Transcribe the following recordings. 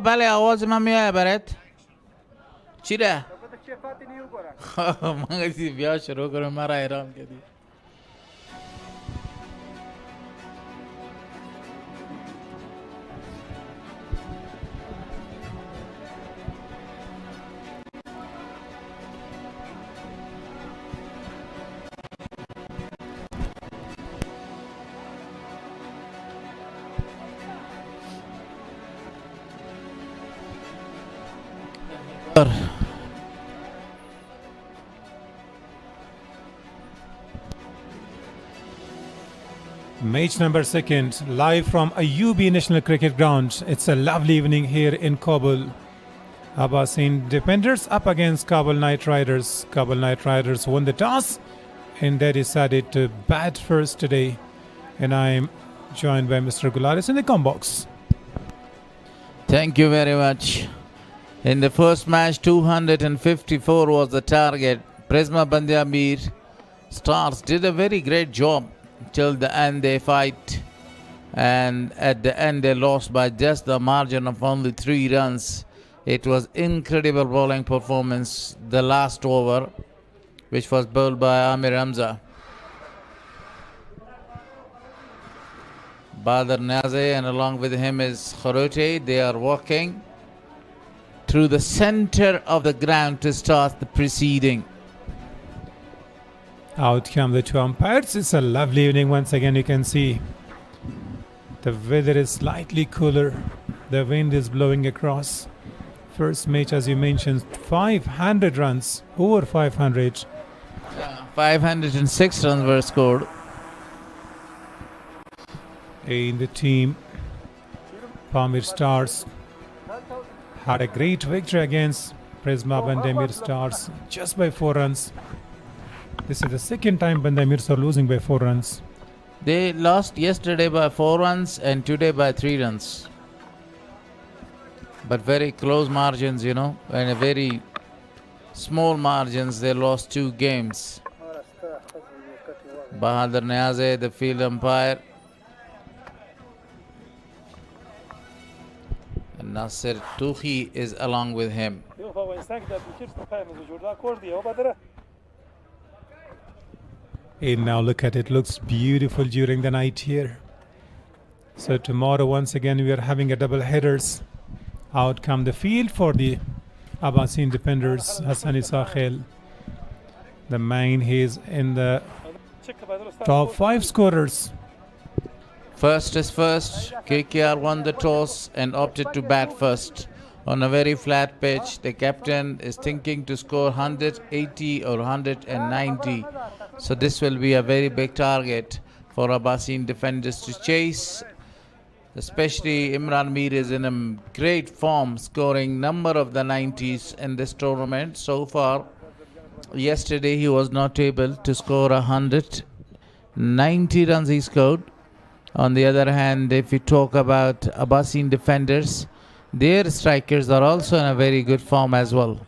بله آواز من میاد برات چی ده؟ من گفتی بیا شروع کنم مرا ایران کردی. Match number second, live from Ayubi National Cricket Ground. It's a lovely evening here in Kabul. اباسین Defenders up against Kabul Knight Riders. Kabul Knight Riders won the toss and they decided to bat first today. And I'm joined by Mr. Gularis in the com box. Thank you very much. In the first match, 254 was the target. Prisma Amir Stars did a very great job till the end. They fight, and at the end they lost by just the margin of only 3 runs. It was incredible bowling performance the last over, which was bowled by Amir Hamza. Badr Naze and along with him is Kharote. They are walking through the center of the ground to start the proceeding. Out come the 2 umpires. It's a lovely evening once again. You can see the weather is slightly cooler. The wind is blowing across. First match, as you mentioned, 500 runs, over 500. 506 runs were scored. In the team, Pamir Stars had a great victory against Prisma Bandemir Stars just by 4 runs. This is the second time Bandemirs are losing by 4 runs. They lost yesterday by 4 runs and today by 3 runs. But very close margins, you know, and a very small margins. They lost 2 games. Bahadur Niaze, the field umpire. And Nasser Tuhi is along with him. And now look at it, looks beautiful during the night here. So tomorrow once again we are having a double headers. Out come the field for the اباسین Defenders, Hassani Sakhel. The man, he is in the top 5 scorers. First is first. KKR won the toss and opted to bat first. On a very flat pitch, the captain is thinking to score 180 or 190. So this will be a very big target for اباسین Defenders to chase. Especially Imran Mir is in a great form, scoring number of the 90s in this tournament. So far, yesterday he was not able to score 190 runs he scored. On the other hand, if we talk about اباسین Defenders, their strikers are also in a very good form as well.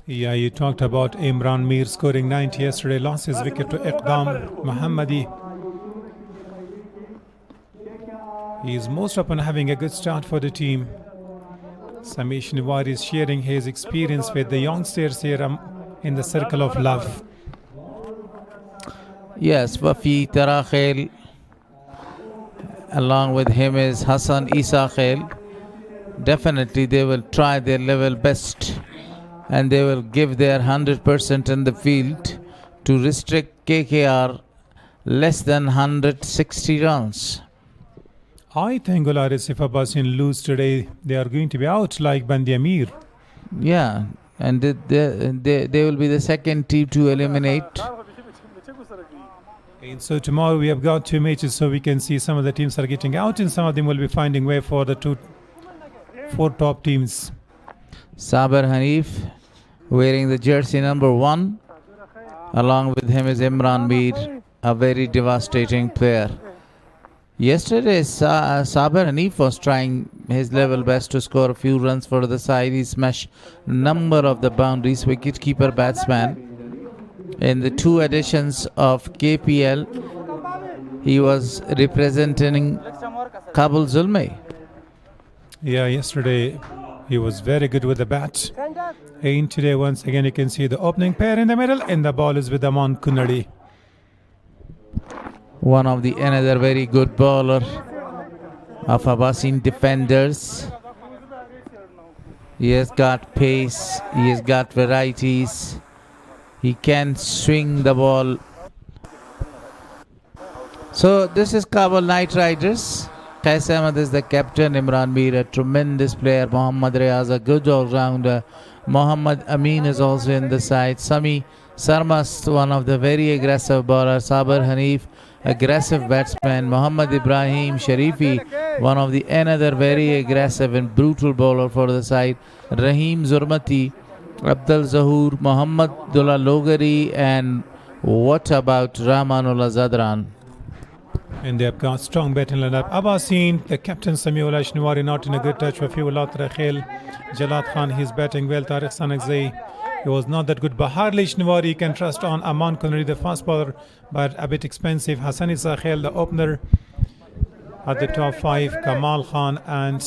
Yeah, you talked about Imran Mir scoring 90 yesterday, lost his wicket to Iqdam Mohammadi. He is most often having a good start for the team. Samish Niwar is sharing his experience with the youngsters here in the circle of love. Yes, Wafi Tarakhel. Along with him is Hassan Isa Khail. Definitely they will try their level best and they will give their 100% in the field to restrict KKR less than 160 runs. I think Gularis, if اباسین lose today, they are going to be out like Bandi Amir. Yeah, and they will be the second team to eliminate. And so tomorrow we have got 2 matches, so we can see some of the teams are getting out and some of them will be finding way for the 4 top teams. Saber Hanif wearing the jersey number 1. Along with him is Imran Mir, a very devastating player. Yesterday, Saber Hanif was trying his level best to score a few runs for the side. He smashed number of the boundaries. Wicket-keeper batsman. In the 2 editions of KPL, he was representing Kabul Zulmi. Yeah, yesterday he was very good with the bat. And today, once again, you can see the opening pair in the middle, and the ball is with Aman Kunadi. One of the another very good bowler of اباسین defenders. He has got pace, he has got varieties, he can swing the ball. So this is Kabul Knight Riders. Qais Ahmed is the captain, Imran Mir a tremendous player, Mohammad Riaz a good all-rounder, Mohammad Amin is also in the side, Sami Sarmast, one of the very aggressive bowlers, Saber Hanif, aggressive batsman, Mohammad Ibrahim Sharifi, one of the another very aggressive and brutal bowler for the side, Rahim Zurmati, Abdul Zahur, Mohammad Dullah Logari, and what about Rahmanullah Zadran? And they have got strong batting lineup. اباسین, the captain Samiullah Shnwari not in a good touch. Wafiullah Rakhil, Jalad Khan, he's batting well. Tariq Sanakzai, he was not that good. Baharli Shnwari can trust on. Aman Kunari, the fast bowler, but a bit expensive. Hassani Sakhel, the opener at the top 5. Kamal Khan and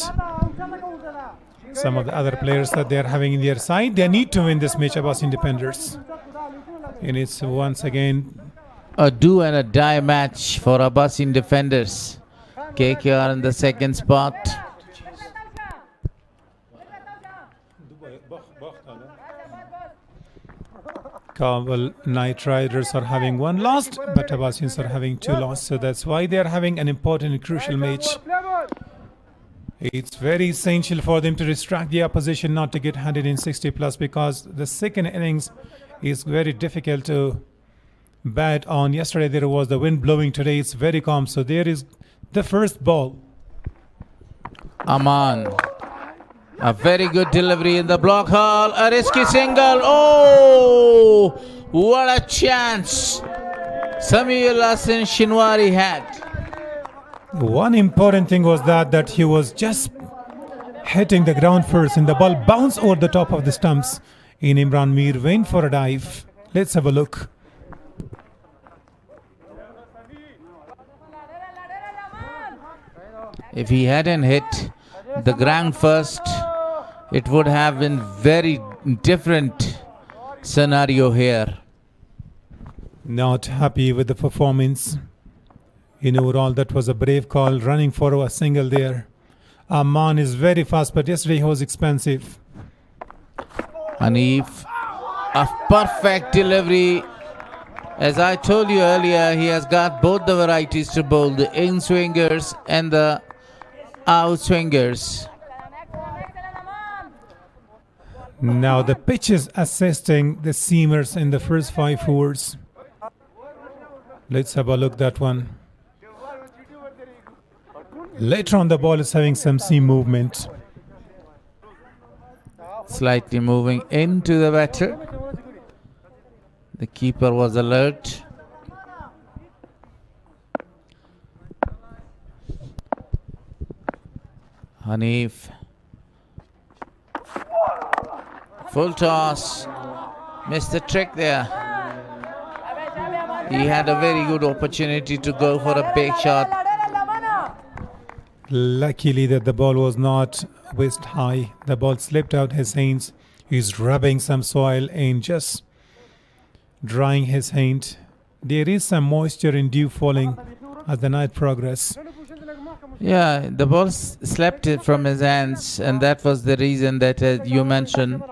some of the other players that they are having in their side. They need to win this match, اباسین defenders. And it's once again a do and a die match for اباسین defenders. KKR in the second spot. Kabul Knight Riders are having 1 loss, but اباسین are having 2 losses. So that's why they are having an important and crucial match. It's very essential for them to distract the opposition not to get 160 plus, because the second innings is very difficult to bat on. Yesterday there was the wind blowing, today it's very calm. So there is the first ball. Aman, a very good delivery in the block hole, a risky single. Oh, what a chance Samiul Hassan Shinwari had. One important thing was that he was just hitting the ground first, and the ball bounced over the top of the stumps. In Imran Mir went for a dive. Let's have a look. If he hadn't hit the ground first, it would have been very different scenario here. Not happy with the performance. In overall, that was a brave call, running for a single there. Aman is very fast, but yesterday he was expensive. Hanif, a perfect delivery. As I told you earlier, he has got both the varieties to bowl, the in-swingers and the out-swingers. Now the pitch is assisting the seamers in the first 5 overs. Let's have a look at that one. Later on, the ball is having some seam movement. Slightly moving into the batter. The keeper was alert. Hanif. Full toss. Missed the trick there. He had a very good opportunity to go for a big shot. Luckily that the ball was not waist high. The ball slipped out his hands. He's rubbing some soil and just drying his hand. There is some moisture and dew falling as the night progresses. Yeah, the ball slept it from his hands, and that was the reason that you mentioned,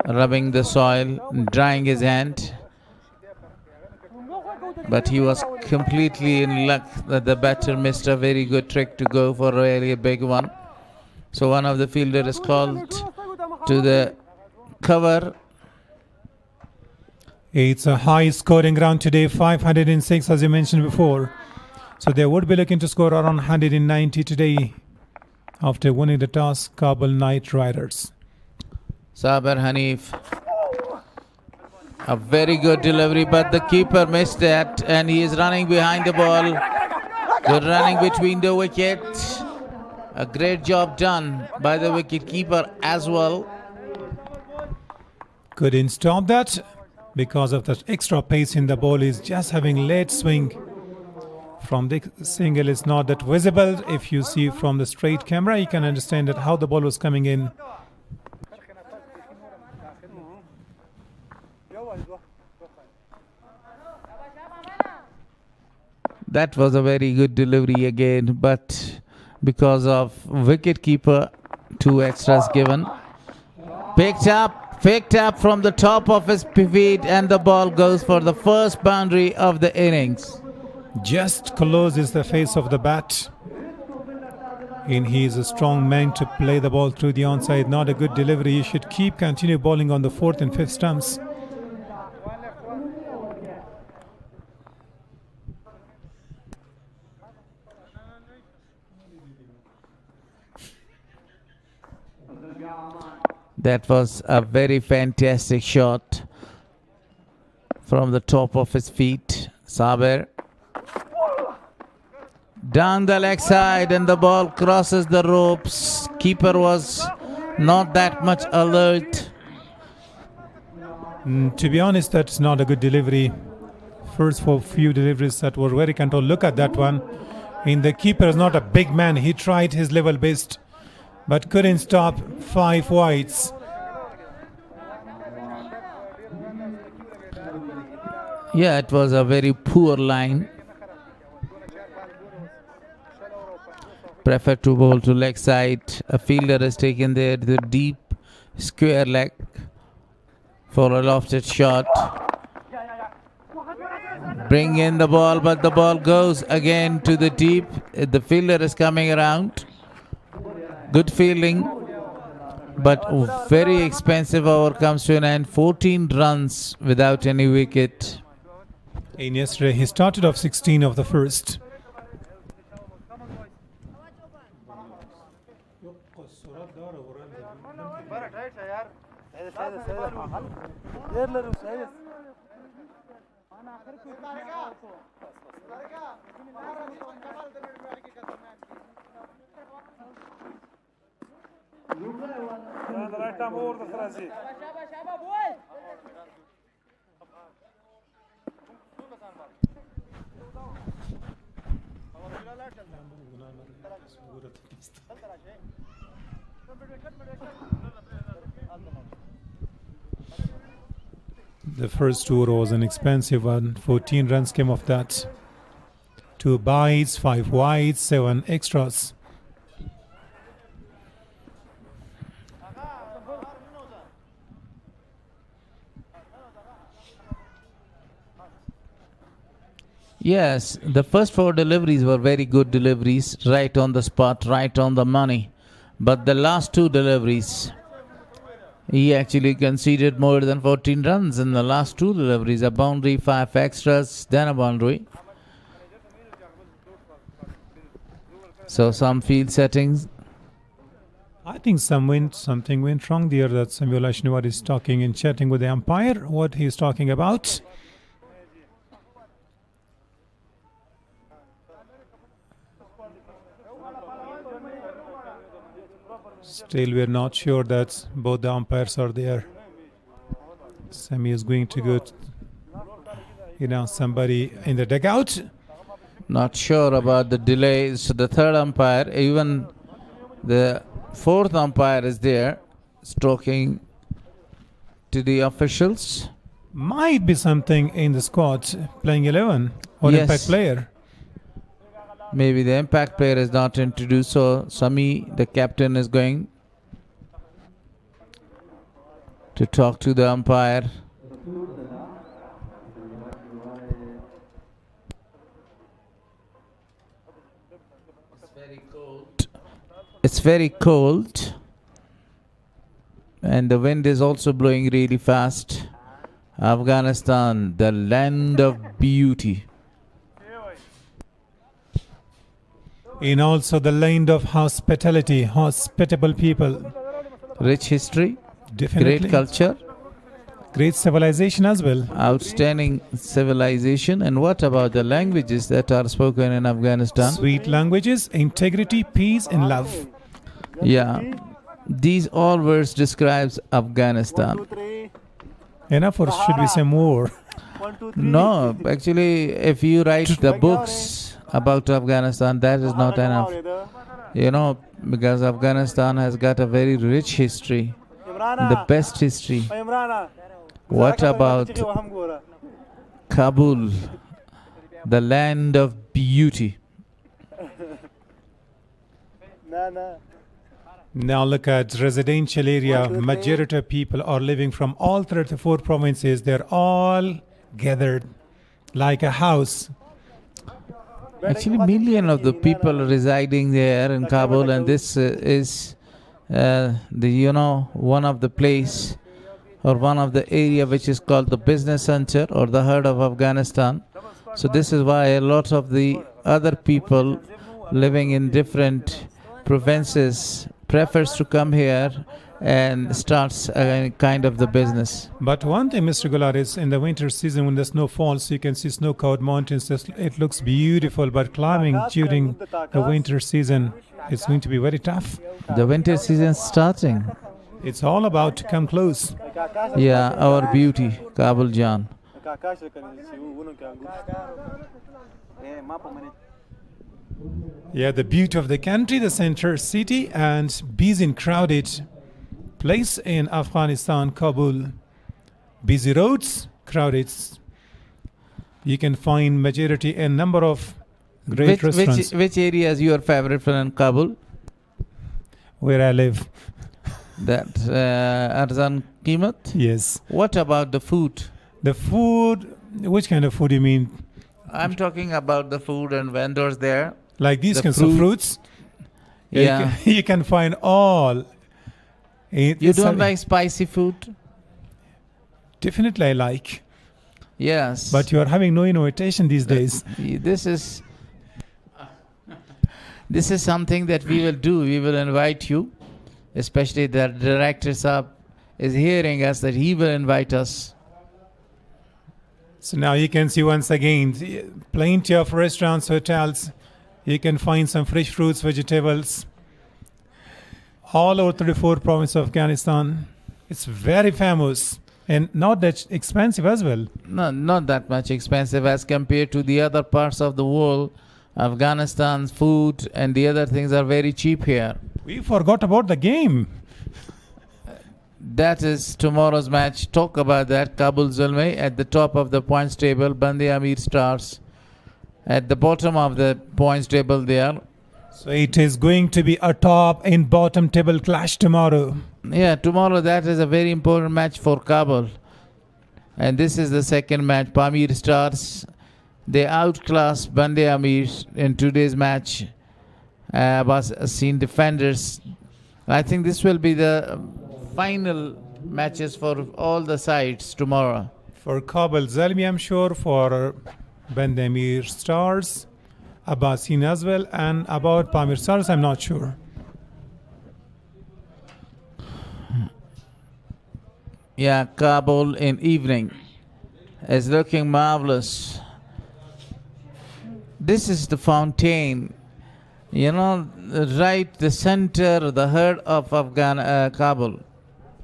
rubbing the soil, drying his hand. But he was completely in luck that the batter missed a very good trick to go for really a big one. So one of the fielders is called to the cover. It's a high scoring round today, 506 as you mentioned before. So they would be looking to score around 190 today after winning the toss, Kabul Knight Riders. Saber Hanif. A very good delivery, but the keeper missed that, and he is running behind the ball. Good running between the wicket. A great job done by the wicket keeper as well. Couldn't stop that because of that extra pace in the ball. Is just having late swing. From the single is not that visible. If you see from the straight camera, you can understand that how the ball was coming in. That was a very good delivery again, but because of wicketkeeper, 2 extras given. Picked up from the top of his feet, and the ball goes for the first boundary of the innings. Just closes the face of the bat. And he is a strong man to play the ball through the onside. Not a good delivery. He should continue bowling on the 4th and 5th stumps. That was a very fantastic shot from the top of his feet. Saber. Down the leg side, and the ball crosses the ropes. Keeper was not that much alert. To be honest, that's not a good delivery. First for few deliveries that were very controlled. Look at that one. And the keeper is not a big man. He tried his level best, but couldn't stop 5 wides. Yeah, it was a very poor line. Prefer to bowl to leg side. A fielder is taken there to the deep square leg for a lofted shot. Bring in the ball, but the ball goes again to the deep. The fielder is coming around. Good fielding, but very expensive over comes to an end. 14 runs without any wicket. And yesterday he started off 16 of the first. The first tour was an expensive one. 14 runs came off that. 2 bytes, 5 wides, 7 extras. Yes, the first 4 deliveries were very good deliveries, right on the spot, right on the money. But the last 2 deliveries, he actually conceded more than 14 runs in the last 2 deliveries. A boundary, 5 extras, then a boundary. So some field settings. I think something went wrong there. That Samuel Ashniwat is talking and chatting with the umpire. What he's talking about. Still, we're not sure that both the umpires are there. Sammy is going to go, somebody in the dugout. Not sure about the delays. So the third umpire, even the fourth umpire is there, stroking to the officials. Might be something in the squad, playing 11 or Yes. impact player. Maybe the impact player is not introduced, so Sami, the captain, is going to talk to the umpire. It's very cold, and the wind is also blowing really fast. Afghanistan, the land of beauty. And also the land of hospitality, hospitable people. Rich history, Definitely. great culture. Great civilization as well. Outstanding civilization. And what about the languages that are spoken in Afghanistan? Sweet languages, integrity, peace, and love. Yeah, these all words describes Afghanistan. Enough, or should we say more? No, actually, if you write the books about Afghanistan, that is not enough. You know, because Afghanistan has got a very rich history, the best history. What about Kabul, the land of beauty? Now look at residential area. Majority of people are living from all 34 provinces. They're all gathered like a house. Actually, million of the people residing there in Kabul, and this is one of the place or one of the area which is called the business center or the heart of Afghanistan. So this is why a lot of the other people living in different provinces prefers to come here and starts a kind of the business. But one thing, Mr. Gular, is in the winter season when the snow falls, you can see snow-covered mountains. It looks beautiful, but climbing during the winter season is going to be very tough. The winter season starting. It's all about to come close. Yeah, our beauty, Kabul Jan. Yeah, the beauty of the country, the center city, and busy and crowded place in Afghanistan, Kabul. Busy roads, crowded. You can find majority a number of great restaurants. Which area is your favorite in Kabul? Where I live. That Arzan Qimat? Yes. What about the food? The food, which kind of food do you mean? I'm talking about the food and vendors there. Like these kinds of fruits? Yeah. You can find all. You don't like spicy food? Definitely I like. Yes. But you are having no invitation these days. This is something that we will do. We will invite you. Especially the director is hearing us that he will invite us. So now you can see once again plenty of restaurants, hotels. You can find some fresh fruits, vegetables. All over 34 provinces of Afghanistan. It's very famous and not that expensive as well. No, not that much expensive as compared to the other parts of the world. Afghanistan's food and the other things are very cheap here. We forgot about the game. That is tomorrow's match. Talk about that. Kabul Zulmi at the top of the points table. Bande Amir Stars at the bottom of the points table there. So it is going to be a top and bottom table clash tomorrow. Yeah, tomorrow that is a very important match for Kabul. And this is the second match. Pamir Stars, they outclassed Bande Amir in today's match. اباسین Defenders. I think this will be the final matches for all the sides tomorrow. For Kabul Zalmi, I'm sure. For Bande Amir Stars, اباسین as well. And about Pamir Stars, I'm not sure. Yeah, Kabul in evening is looking marvelous. This is the fountain. You know, right the center, the heart of Kabul.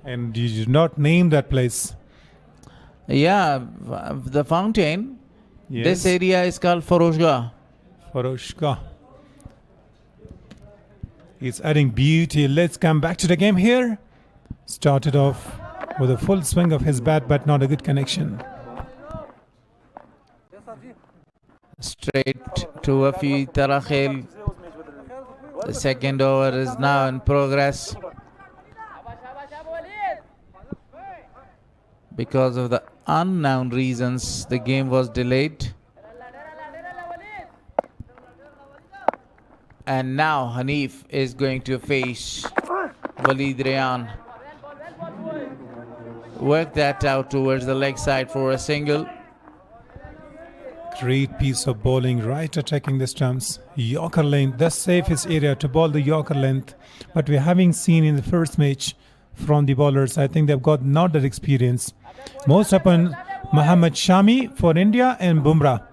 And you did not name that place. Yeah, the fountain. Yes. This area is called Faroshgah. Faroshgah. It's adding beauty. Let's come back to the game here. Started off with a full swing of his bat, but not a good connection. Straight to Wafi Tarakhil. The second over is now in progress. Because of the unknown reasons, the game was delayed. And now Hanif is going to face Walid Rayan. Work that out towards the leg side for a single. Great piece of bowling, right attacking the stumps. Yorker length, the safest area to bowl the Yorker length. But we having seen in the first match, from the bowlers. I think they've got not that experience. Most upon Muhammad Shami for India and Bumrah.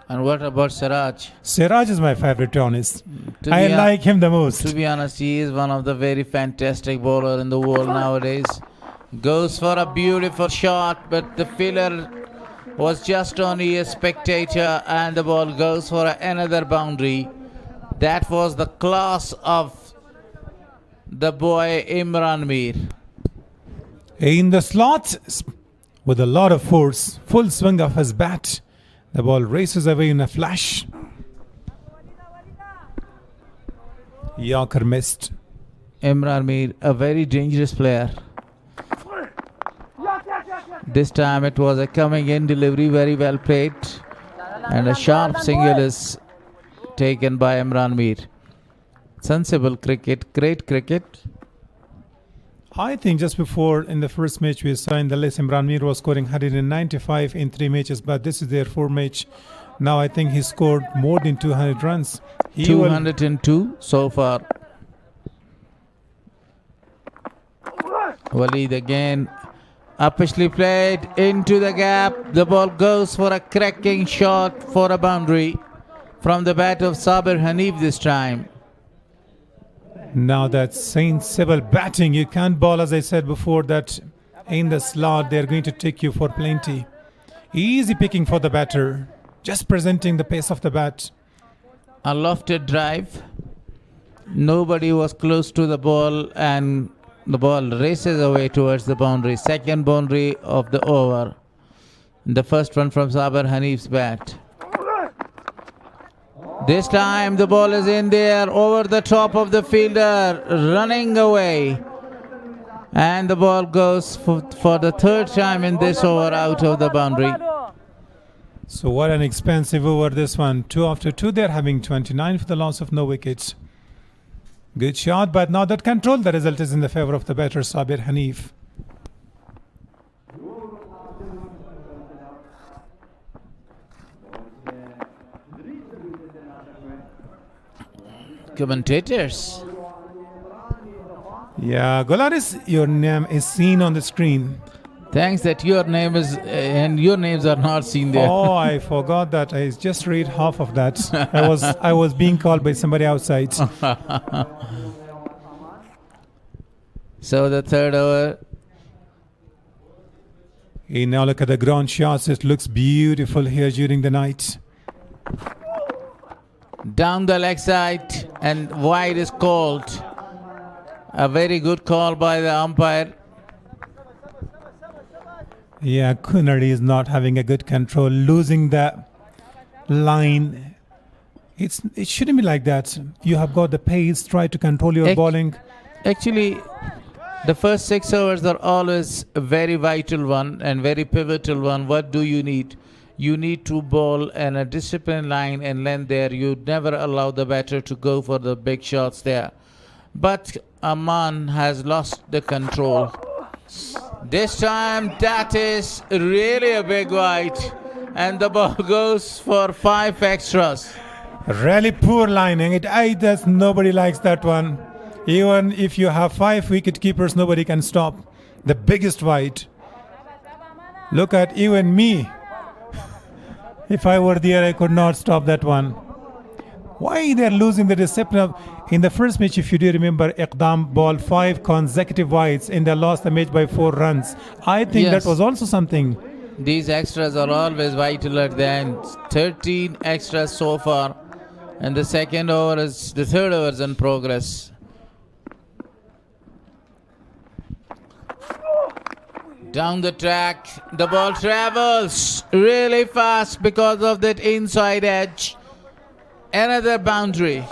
And what about Siraj? Siraj is my favorite, to be honest. To I be like him the most. To be honest, he is one of the very fantastic bowler in the world nowadays. Goes for a beautiful shot, but the fielder was just only a spectator, and the ball goes for another boundary. That was the class of the boy Imran Mir. In the slot, with a lot of force, full swing of his bat, the ball races away in a flash. Yorker missed. Imran Mir, a very dangerous player. This time it was a coming in delivery, very well played, and a sharp single is taken by Imran Mir. Sensible cricket, great cricket. I think just before in the first match we saw in the list, Imran Mir was scoring 195 in 3 matches, but this is their 4th match. Now I think he scored more than 200 runs. 202 so far. Waleed again. Uppishly played into the gap. The ball goes for a cracking shot for a boundary from the bat of Sabir Hanif this time. Now that's sensible batting. You can't bowl, as I said before, that in the slot they're going to take you for plenty. Easy picking for the batter. Just presenting the pace of the bat. A lofted drive. Nobody was close to the ball, and the ball races away towards the boundary. Second boundary of the over. The first one from Sabir Hanif's bat. This time the ball is in there over the top of the fielder, running away. And the ball goes for the 3rd time in this over out of the boundary. So what an expensive over this one. 2 after 2, they're having 29 for the loss of no wickets. Good shot, but now that control, the result is in the favor of the batter, Sabir Hanif. Commentators. Yeah, Golaris, your name is seen on the screen. Thanks that your name is and your names are not seen there. Oh, I forgot that. I just read half of that. I was being called by somebody outside. So the 3rd over. Now look at the ground shots. It looks beautiful here during the night. Down the leg side and wide is called. A very good call by the umpire. Yeah, Kunari is not having a good control, losing the line. It shouldn't be like that. You have got the pace, try to control your bowling. Actually, the first 6 overs are always a very vital one and very pivotal one. What do you need? You need to bowl in a disciplined line and land there. You never allow the batter to go for the big shots there. But Aman has lost the control. This time that is really a big wide, and the ball goes for 5 extras. Really poor lining. Nobody likes that one. Even if you have 5 wicket keepers, nobody can stop the biggest wide. Look at even me. If I were there, I could not stop that one. Why they're losing the discipline? In the first match, if you do remember, Iqdam bowled 5 consecutive wides and they lost the match by 4 runs. I think that was also something. These extras are always vital at the end. 13 extras so far, and the 3rd over is in progress. Down the track, the ball travels really fast because of that inside edge. Another boundary.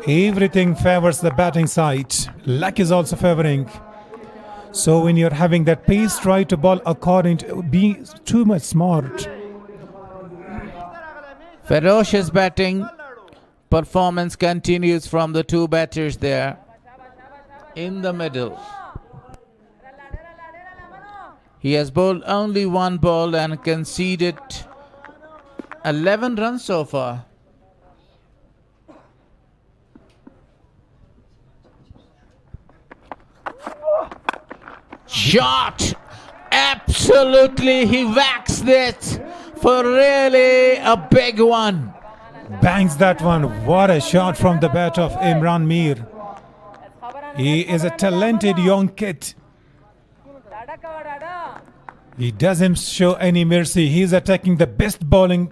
Everything favors the batting side. Luck is also favoring. So when you're having that pace, try to bowl according to be too much smart. Ferocious batting performance continues from the 2 batters there in the middle. He has bowled only 1 ball and conceded 11 runs so far. shot. Absolutely, he whacks it for really a big one. Bangs that one. What a shot from the bat of Imran Mir. He is a talented young kid. He doesn't show any mercy. He's attacking the best bowling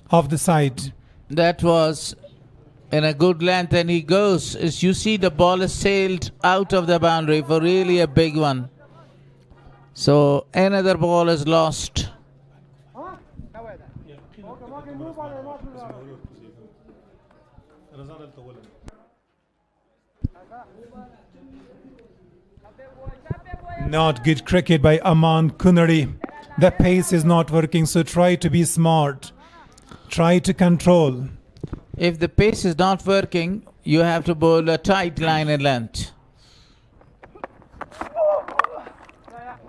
of the side. That was in a good length, and he goes. As you see, the ball is sailed out of the boundary for really a big one. So another ball is lost. Not good cricket by Aman Kunari. The pace is not working, so try to be smart. Try to control. If the pace is not working, you have to bowl a tight line and length.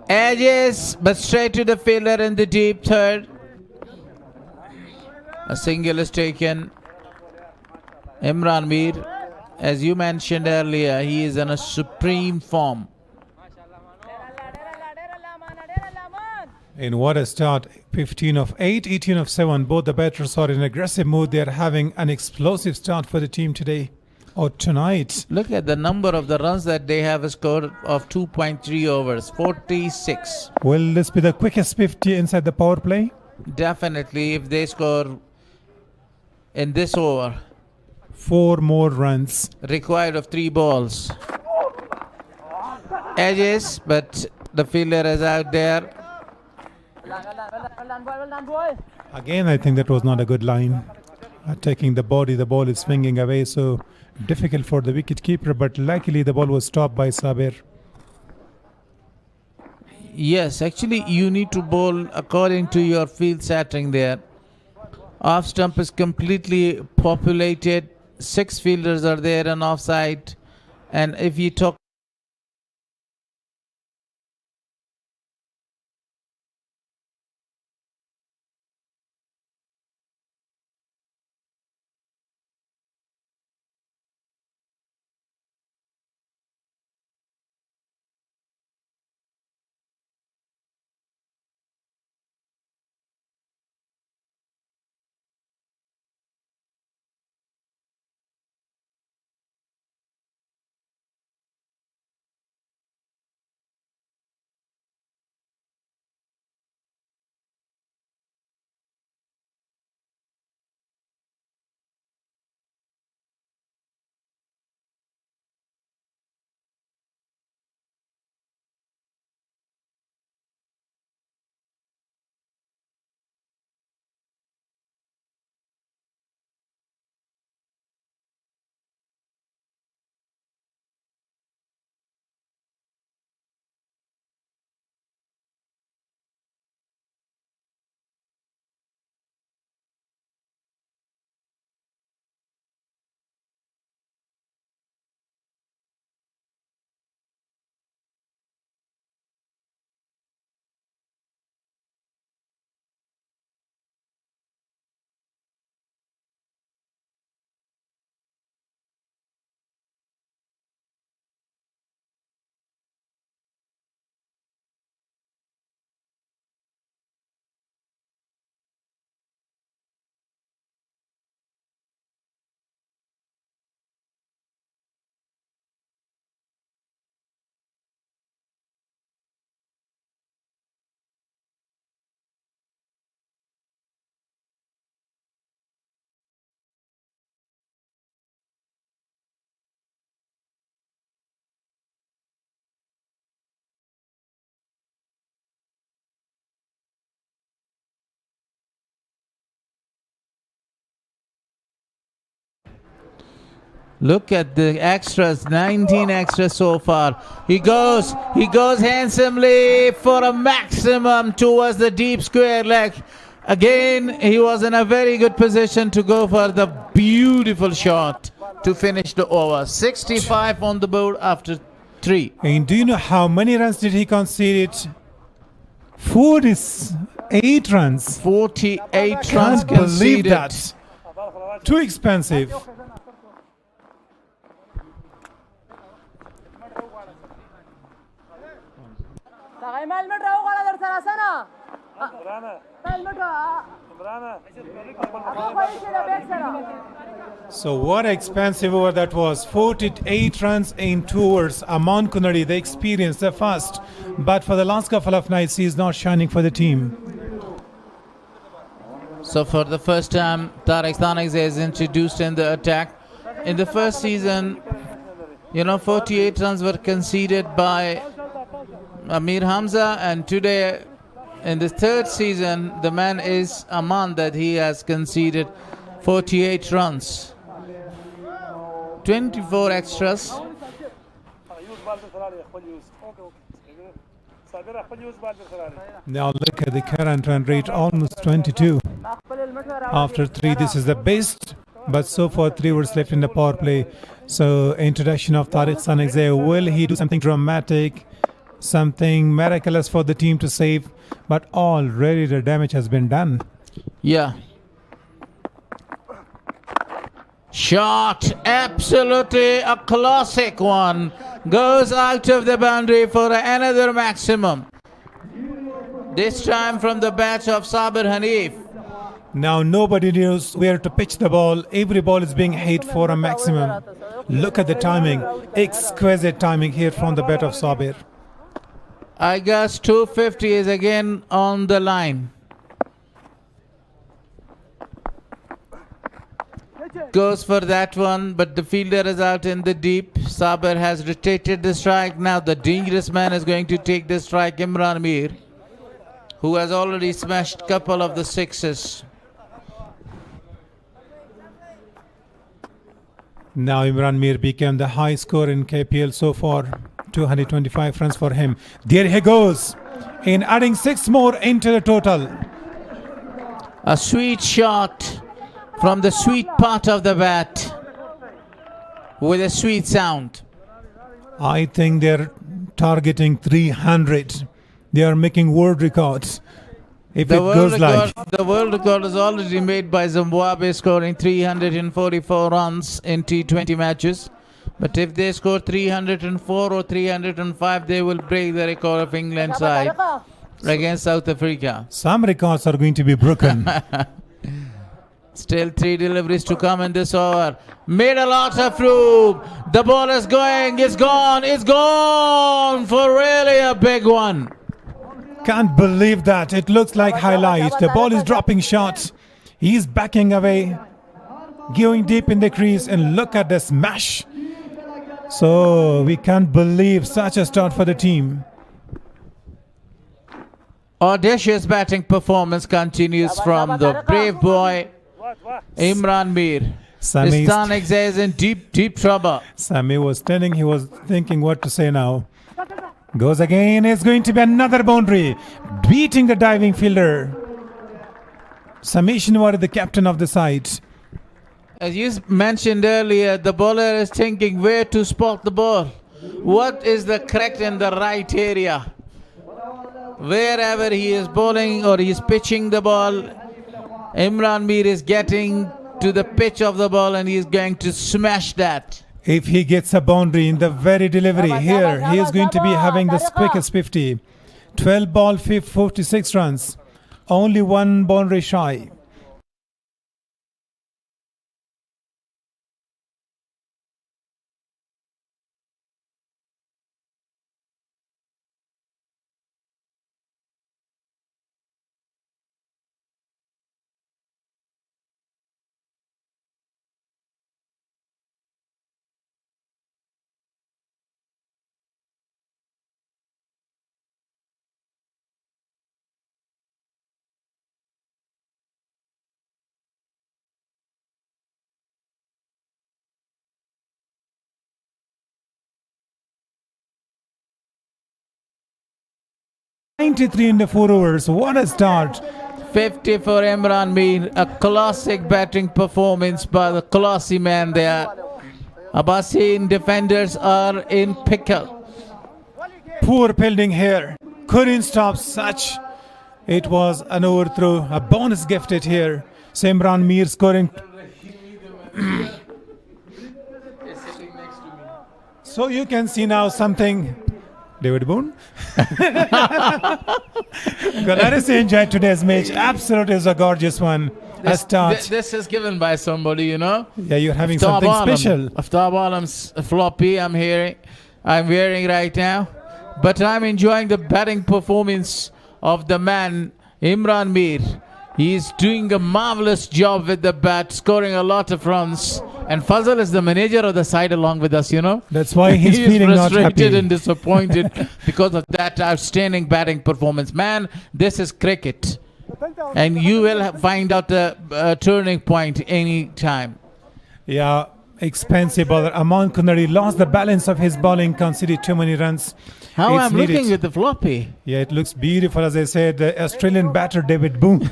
Edges, but straight to the fielder in the deep third. A single is taken. Imran Mir, as you mentioned earlier, he is in a supreme form. And what a start. 15 of 8, 18 of 7. Both the batters are in aggressive mood. They are having an explosive start for the team today or tonight. Look at the number of the runs that they have scored of 2.3 overs, 46. Will this be the quickest 50 inside the power play? Definitely, if they score in this over. 4 more runs. Required of 3 balls. Edges, but the fielder is out there. Again, I think that was not a good line. Taking the body, the ball is swinging away, so difficult for the wicket keeper, but luckily the ball was stopped by Sabir. Yes, actually you need to bowl according to your field setting there. Off stump is completely populated. 6 fielders are there and offside. And if you talk look at the extras, 19 extras so far. He goes handsomely for a maximum towards the deep square leg. Again, he was in a very good position to go for the beautiful shot to finish the over. 65 on the board after 3. And do you know how many runs did he concede? 48 runs. 48 runs Can't believe conceded. that. Too expensive. So what expensive over that was. 48 runs in 2 overs. Aman Kunadi, the experience, the fast. But for the last couple of nights, he is not shining for the team. So for the first time, Tariq Thanix is introduced in the attack. In the first season, 48 runs were conceded by Amir Hamza, and today in the third season, the man is Aman, that he has conceded 48 runs. 24 extras. Now look at the current run rate, almost 22. After 3, this is the best, but so far 3 overs left in the power play. So introduction of Tariq Thanix, will he do something dramatic, something miraculous for the team to save? But already the damage has been done. Yeah. Shot, absolutely a classic one. Goes out of the boundary for another maximum. This time from the bat of Sabir Hanif. Now nobody knows where to pitch the ball. Every ball is being hit for a maximum. Look at the timing. Exquisite timing here from the bat of Sabir. I guess 250 is again on the line. Goes for that one, but the fielder is out in the deep. Sabir has rotated the strike. Now the dangerous man is going to take the strike, Imran Mir, who has already smashed a couple of the sixes. Now Imran Mir became the high scorer in KPL so far. 225 runs for him. There he goes, in adding 6 more into the total. A sweet shot from the sweet part of the bat with a sweet sound. I think they're targeting 300. They are making world records. If it goes like... The world record is already made by Zimbabwe, scoring 344 runs in T20 matches. But if they score 304 or 305, they will break the record of England side against South Africa. Some records are going to be broken. Still 3 deliveries to come in this over. Made a lot of room. The ball is going. It's gone. It's gone for really a big one. Can't believe that. It looks like highlights. The ball is dropping shots. He's backing away, going deep in the crease, and look at the smash. So we can't believe such a start for the team. Audacious batting performance continues from the brave boy Imran Mir. Thanix is in deep trouble. Sami was standing, he was thinking what to say now. Goes again, it's going to be another boundary, beating the diving fielder. Sami Shinwari, the captain of the side. As you mentioned earlier, the bowler is thinking where to spot the ball. What is the correct and the right area? Wherever he is bowling or he is pitching the ball, Imran Mir is getting to the pitch of the ball and he is going to smash that. If he gets a boundary in the very delivery here, he is going to be having the quickest 50. 12 ball, 46 runs. Only 1 boundary shy. .93 in the 4 overs. What a start. 50 for Imran Mir. A classic batting performance by the classy man there. اباسین defenders are in pickle. Poor fielding here. Couldn't stop such. It was an overthrow. A bonus gifted here. So Imran Mir scoring. So you can see now something David Boone. Galaris enjoyed today's match. Absolutely, it was a gorgeous one. This is given by somebody, you know. Yeah, you're having something special. Aftab Alam's floppy I'm wearing right now. But I'm enjoying the batting performance of the man, Imran Mir. He's doing a marvelous job with the bat, scoring a lot of runs. And Fazal is the manager of the side along with us, you know. That's why he's feeling not happy. He's frustrated and disappointed because of that outstanding batting performance. Man, this is cricket. And you will find out the turning point any time. Yeah, expensive bowler. Aman Kunari lost the balance of his bowling, conceded too many runs. How I'm looking with the floppy. Yeah, it looks beautiful. As I said, the Australian batter David Boone.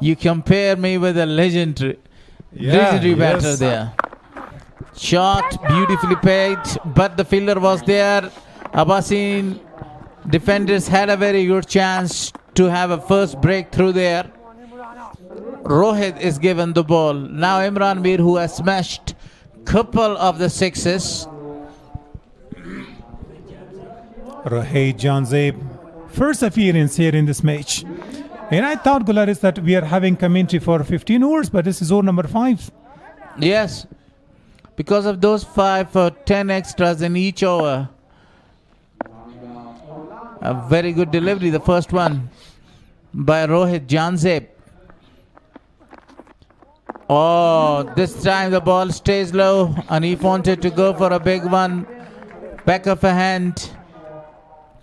You compare me with a legendary batter there. Shot, beautifully played, but the fielder was there. Abasine defenders had a very good chance to have a first breakthrough there. Rohit is given the ball. Now Imran Mir, who has smashed couple of the sixes. Rohit Janzeb, first appearance here in this match. And I thought, Gularis, that we are having commentary for 15 overs, but this is over number 5. Yes, because of those 5 or 10 extras in each over. A very good delivery, the first one by Rohit Janzeb. Oh, this time the ball stays low and he wanted to go for a big one. Back of a hand.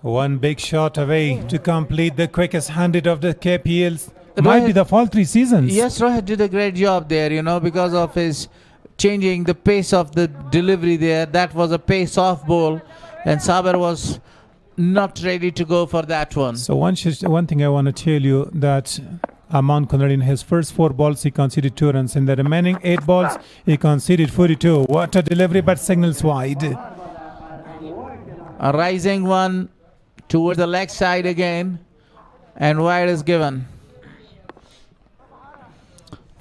One big shot away to complete the quickest 100 of the KPLs. Might be the fall 3 seasons. Yes, Rohit did a great job there, you know, because of his changing the pace of the delivery there. That was a pace off ball and Saber was not ready to go for that one. So one thing I want to tell you that Aman Kunari, in his first 4 balls, he conceded 2 runs. In the remaining 8 balls, he conceded 42. What a delivery, but signals wide. A rising one towards the leg side again, and wide is given.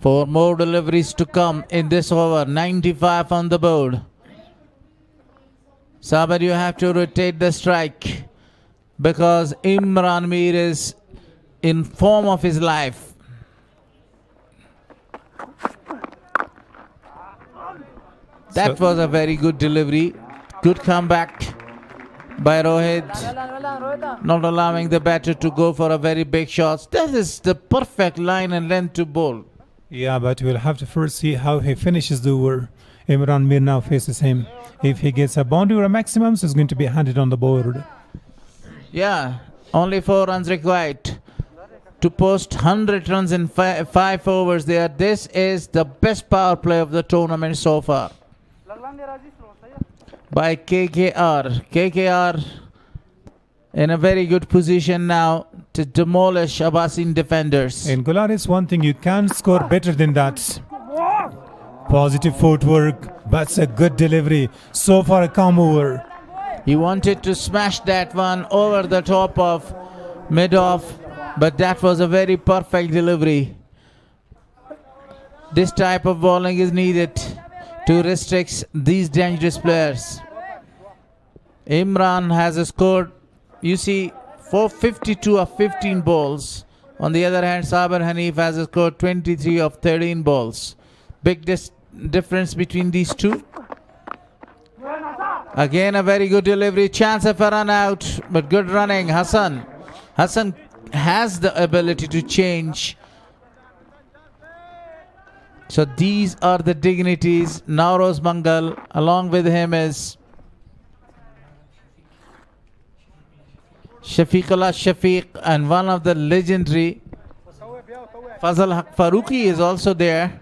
4 more deliveries to come in this over. 95 on the board. Saber, you have to rotate the strike because Imran Mir is in form of his life. That was a very good delivery. Good comeback by Rohit. Not allowing the batter to go for a very big shot. That is the perfect line and length to bowl. Yeah, but we'll have to first see how he finishes the over. Imran Mir now faces him. If he gets a boundary or a maximum, so it's going to be 100 on the board. Yeah, only 4 runs required to post 100 runs in 5 overs there. This is the best power play of the tournament so far by KKR. KKR in a very good position now to demolish اباسین defenders. In Gularis, one thing you can't score better than that. Positive footwork, but it's a good delivery. So far a calm over. He wanted to smash that one over the top of mid-off, but that was a very perfect delivery. This type of bowling is needed to restrict these dangerous players. Imran has scored, you see, 452 of 15 balls. On the other hand, Saber Hanif has scored 23 of 13 balls. Big difference between these two. Again, a very good delivery. Chance of a run out, but good running. Hassan has the ability to change. So these are the dignities. Nauroz Mangal, along with him is Shafiqullah Shafiq, and one of the legendary Fazal Haq Farooqi is also there.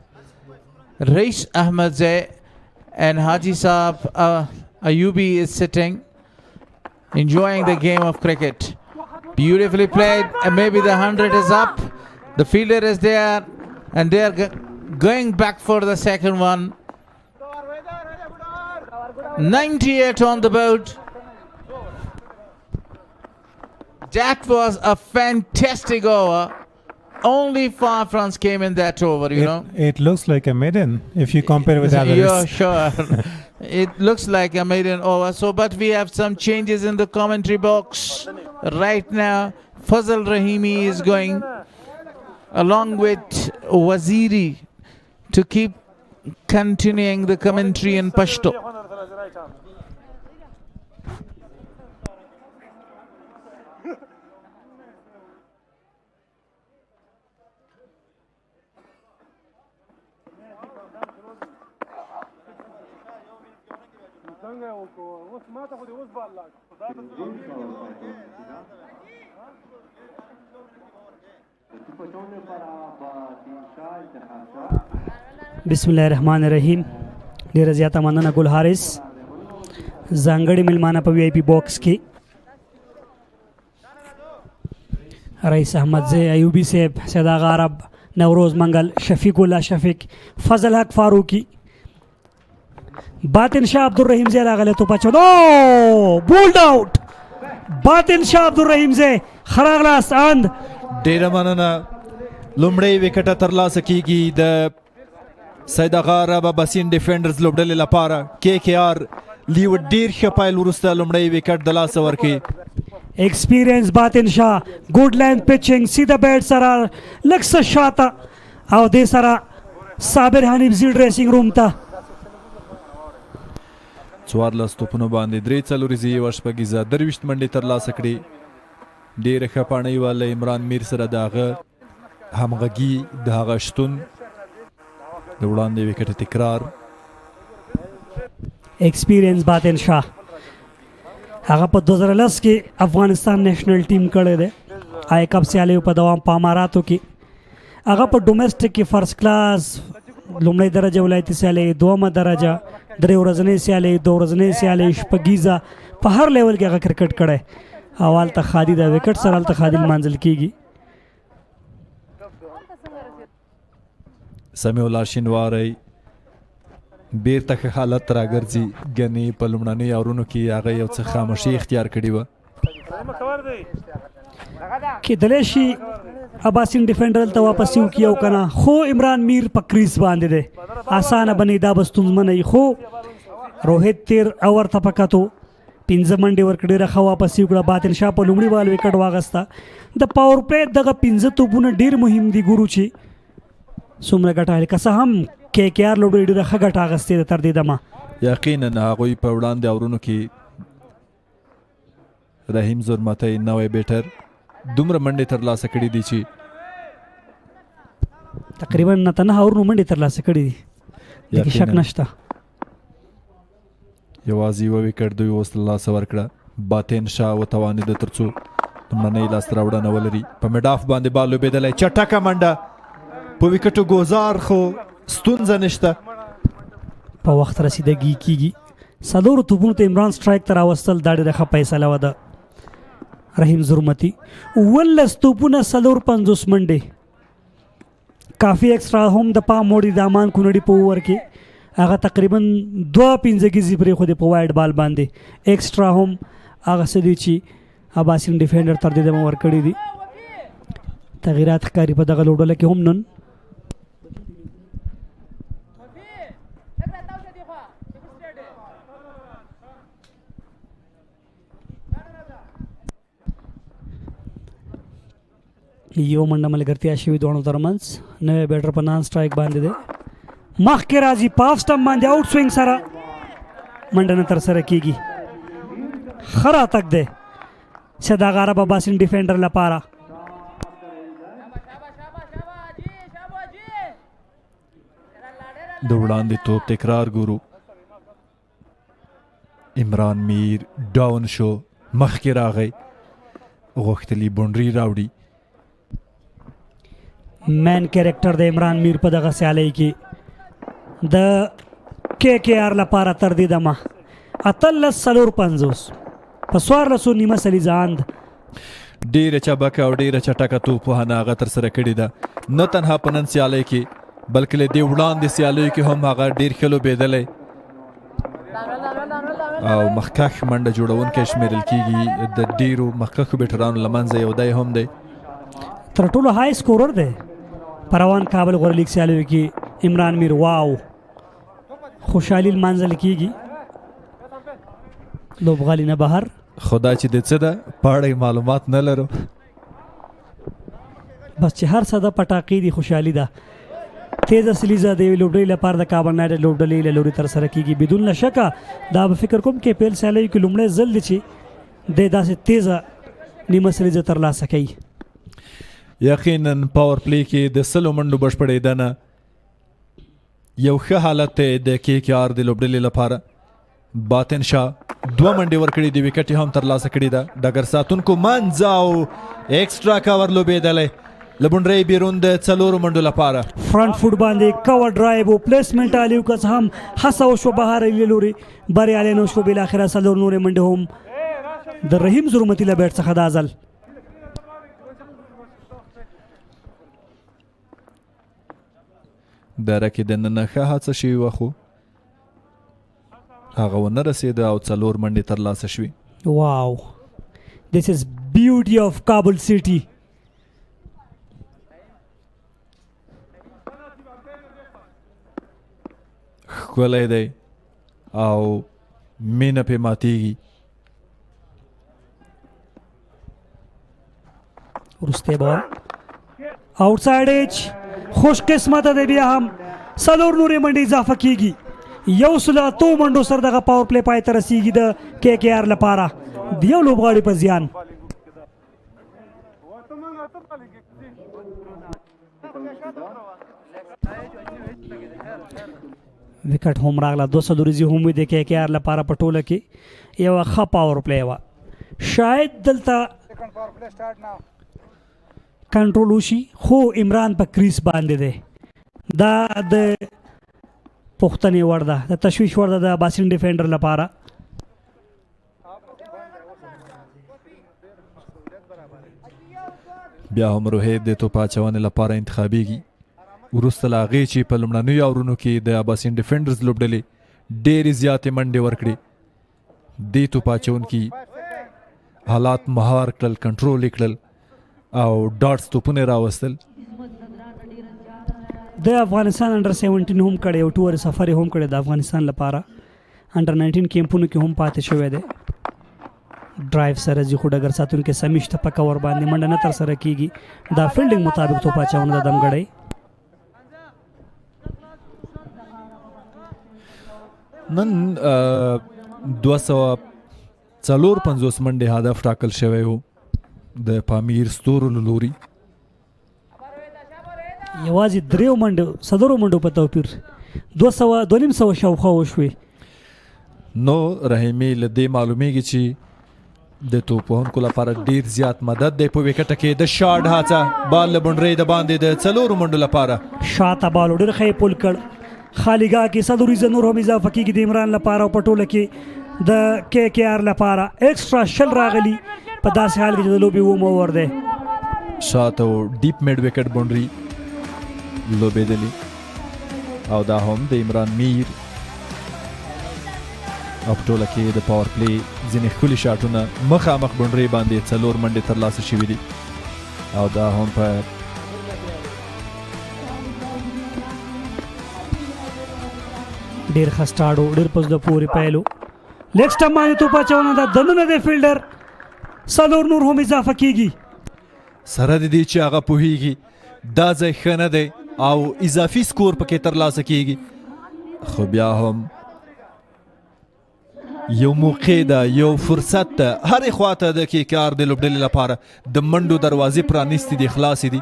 Reish Ahmed Zay and Haji Saab Ayubi is sitting, enjoying the game of cricket. Beautifully played, and maybe the 100 is up. The fielder is there, and they are going back for the second one. 98 on the board. That was a fantastic over. Only 5 runs came in that over, you know. It looks like a maiden if you compare with others. Yeah, sure. It looks like a maiden over. So, but we have some changes in the commentary box right now. Fazal Rahimi is going along with Waziri to keep continuing the commentary in Pashto. بسم الله الرحمن الرحیم. ډیره زیاته مننه ګل حارث. ځانګړي ملمانه په وی آی پی باکس کې رئیس احمد زی ایوبی صاحب، سید آغا عرب، نوروز منگل، شفیق الله شفیق، فضل حق فاروقی، باطن شاه عبدالرحیم زی راغلی تو پچو دو بولډ آوټ. باطن شاه عبدالرحیم زی خراغلاست اند. ډیره مننه. لومړی وکټه ترلاسه کیږي د سید آغا عرب اباسین دیفندرز لوبډلې لپاره. کې کې آر لیو ډیر ښه پایل وروسته لومړی وکټ د لاسه ورکړي. ایکسپیرینس باطن شاه، ګوډ لاین پچینګ، سیده بیټ سره لږ څه شاته او دې سره صابر حنیف زی ډریسینګ روم ته 14 توپونو باندې 3 څلوریزې یوه شپږیزه 23 منډې ترلاسه کړي. ډېره ښه پاڼۍ واله عمران میر سره د هغه همغږي، د هغه شتون، د وړاندې وکټ تکرار. ایکسپیرینس باطن شاه هغه په 2010 کې افغانستان نیشنل ټیم کړی دی. آی کپ سیالیو په دوام په اماراتو کې هغه په ډومestic کې فرست کلاس، لومړی درجه ولایتي سیالۍ، دومه درجه، 3 ورځنۍ سیالۍ، 2 ورځنۍ سیالۍ، شپږیزه، په هر لیول کې هغه کرکټ کړی. او هلته خادي د وکټ سره هلته خادي لمانځل کېږي. سمیع الله شینواری بیرته ښه حالت راګرځي. ګنې په لومړنیو اورونو کې هغه یو څه خاموشي اختیار کړې وه. کېدلی شي اباسین ډیفینډر دلته واپس یو کړي او که نه، خو عمران میر په کریز باندې دی. اسانه به نه دا به ستونزمنه وي. خو روهت تیر اور ته په کتو 15 منډې ورکړې، ډېره ښه واپس یې وکړه. باطن شاه په لومړي بال وکټ واغسته. د پاور پلی دغه 15 توپونه ډېر مهم دي. ګورو چې څومره ګټه اخلي. که څه هم کې کې آر لوبډلې ډېره ښه ګټه اخیستې ده تر دې دمه. یقینا هغوی په وړاندې اورونو کې رحیم زرمتی نوی بیټر دومره منډې ترلاسه کړي دي چې تقریبا 9 اورونو منډې ترلاسه کړي دي، دغه شک نشته. یوازې یوه وکټ دوی اوس له لاسه ورکړه. باطن شاه وتوانېده تر څو لومړنۍ لاسته راوړنه ولري. په میډ آف باندې بال لوبېدلی، چټکه منډه په وکټو ګوزار، خو ستونزه نشته. په وخت رسیدګي کېږي. 4 توپونو ته عمران سټرایک ته راوستل دا ډېره ښه فیصله وه د رحیم زرمتي. 19 توپونه 450 منډې، کافي ایکسټرا هم د پام وړي د امان کونړي په اوور کې. هغه تقریبا 2-5 ګیزې پرېښودې په وایډ بال باندې. ایکسټرا هم هغه څه دي چې اباسین ډیفینډر تر دې دمه ورکړي دي. تغیرات ښکاري په دغه لوبډله کې هم نن. یو منډه ملګرتیا شوي دواړو ترمنځ. نوی بیټر په نان سټرایک باندې دی. مخکې راځي په آف سټمپ باندې آوټ سوینګ سره منډه نه ترسره کېږي. ښه راتګ دی سید آغا عرب اباسین ډیفینډر لپاره. د وړاندې توپ تکرار ګورو. عمران میر ډاون شو، مخکې راغی، غوښتلي بونډري راوړي. مین کریکټر د عمران میر په دغه سیالۍ کې د کې کې آر لپاره تر دې دمه 18-450 په 14 نیمه سلیزاند. ډېره چابکه او ډېره چټکه توپوهنه هغه ترسره کړې ده، نه تنها په نن سیالۍ کې بلکې له دې وړاندې سیالیو کې هم هغه ډېر ښه لوبېدلی او مخکښ منډه جوړونکی شمیرل کېږي. د ډېرو مخکښو بیټرانو له منځه یو دی هم دی. تر ټولو های سکورر دی په روان کابل غوره لیګ سیالیو کې عمران میر. واو، خوشحالي لمانځل کېږي. لوبغالي نه بهر خدا چې د څه ده پاړې معلومات نه لرو بس چې هر څه د پټاقې دی خوشحالي ده تیز اصلیزه د یوې لوبډلې لپاره د کابل نایټ لوبډلې له لوري ترسره کیږي بدون له شکه دا به فکر کوم کې پیل سیالیو کې لومړی ځل دی چې د داسې تیزه نیمه سلیزه ترلاسه کوي یقینا پاور پلی کې د سلو منډو بشپړېدنه یو ښه حالت دی د کې کې آر د لوبډلې لپاره باطن شاه 2 منډې ورکړې د وکټ هم ترلاسه کړې ده ډګر ساتونکو منځ او ایکسترا کاور لوبېدلی له بونډرۍ بیرون د 4 منډو لپاره فرنٹ فوټ باندې کور ډرایو او پلیسمنټ الیو کس هم هڅه وشوه بهر له لوري بریالی نه شو بالاخره 4 نورې منډې هم د رحیم زرمتي له بیټ څخه دا ځل دره کې دننه ښه هڅه شوې وه خو هغه ونه رسېده او 4 منډې ترلاسه شوې واو this is beauty of Kabul city ښکلی دی او مینه پې ماتېږي وروستی بال آوټ سایډ ایج خوش قسمته دی بیا هم 4 نورې منډې اضافه کیږي 108 منډو سره دغه پاور پلی پای ته رسیږي د کې کې آر لپاره د یو لوبغاړي په زیان وکټ هم راغله 200 ورځې هم د کې کې آر لپاره په ټوله کې یو ښه پاور پلی وه شاید دلته کنټرول وشي خو عمران په کریس باندې دی دا د پوښتنې وړ ده د تشویش وړ ده د اباسین ډیفندر لپاره بیا هم روحیت د توپ اچونې لپاره انتخابېږي وروسته له هغې چې په لومړنیو اورونو کې د اباسین ډیفندرز لوبډلې ډېرې زیاتې منډې ورکړې دې توپ اچونکي حالات مهار کړل کنټرول یې کړل او ډاټس توپونه راوستل د افغانستان انډر 17 هم کړی او ټور سفر هم کړی د افغانستان لپاره انډر 19 کیمپونو کې هم پاتې شوی دی ډرایو سره ځي خو ډګر ساتونکي سمیشته په کور باندې منډه نه ترسره کیږي دا فیلډینګ مطابق توپ اچونه د دمګړی نن 250 منډې هدف ټاکل شوی و د پامیر ستورو له لوري یوازې 3 منډو 4 منډو په توپیر 200 شاوخوا وشوې نو رحیمي له دې معلومیږي چې د توپ وهونکو لپاره ډیر زیات مدد دی په وکټه کې د شاټ هڅه بال له بونډرۍ د باندې د 4 منډو لپاره شاته بال ډېر ښه پول کړ خالیګا کې 100 ورځې نور هم اضافه کېږي د عمران لپاره او په ټوله کې د کې کې آر لپاره ایکسترا شل راغلی په داسې حال کې چې د لوبې اوور دی شاته ډیپ میډ وکټ بونډري لوبېدلی او دا هم د عمران میر او په ټوله کې د پاور پلی ځینې ښکلي شاټونه مخامخ بونډرۍ باندې 4 منډې ترلاسه شوي دي او دا هم په ډېر ښه سټارټ و ډېر په زړه پورې پیل و لیګ سټمپ باندې توپ اچونه ده دننه دی فیلډر 4 نور هم اضافه کیږي سره د دې چې هغه پوهیږي دا ځای ښه نه دی او اضافي سکور پکې ترلاسه کیږي خو بیا هم یو موقع ده یو فرصت ده هرې خواته د کې کار د لوبډلې لپاره د منډو دروازې پرانیستې دي خلاصې دي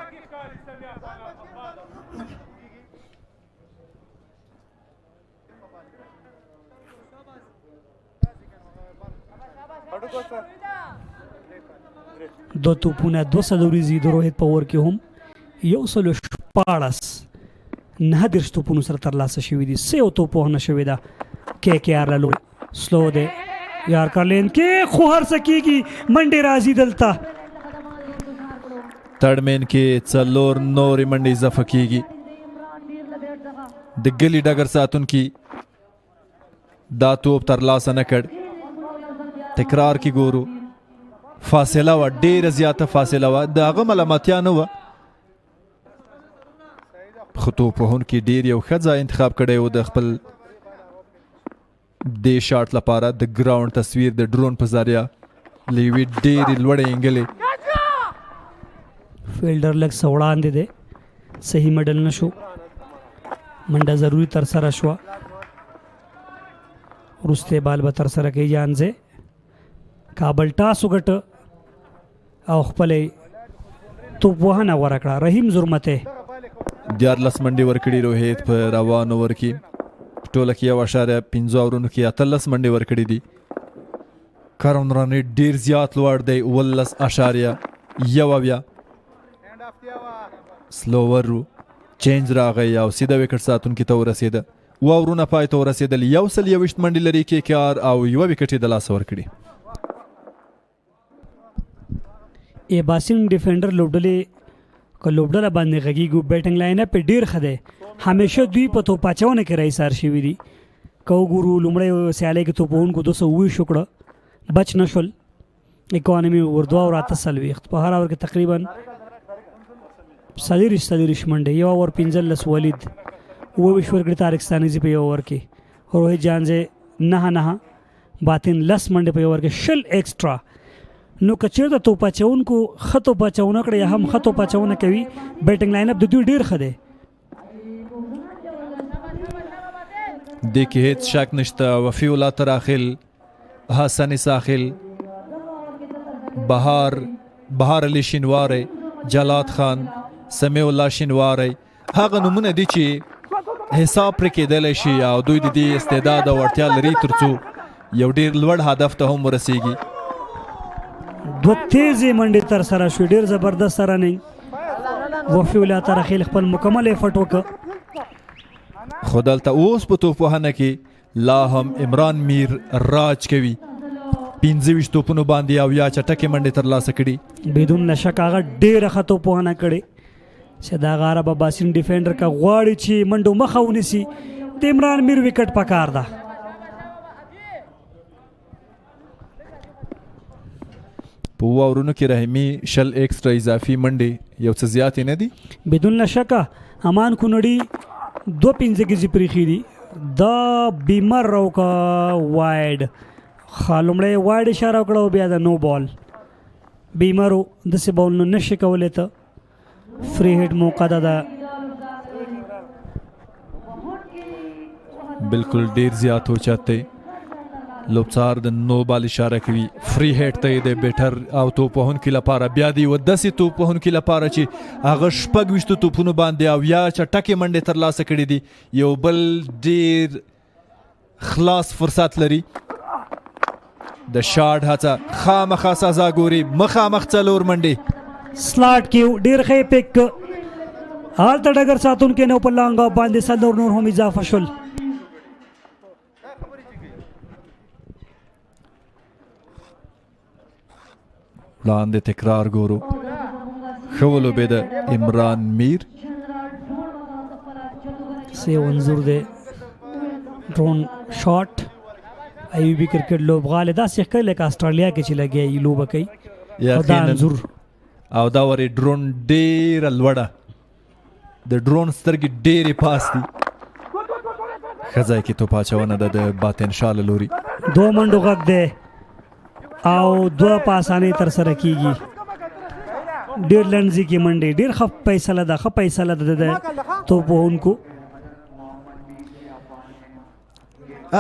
دو توپونه 200 ورځې د روهیت په اور کې هم 114 9 توپونو سره ترلاسه شوي دي 100 توپ وهنه شوې ده کې کې آر له لوري سلو دی یار کارلین کې خو هر څه کېږي منډې راځي دلته تړمین کې 4 نورې منډې اضافه کېږي د ګلي ډګر ساتونکي دا توپ ترلاسه نه کړ تکرار کې ګورو فاصله وه ډېره زیاته فاصله وه د هغه ملامتیا نه وه خو توپ وهونکي ډېر یو ښه ځای انتخاب کړی و د خپل د شاټ لپاره د ګراوند تصویر د ډرون په ذریعه لیوی ډېرې لوړې انګلې فیلډر لږ څه وړاندې دی صحیح مډل نشو منډه ضروري تر سره شوه وروستی بال به تر سره کوي جانځې کابل ټاس وګټه او خپلې توپ وهنه غوره کړه رحیم زرمتی 14 منډې ورکړي روهیت په روان اوور کې ټوله کې 1.5 اورونو کې 18 منډې ورکړي دي کرون رن ډېر زیات لوړ دی 19.1 سلوور چینج راغی او سیده وکټ ساتونکي ته ورسېده واورونه پای ته ورسېدل 121 منډې لري کې کار او یوه وکټ یې د لاسه ورکړي اباسین ډیفندر لوبډلې که لوبډله باندې غږیږو بیټنګ لاین اپ ډېر ښه دی همیشه دوی په توپ اچونه کې راایسار شوي دي که وګورو لومړی سیالۍ کې توپوونکو 220 وکړه بچ نه شول اکانمي اور 2 او 48 په هر اور کې تقریبا 40 منډې یو اور 15 ولید وویش ورکړي تارکستانیزي په یو اور کې روهیت جانځې 9 باطن 10 منډې په یو اور کې شل ایکسټرا نو که چېرته توپ اچوونکو ښه توپ اچونه کړي یا هم ښه توپ اچونه کوي بیټنګ لاین اپ د دوی ډېر ښه دی دې کې هیڅ شک نشته وفي الله تراخل حسن ساخل بهار علي شینواری جلات خان سمیع الله شینواری هغه نومونه دي چې حساب پرې کېدلی شي او دوی د دې استعداد او وړتیا لري تر څو یو ډېر لوړ هدف ته هم ورسیږي دوه تیزې منډې تر سره شوې ډېر زبردست رننګ وفي الله تراخل خپل مکمل ایفرټ وکړه خو دلته اوس په توپ وهنه کې لا هم عمران میر راج کوي 25 توپونو باندې او یا چټکې منډې ترلاسه کړي بدون شک هغه ډېره ښه توپ وهنه کړې چې دا غاره به باسین ډیفینډر که غواړي چې منډو مخه ونیسي د عمران میر وکټ پکار ده په واورونو کې رحیمي شل ایکسټرا اضافي منډې یو څه زیاتې نه دي بدون شک امان کونړي 2-5 کې پریخي دي دا بیمر روکا وایډ خالومړی وایډ اشاره وکړه بیا د نو بال بیمرو داسې بال نو نشي کولی ته فری هټ موقع ده بالکل ډیر زیات اوچت دی لوبڅار د نو بال اشاره کوي فری هټ ته د بیټر او توپ وهونکي لپاره بیا دی و داسې توپ وهونکي لپاره چې هغه 26 توپونو باندې او یا چټکې منډې ترلاسه کړي دي یو بل ډیر خلاص فرصت لري د شاټ هڅه خامخا سزا ګوري مخامخ 4 منډې سلاټ کې ډیر ښه پک هالته ډګر ساتونکي نو په لانګا باندې سلور نور هم اضافه شول لاندې تکرار ګورو خولو به د عمران میر سی منظور دی ډرون شاټ ایوبی کرکټ لوبغاله دا څه کله کې استرالیا کې چې لګي لوب کوي دا منظور او دا وری ډرون ډیر لوړه د ډرون سترګې ډېرې پاس دي ښه ځای کې توپ اچونه ده د باطن شاله لوري 2 منډو غږ دی او 2 پاسانې تر سره کیږي ډېر لنډزي کې منډې ډېر ښه فیصله ده د توپ وهونکو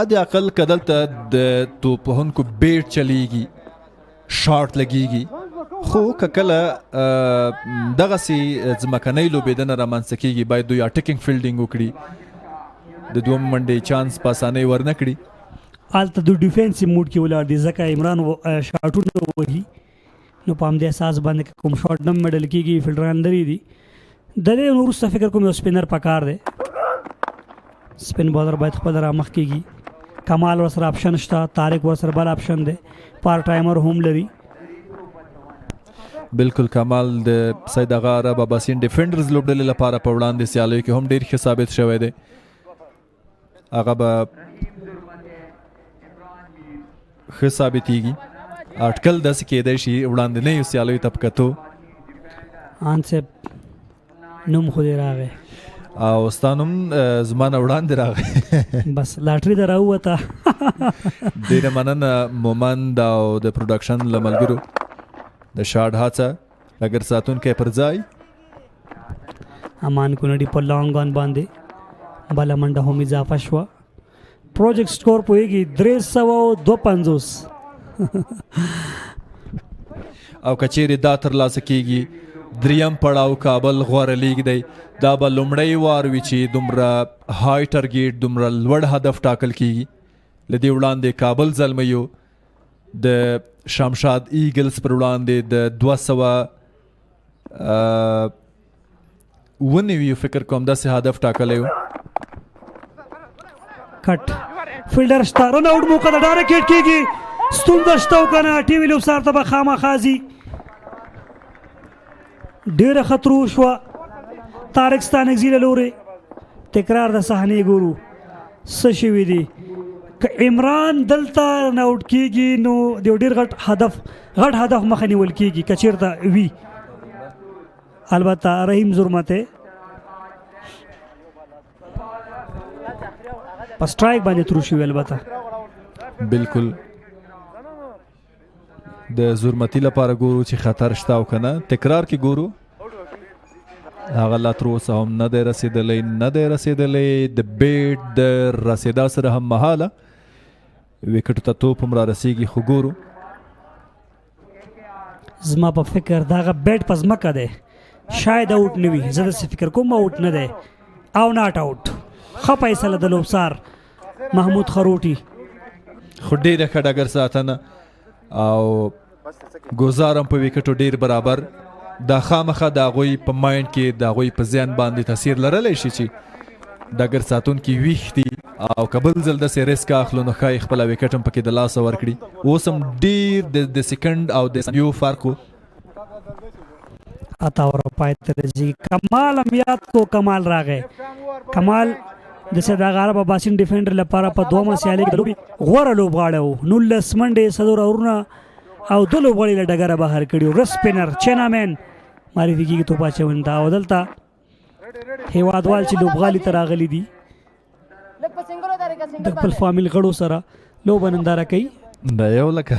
ادي اقل کدلته د توپ وهونکو بیټ چلیږي شاټ لګیږي خو کله دغسې ځمکنۍ لوبېدنه رامنځته کېږي باید دوی اټیکینګ فیلډینګ وکړي د دوم منډې چانس په اسانۍ ورنه کړي هلته د ډیفینسي موډ کې ولاړ دي ځکه عمران شاټونه وهي نو په همدې اساس باندې کوم شاټ نه مډل کېږي فیلډران لري دي د دې نو وروسته فکر کوم یو سپینر پکار دی سپین بالر باید خپل رامخ کېږي کمال ورسره آپشن شته طارق ورسره بل آپشن دی پار ټایمر هم لري بالکل کمال د سید اغا عرب اباسین دیفندرز لوبډلې لپاره په وړاندې سیالیو کې هم ډېر ښه ثابت شوی دی هغه به ښه ثابتېږي اټکل داسې کېدی شي وړاندنیو سیالیو ته په کتو ان صاحب نوم خو دې راغی او ستا نوم زما نه وړاندې راغی بس لاټري در راووته ډېره مننه مومند او د پروډکشن له ملګرو د شاډ هڅه ډګر ساتونکی پر ځای امان کونډي په لانګ آن باندې بله منډه هم اضافه شوه پروجیکټ سکور پوهېږي 352 او کچېرې دا ترلاسه کېږي دریم پړاو کابل غوره لیګ دی دا به لومړی وار وي چې دومره های ټارګېټ دومره لوړ هدف ټاکل کېږي له دې وړاندې کابل زلمیو د شمشاد ایګلز پر وړاندې د 200 فکر کوم داسې هدف ټاکلی و کټ فیلډر شته رن آوټ موقع د ډایرکټ هټ کېږي ستونزه شته او که نه ټي وي لوبسار ته به خامخا ځي ډېره خطرو شوه طارق ستانکزي له لورې تکرار د صحنې ګورو څه شوي دي که عمران دلته نه آوټ کېږي نو د یو ډېر غټ هدف مخه نیول کېږي که چېرته وي البته رحیم ظلمت په سټرایک باندې ترو شوي البته بالکل د زورمتي لپاره ګورو چې خطر شته او که نه تکرار کې ګورو هغه لا تر اوسه هم نه دی رسېدلی د بیټ د رسېدا سره هم مهاله وکټو ته توپ هم را رسېږي خو ګورو زما په فکر د هغه بیټ په ځمکه دی شاید آوټ نه وي زه داسې فکر کوم آوټ نه دی او ناټ آوټ ښه فیصله د لوبسار محمود خروټي خو ډېره ښه ډګر ساتنه او ګوزارم په وکټو ډېر برابر دا خامخه د هغوی په ماینډ کې د هغوی په ذهن باندې تاثیر لرلی شي چې ډګر ساتونکي ویښ دي او که بل ځل داسې ریسک اخلو نو ښایي خپله وکټ هم پکې د لاسه ورکړي اوس هم ډېر د سیکنډ او د ثانیو فرق و اتا اور پای ته رځي کمال هم یاد کو کمال راغی کمال د سیداغ عرب اباسین ډیفندر لپاره په دومه سیالي کې لوبي غوړه لوبغاړی و 19 منډې څلور اورونه او د لوبغاړي له ډګره بهر کړي رس سپینر چینامین معرفي کېږي توپ اچونې او دلته هیوادوال چې لوبغالي ته راغلي دي د خپل فامیل غړو سره لوبه ننداره کوي دا یو لکه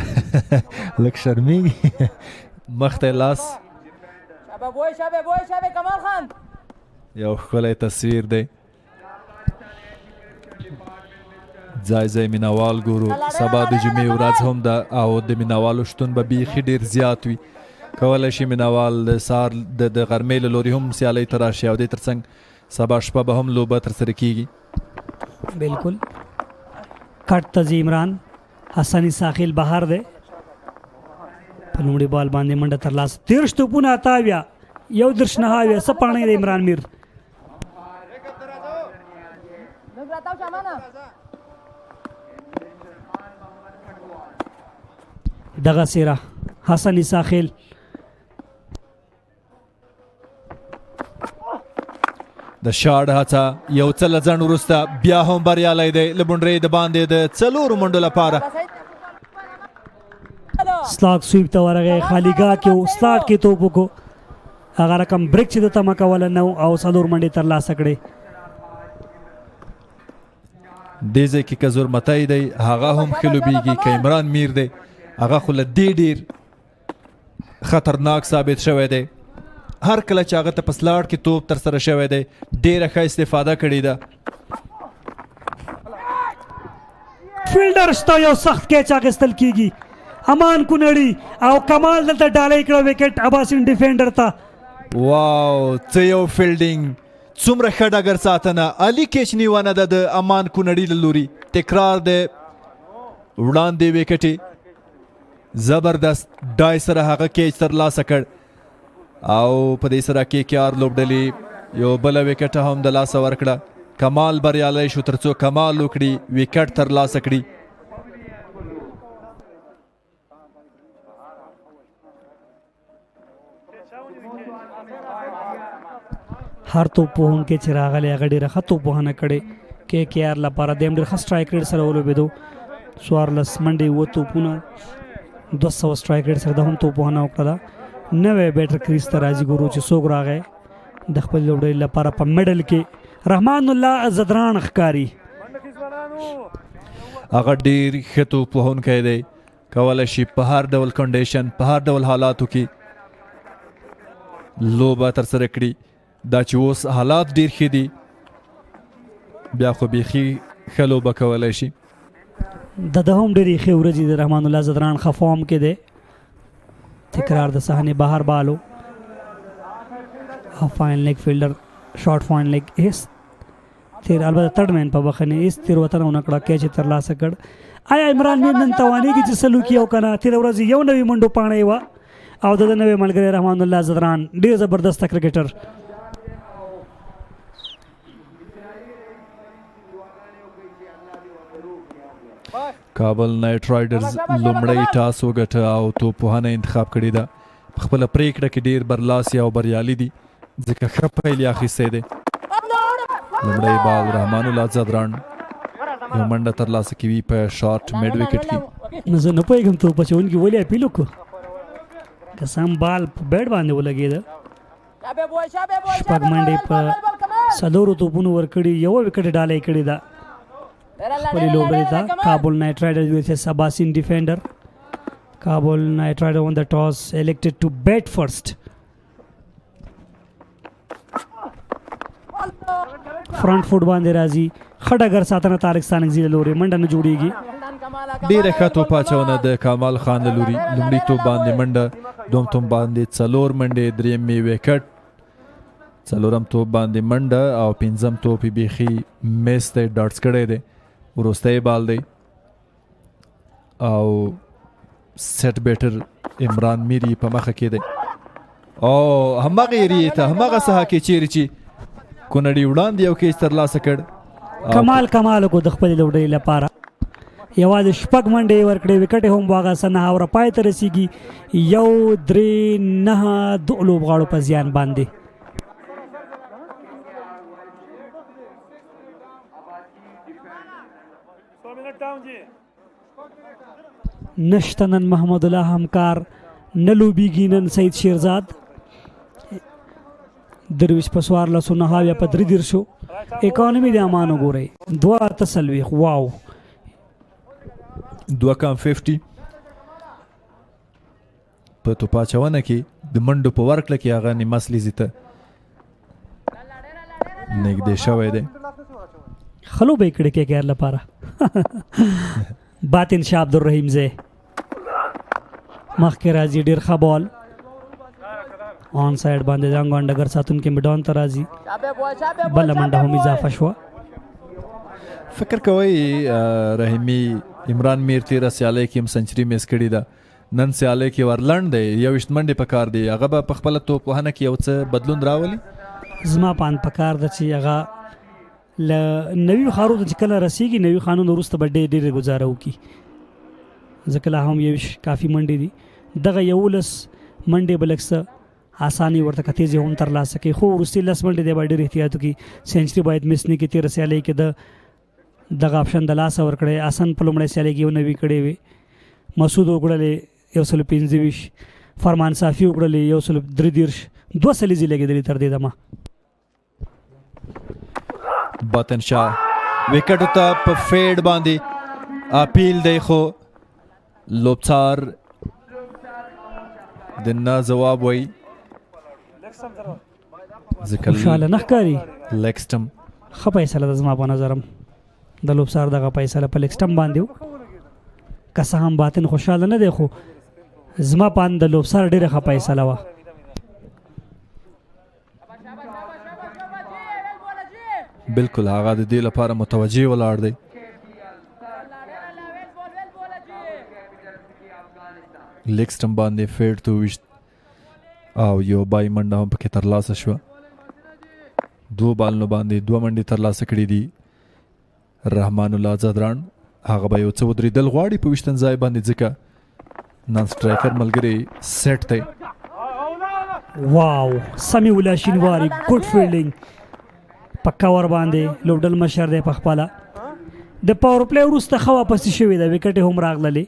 شرمېږي مخ ته لاس یو ښکلی تصویر دی ځای مینوال ګورو سبا د جمعې ورځ هم ده او د مینوالو شتون به بیخي ډېر زیات وي کولی شي مینوال د سهار د غرمې له لوري هم سیالۍ ته راشي او دې تر څنګ سبا شپه به هم لوبه ترسره کېږي بالکل کټ ته ځي عمران حسني ساخیل بهر دی په لومړي بال باندې منډه ترلاسه 13 توپونه اتاویا یو درش نهاویا څه پاڼې د عمران میر دغه سیره حسني ساخیل د شاړ هڅه یو څه له ځنډ وروسته بیا هم بریالی دی له بونډرۍ د باندې د 4 منډو لپاره سلاټ سویپ ته ورغی خالیګاه کې و سلاټ کې توپ وکړو هغه رقم بریک چې د تمه کوله نه او 4 منډې ترلاسه کړې دې ځای کې که زورمتی دی هغه هم ښه لوبېږي که عمران میر دی هغه خو له دې ډېر خطرناک ثابت شوی دی هر کله چې هغه ته په سلاټ کې توپ ترسره شوی دی ډېره ښه استفاده کړې ده فیلډر شته یو سخت کیچ اخیستل کېږي امان کونړي او کمال دلته ډالۍ کړه وکټ اباسین ډیفندر ته واو څه یو فیلډینګ څومره ښه ډګر ساتنه علي کیچ نیونه ده د امان کونړي له لوري تکرار د وړاندې وکټې زبردست ډای سره هغه کیچ ترلاسه کړ او په دې سره KKR لوبډلې یو بله وکټه هم د لاسه ورکړه کمال بریالی شو تر څو کمال وکړي وکټ ترلاسه کړي هر توپ وهونکی چې راغلی هغه ډېره ښه توپ وهنه کړې KKR لپاره د هم ډېر ښه سټرایک ریټ سره ولوبېدو 14 منډې 7 توپونه 200 سټرایک ریټ سره د هم توپ وهنه وکړه نوی بیټر کریز ته راځي ګورو چې څوک راغی د خپل لوبډلې لپاره په میډل کې رحمان الله زدران ښکاري. هغه ډیر ښه توپ وهونکی دی، کولی شي په هر ډول کنډیشن په هر ډول حالاتو کې لوبه ترسره کړي. دا چې اوس حالات ډیر ښه دي بیا خو بیخي ښه لوبه کولی شي. د ده هم ډېرې ښې ورځې د رحمان الله زدران ښه فارم کې دی. تکرار د صحنې بهر بالو او فاین لیگ فیلډر شارټ فاین لیگ هیڅ تیر البته تھرډ مین په بخښنې هیڅ تېروتنه ونه کړه، کیچ یې ترلاسه کړ. آیا عمران میر نن توانېږي چې څه لوکي او که نه؟ تېره ورځ یو نوې منډو پاڼه یې وه او د ده نوی ملګری رحمان الله زدران ډېر زبردسته کرکټر. کابل نایت رایدرز لومړی ټاس وګټه او توپوهنه انتخاب کړې ده. په خپله پرېکړه کې ډېر برلاسي او بریالي دي ځکه ښه پیل یې اخیستی دی. لومړی بال رحمان الله زدران یو منډه ترلاسه کوي په شارټ میډ وکټ کې. زه نه پوهېږم توپ اچوونکي ولې اپیل وکړو، که سم بال په بیټ باندې ولګېده. شپږ منډې په څلورو توپونو ورکړي، یوه وکټ ډاله یې کړې ده. خپلې لوبډلې ته کابل نایت رایډرز ورسز اباسین ډیفندر. کابل نایت رایډر won the toss, elected to bat first. فرنٹ فوټ باندې راځي، ښه ډګر ساتنه طارق ستانکزي له لورې، منډه نه جوړېږي. ډېره ښه توپ اچونه د کمال خان له لوري. لومړي توپ باندې منډه، دوم توپ باندې څلور منډې، درېیم یې وکټ، څلورم توپ باندې منډه او پنځم توپ یې بیخي میس دی ډاټس کړی دی. وروستی بال دی او سیټ بیټر عمران میر په مخه کې دی او همغه ایریې ته همغه ساحه کې چیرې چې کونړي وړاندې یو کیچ ترلاسه کړ. کمال کو د خپلې لوبډلې لپاره یوازې شپږ منډې یې ورکړې، وکټ یې هم واغه سنه اوره پای ته رسیږي 1-3-9 دو لوبغاړو په زیان باندې. نشته نن محمد الله همکار، نه لوبیږي نن سید شیرزاد. درویش په 1409 یا په 3 اکانومي د امان وګورئ 2 واو 2.50 په توپاچونه کې د منډو په ورکړه کې هغه نیمه لیزي ته نږدې شوی دی. خلو به کړه کې ګر لپاره باطن شاه عبدالرحیم زه مخکې راځي، ډیر ښه بال آن سایډ باندې ځانګړ ډګر ساتونکي میدان ته راځي، بل منډه هم اضافه شوه. فکر کوئ رحیمي عمران میر تیره سیالۍ کې هم سنچري میس کړې ده، نن سیالۍ کې ورلنډ دی 21 منډې په کار دی. هغه به په خپله توپوهنه کې یو څه بدلون راولي. زما پان په کار ده چې هغه له نوي ښارونو چې کله رسیږي نوي ښارونو وروسته به ډېرې ګزاره وکړي، ځکه لا هم 21 کافي منډې دي. دغه 11 منډې به لږ څه آساني ورته کتیزې هم ترلاسه کوي، خو وروستي 10 منډې دی به ډېر احتیاط وکړي. سینچري باید مس نه کړي. تېره سیالۍ کې دغه آپشن د لاسه ورکړی، آسن په لومړۍ سیالۍ کې یو نوي کړی وي، مسعود وکړلې 125، فرمان صافي وکړلې 133، 2 سلیزې لګېدلې تر دې دمه. باطن شاه وکټو ته په فیډ باندې اپیل دی، خو لوبڅار د نه جواب وایي. خوشحاله نه ښکاري. لیکسټم ښه فیصله ده زما په نظرم د لوبڅار دغه فیصله په لیکسټم باندې و. که څه هم باطن خوشحاله نه دی، خو زما په اند د لوبڅار ډېره ښه فیصله وه. بالکل هغه د دې لپاره متوجه ولاړ دی. لیکسټم باندې فیډ ته وویشت او یو بای منډه هم پکې ترلاسه شوه. 2 بالونو باندې 2 منډې ترلاسه کړي دي رحمان الله زدران. هغه به یو څه ودرېدل غواړي په 20 ځای باندې، ځکه نن سټرایکر ملګری سیټ دی. واو سمی ولا شینواری ګډ فیلډینګ په کور باندې لوبډل مشر دی په خپله. د پاور پلی وروسته ښه واپسې شوې ده، وکټ هم راغللې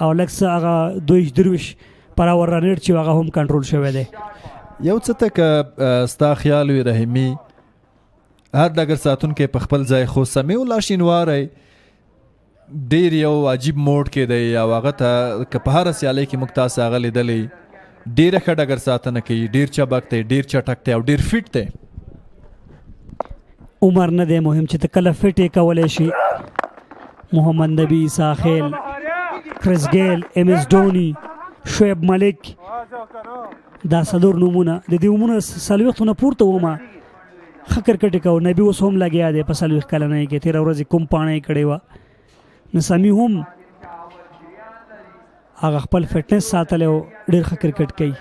او لږ څه هغه 2-23 پر اور رنیټ چې هغه هم کنټرول شوی دی. یو څه ته که ستا خیال وي رحیمي هر ډګر ساتونکی په خپل ځای خو سمیع الله شینواری ډیر یو عجیب موډ کې دی او هغه ته که په هره سیالۍ کې موږ تاسو هغه لیدلی ډیره ښه ډګر ساتنه کوي، ډیر چابک دی، ډیر چټک دی او ډیر فټ دی. عمر نه دی مهم چې ته کله فټ یې کولی شي. محمد نبی، ساخیل، کرس گیل، ایم ایس ډوني، شعیب ملک، دا څلور نومونه د دې نومونه څلوېښتو نه پورته ومه ښه کرکټ یې کوو. نبي اوس هم لګیا دی په 40 کلنۍ کې، تېره ورځ یې کوم پاڼه یې کړې وه. نسامي هم هغه خپل فټنس ساتلی او ډېر ښه کرکټ کوي.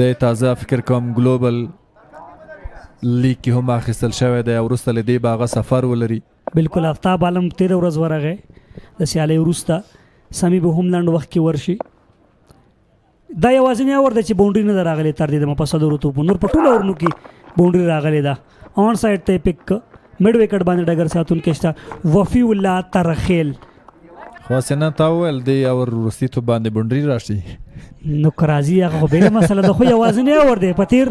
د تازه فکر کوم ګلوبل لیګ کې هم اخیستل شوی دی او وروسته له دې به هغه سفر ولري. بلکل آفتاب عالم تېره ورځ ورغی د سیالۍ وروسته، سامي به هم لنډ وخت کې ورشي. دا یوازینی اور دی چې باونډري نه ده راغلې تر دې دمه په 100 توپو، نور په ټولو اورونو کې باونډري راغلې ده. آن سایډ ته یې پک مډ وکټ باندې ډګر ساتونکی شته وفي الله ترخیل. خو سینا تا وویل دی اور وروستي توپ باندې باونډري راشي نو که راځي هغه خو بېله مسله ده، خو یوازینی اور دی په تېر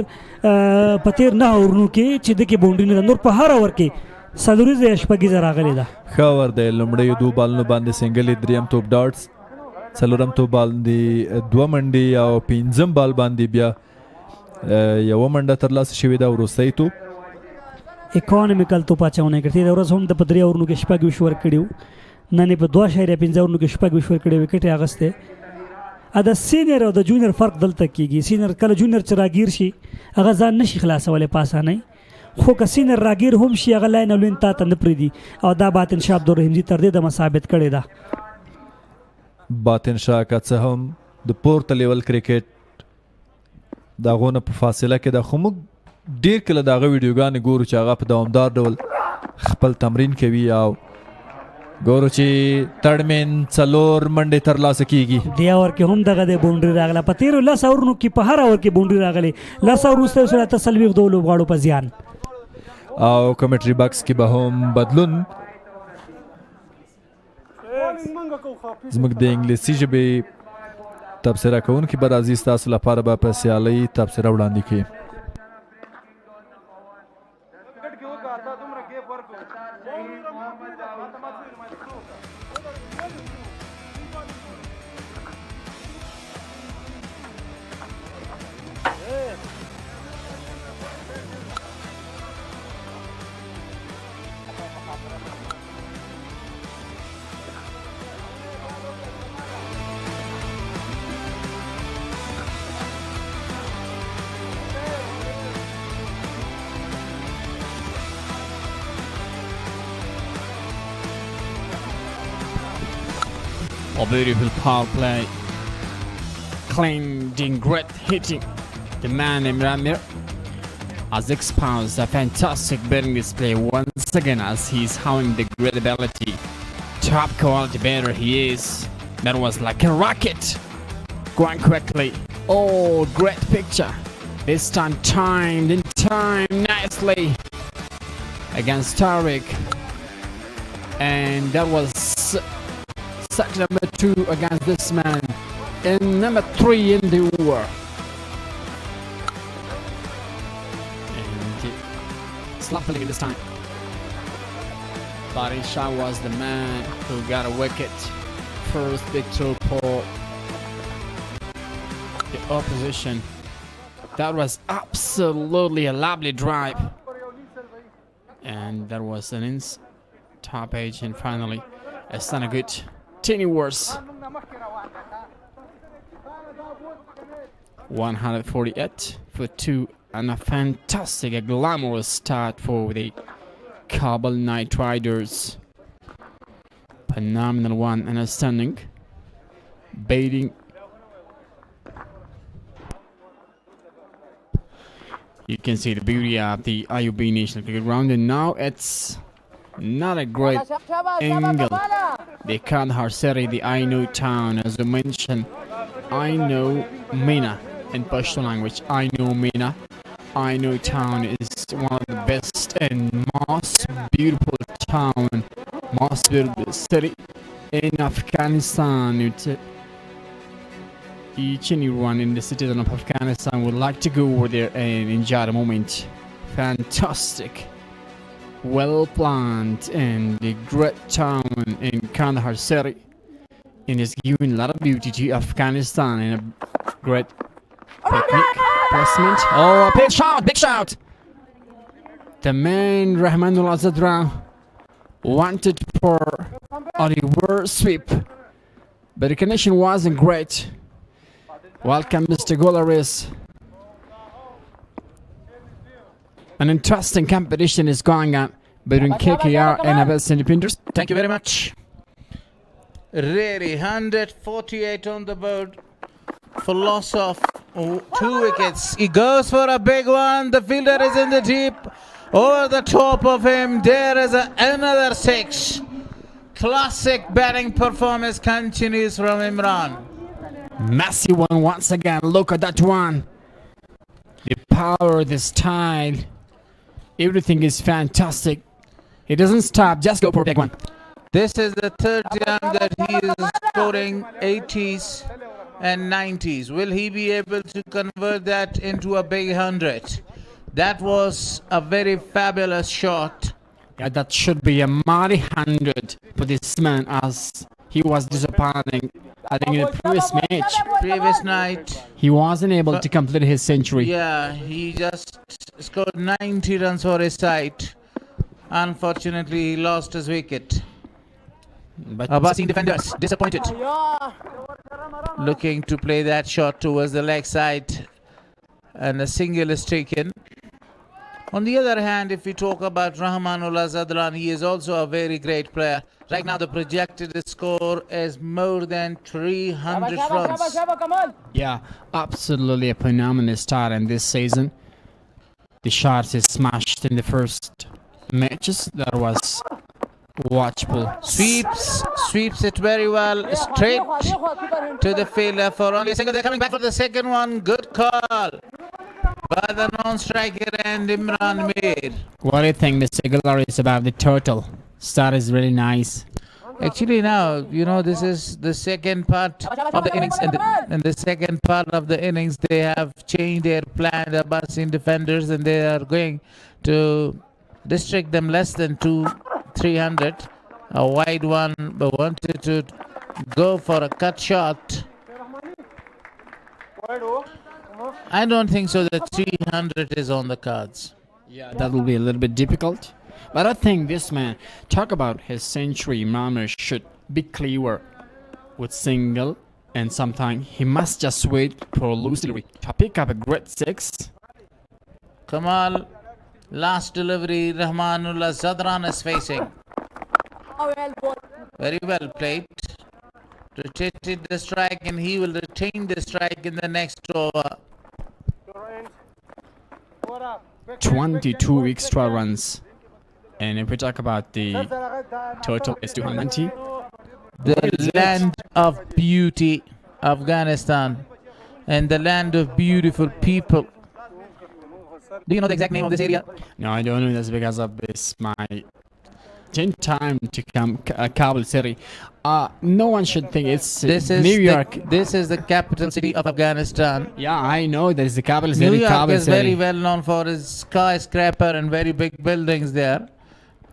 9 اورونو کې چې دکې باونډري نه ده، نور په هر اور کې څلوریزه یا شپږیزه راغلې ده. ښه اور دی. لومړیو 2 بالونو باندې سنګلې، دریم توپ ډاټس، څلورم توپ باندې 2 منډې او 5م بال باندې بیا 1 منډه ترلاسه شوې ده. وروستی توپ اکانومیکل توپ اچونه یې کړې. تېره ورځ هم د په 3 اورونو کې 26 ورکړي وو، نن یې په 2.5 اورونو کې 26 ورکړي، وکټ یې اخیستی. د سینیر او د جونیر فرق دلته کېږي. سینیر کله جونیر چې راګیر شي هغه ځان نشي خلاصولی په اسانۍ، خو که سینیر راګیر هم شي هغه لاین او لین تا ته نه پرېږدي او دا باطن شاه عبدالرحیمزي تر دې دمه ثابت کړې ده. باطن شاه که څه هم د پورته لیول کرکټ د هغو نه په فاصله کې ده، خو موږ ډېر کله د هغه ویډیوګانې ګورو چې هغه په دوامدار ډول خپل تمرین کوي او ګورو چې تړمن 4 منډې ترلاسه کېږي. دې اور کې هم دغه د باونډري راغله. په تېرو 10 اورونو کې په هر اور کې باونډري راغلې. 10 اور وروسته سره 40 لوبغاړو په زیان او کمنټري باکس کې به هم بدلون. زموږ د انګلیسي ژبې تبصره کوونکي به راځي، ستاسو لپاره به په سیالۍ تبصره وړاندې کړي. A beautiful power play, cleaning, great hitting. The man Amir has exposed a fantastic batting display once again as he's having the great ability. Top quality batter he is. That was like a rocket, going quickly. Oh, great picture. This time timed in time nicely against Tariq, and that was set number 2 against this man and number 3 in the war. And sloppily this time, Barisha was the man who got a wicket. First victory for the opposition. That was absolutely a lovely drive, and that was an top edge, and finally it's not a good teeny worse. 148 for 2 and a fantastic, a glamorous start for the Kabul Night Riders. Phenomenal one and a stunning baiting. You can see the beauty of the IUB National Cricket Ground, and now it's not a great angle. They can't Harseri, the I know town, as we mentioned. I know Mina in Pashto language. I know Mina. I know town is one of the best and most beautiful town, most beautiful city in Afghanistan. each and everyone in the citizen of Afghanistan would like to go over there and enjoy the moment. Fantastic, well planned, and a great town in Kandahar city, and is giving a lot of beauty to Afghanistan and a great technique placement. Oh, a big shot, big shot! The man Rahmanullah Zadra wanted for a reverse sweep, but the connection wasn't great. Welcome, Mr. Golaris. An interesting competition is going on between KKR and اباسین Defenders. Thank you very much. Really, 148 on the board for loss of 2 wickets. He goes for a big one. The fielder is in the deep. Over the top of him, there is another 6. Classic batting performance continues from Imran. Massive one once again. Look at that one. The power, the style, everything is fantastic. He doesn't stop, just go for a big one. This is the third time that he is scoring 80s and 90s. Will he be able to convert that into a big 100? That was a very fabulous shot. Yeah, that should be a mighty 100 for this man, as he was disappointing. I think in the Previous night, he wasn't able to complete his century. yeah, he just scored 90 runs for his side. Unfortunately, he lost his wicket. But اباسین defenders disappointed. Looking to play that shot towards the leg side, and a single is taken. On the other hand, if we talk about Rahmanullah Zadran, he is also a very great player. Right now, the projected score is more than 300 runs. yeah, absolutely a phenomenal start in this season. The shots is smashed in the first matches. That was watchable. Sweeps it very well, straight to the fielder for only a single. They're coming back for the second one. Good call by the non-striker and Imran Mir. What do you think, Mr. Gularis, about the total? Start is really nice. Actually, now, you know, this is the second part of the innings, and the second part of the innings, they have changed their plan, the اباسین defenders, and they are going to restrict them less than 300. A wide one, but wanted to go for a cut shot. I don't think so that 300 is on the cards. Yeah, that will be a little bit difficult. But I think this man, talk about his century, Mama should be clever with single, and sometimes he must just wait for loose delivery to pick up a great 6. Kamal, last delivery, Rahmanullah Zadran is facing. Very well played. Rotated the strike, and he will retain the strike in the next over. 22 extra runs. And if we talk about the total, it's 290. The land of beauty, Afghanistan, and the land of beautiful people. Do you know the exact name of this area? No, I don't know. That's because of this my 10th time to come Kabul city. No one should think it's New York. This is the capital city of Afghanistan. Yeah, I know that is the capital New city. York Kabul is city. very well known for its skyscraper and very big buildings there.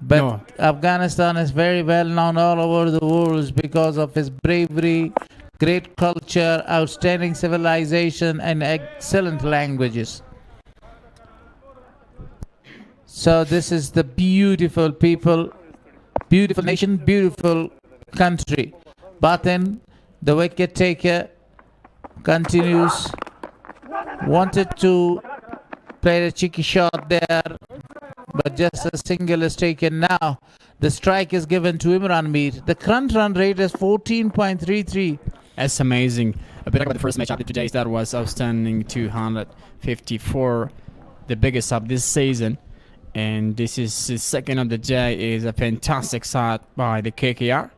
But No. Afghanistan is very well known all over the world because of its bravery, great culture, outstanding civilization, and excellent languages. So this is the beautiful people, beautiful nation, beautiful country. Batin, the wicket taker, continues. Wanted to play a cheeky shot there, but just a single is taken. Now the strike is given to Imran Mir. The current run rate is 14.33. That's amazing. A bit about the first match up to today. That was outstanding, 254, the biggest of this season. And this is the second of the day. Is a fantastic shot by the KKR.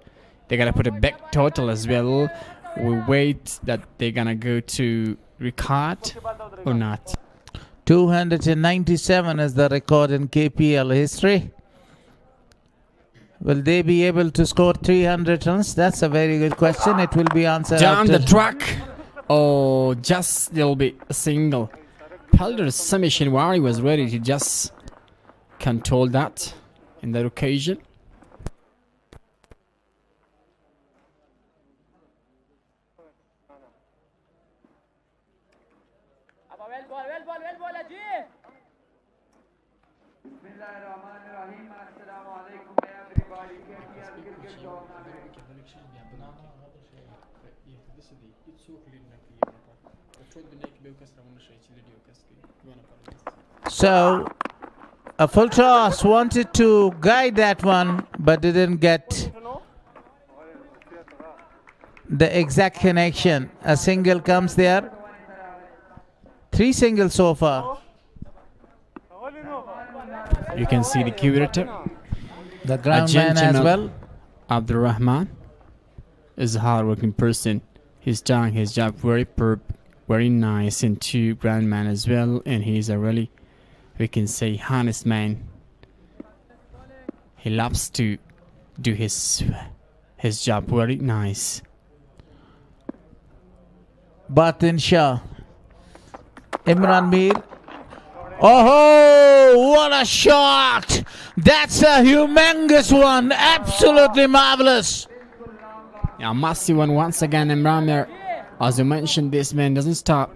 They're gonna put a back total as well. We wait that they're gonna go to record or not. 297 is the record in KPL history. Will they be able to score 300 runs? That's a very good question. It will be answered Down after the track. Oh, just a little bit single. Pelder's submission while he was ready to just control that in that occasion. So, a full toss wanted to guide that one, but didn't get the exact connection. A single comes there. 3 singles so far. You can see the curator, The ground man as gentleman. well. Abdul Rahman, is a hard-working person. He's done his job very nice, and to ground man as well. And he's a really, we can say, honest man. He loves to do his job very nice. Batin Shah. Imran Mir. Oh, what a shot! That's a humongous one. Absolutely marvelous. Yeah, massive one once again. Imran Mir, as you mentioned, this man doesn't stop.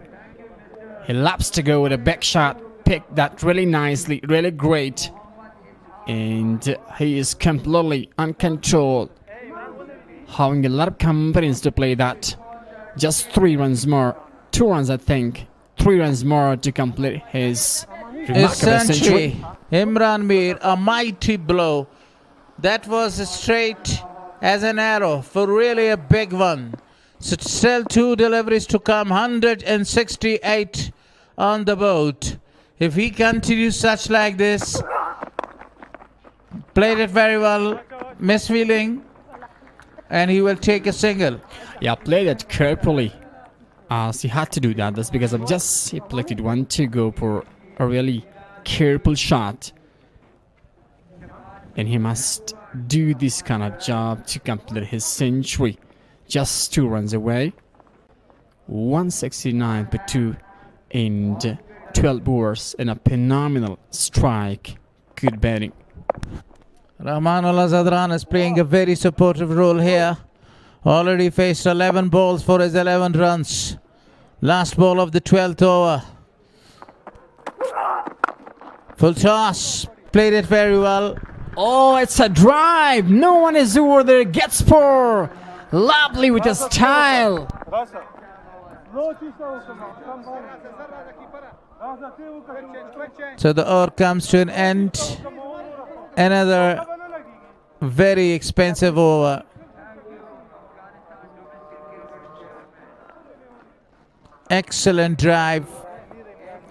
He loves to go with a back shot. Picked that really nicely, really great. And he is completely uncontrolled. Having a lot of confidence to play that. Just 3 runs more. 2 runs, I think. 3 runs more to complete his remarkable century. Imran Mir, a mighty blow. That was straight as an arrow for really a big one. So still 2 deliveries to come. 168 on the boat. If he continues such like this, played it very well, misfeeling, and he will take a single. Yeah, played it carefully. As he had to do that. That's because of just he selected one to go for a really careful shot. And he must do this kind of job to complete his century. Just 2 runs away. 169 for 2 and 12 overs and a phenomenal strike. Good batting. Rahmanullah Zadran is playing a very supportive role here. Already faced 11 balls for his 11 runs. Last ball of the 12th over. Full toss. Played it very well. Oh, it's a drive. No one is over there. Gets 4. Lovely with a style. So the over comes to an end. Another very expensive over. Excellent drive.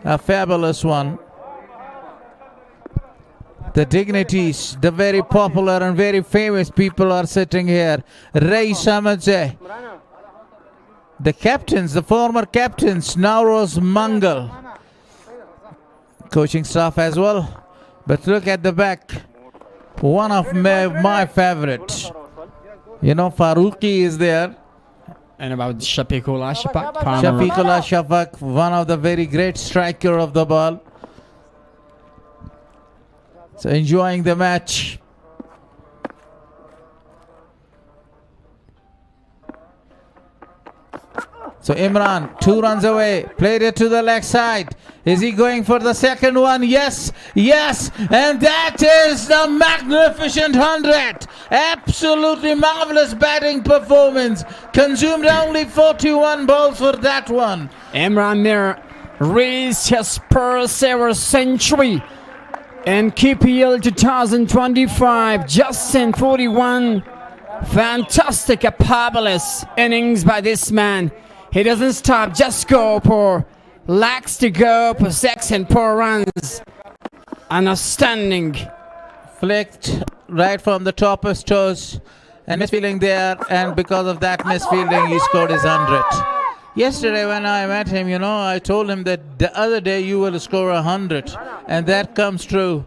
A fabulous one. The dignities, the very popular and very famous people are sitting here. Ray Samadze. The captains, the former captains, Nauroz Mangal. Coaching staff as well. But look at the back. One of my favorites. You know, Faruqi is there. And about Shafiqullah Shafaq. Shafiqullah Shafaq, one of the very great striker of the ball. So enjoying the match. So Imran, 2 runs away, played it to the leg side. Is he going for the second one? Yes, yes, and that is the magnificent 100. Absolutely marvelous batting performance. Consumed only 41 balls for that one. Imran Mir reached his first ever century in KPL 2025, just in 41. Fantastic, a fabulous innings by this man. He doesn't stop, just go for lakhs to go for 6 and 4 runs. An outstanding. Flicked right from the top of his toes and misfielding there, and because of that misfielding he scored his 100. Yesterday when I met him, you know, I told him that the other day you will score 100, and that comes true.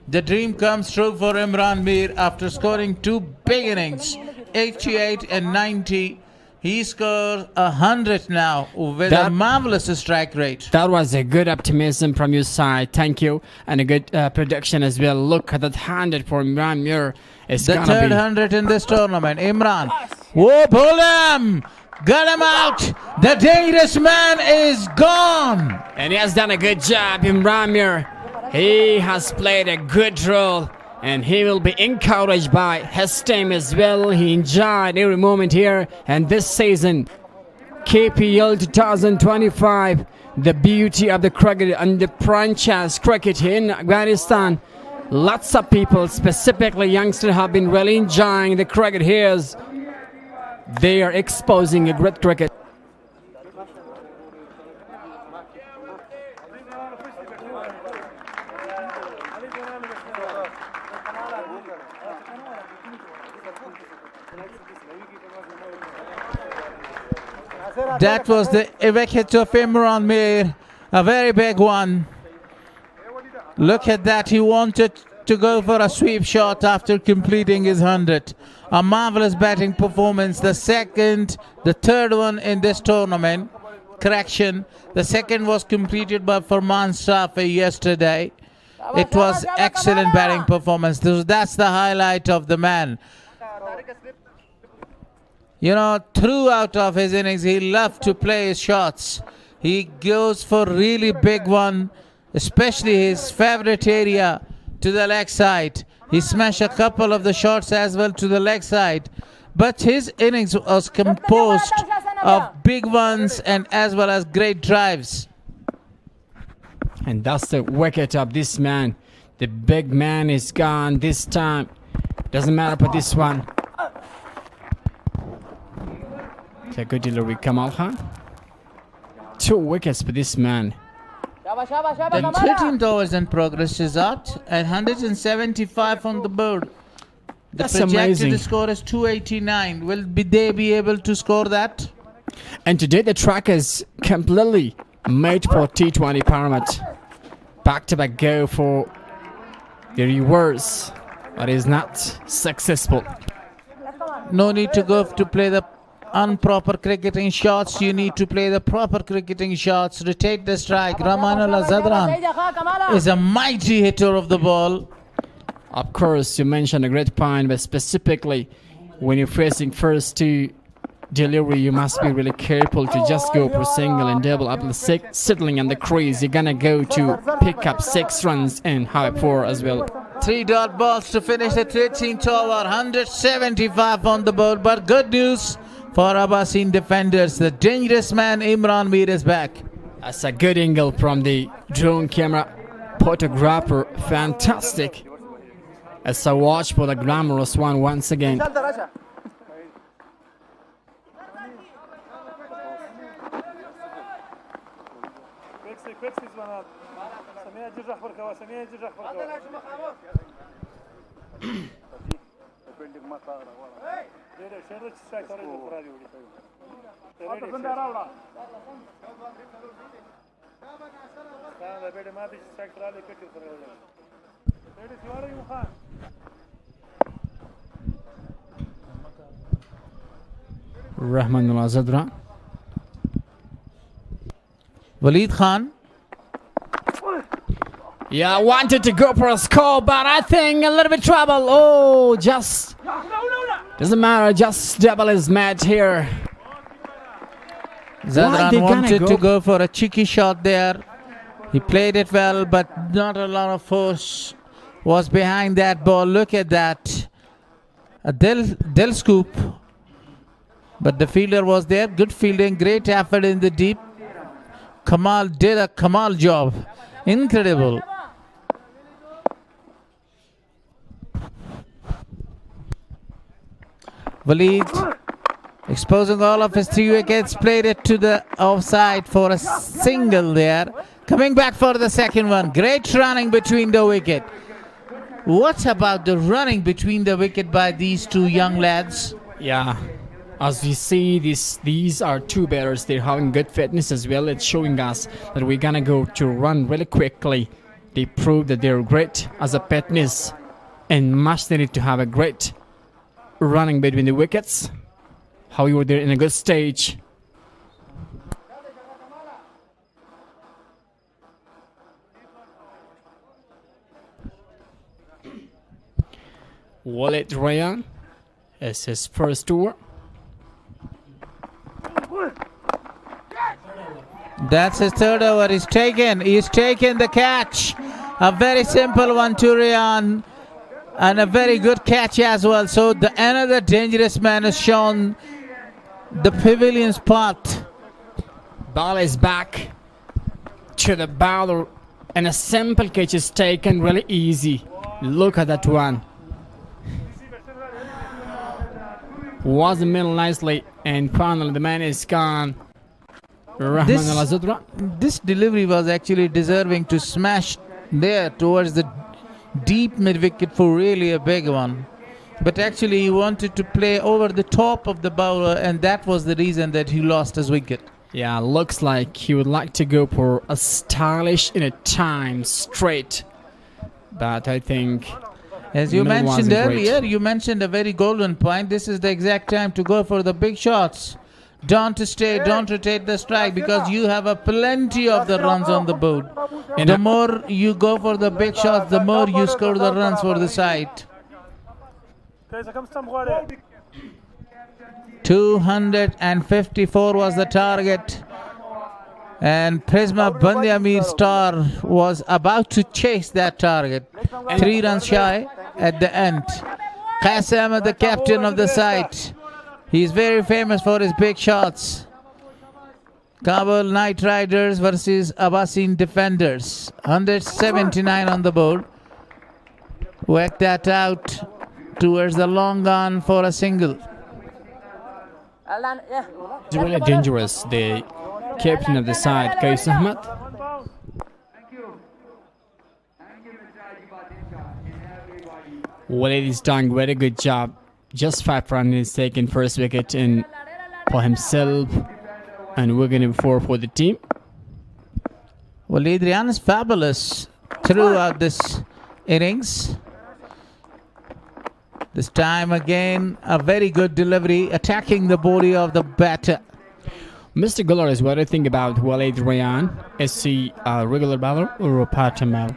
The dream comes true for Imran Mir after scoring 2 big innings, 88 and 90. He scored 100 now with a marvelous strike rate. That was a good optimism from your side. Thank you. And a good production as well. Look at that 100 for Imran Mir. It's The third 100 in this tournament. Imran. Whoa, pull him! Got him out! The dangerous man is gone! And he has done a good job, Imran Mir. He has played a good role. And he will be encouraged by his team as well. He enjoyed every moment here. And this season, KPL 2025, the beauty of the cricket and the franchise cricket in Afghanistan. Lots of people, specifically youngsters, have been really enjoying the cricket here. They are exposing a great cricket. That was the wicket of Imran Mir, a very big one. Look at that, he wanted to go for a sweep shot after completing his 100. A marvelous batting performance, the third one in this tournament. Correction, the second was completed by Farman yesterday. It was excellent batting performance. That's the highlight of the man. You know, throughout of his innings, he loved to play his shots. He goes for really big one, especially his favorite area to the leg side. He smashed a couple of the shots as well to the leg side. But his innings was composed of big ones and as well as great drives. And that's the wicket of this man. The big man is gone this time. Doesn't matter for this one. It's a good delivery, Kamal Khan. 2 wickets for this man. The 13th overs in progress is out and 175 on the board. The That's projected amazing. score is 289. Will they be able to score that? And today the track is completely made for T20 Paramount. Back-to-back go for the reverse, but is not successful. No need to go to play the improper cricketing shots. You need to play the proper cricketing shots. Rotate the strike. Ramanullah Zadran is a mighty hitter of the ball. Of course, you mentioned a great point, but specifically when you're facing first 2 delivery, you must be really careful to just go for single and double up the 6, settling on the crease. You're gonna go to pick up 6 runs and high 4 as well. 3 dot balls to finish the 13th over. 175 on the board, but good news for اباسین defenders. The dangerous man Imran Mir is back. That's a good angle from the drone camera photographer. Fantastic. It's a watch for the glamorous one once again. Rahmanullah Zadran. Waleed Khan. Yeah, I wanted to go for a score, but I think a little bit trouble. Oh, just doesn't matter. Just double his match here. Zadran wanted to go for a cheeky shot there. He played it well, but not a lot of force was behind that ball. Look at that. A del scoop. But the fielder was there. Good fielding. Great effort in the deep. Kamal did a Kamal job. Incredible. Waleed exposing all of his 3 wickets, played it to the offside for a single there. Coming back for the second one. Great running between the wicket. What about the running between the wicket by these 2 young lads? Yeah, as we see, these are 2 batters. They're having good fitness as well. It's showing us that we're gonna go to run really quickly. They prove that they're great as a fitness, and much they need to have a great running between the wickets. However, they're in a good stage. Walid Ryan is his first tour. That's his third over. He's taken the catch. A very simple one to Ryan. And a very good catch as well. So another dangerous man has shown the pavilion's path. Ball is back to the bowler. And a simple catch is taken really easy. Look at that one. Was the middle nicely. And finally the man is gone. This delivery was actually deserving to smash there towards the deep mid-wicket for really a big one. But actually he wanted to play over the top of the bowler, and that was the reason that he lost his wicket. Yeah, looks like he would like to go for a stylish in a time straight. But I think... As you mentioned earlier, you mentioned a very golden point. This is the exact time to go for the big shots. Don't rotate the strike, because you have a plenty of the runs on the board. And the more you go for the big shots, the more you score the runs for the side. 254 was the target. And Prisma Bandiamir Star was about to chase that target. 3 runs shy at the end. Qasim, the captain of the side. He's very famous for his big shots. Kabul Night Riders versus اباسین Defenders. 179 on the board. Work that out towards the long on for a single. It's really dangerous. The captain of the side, Qais Ahmed. Walid is doing very good job. Just 5 runs is taken first wicket in for himself, and we're going to 4 for the team. Walid Ryan is fabulous throughout this innings. This time again, a very good delivery, attacking the body of the batter. Mr. Gullars, what do you think about Walid Ryan? Is he a regular bowler or a part-time bowler?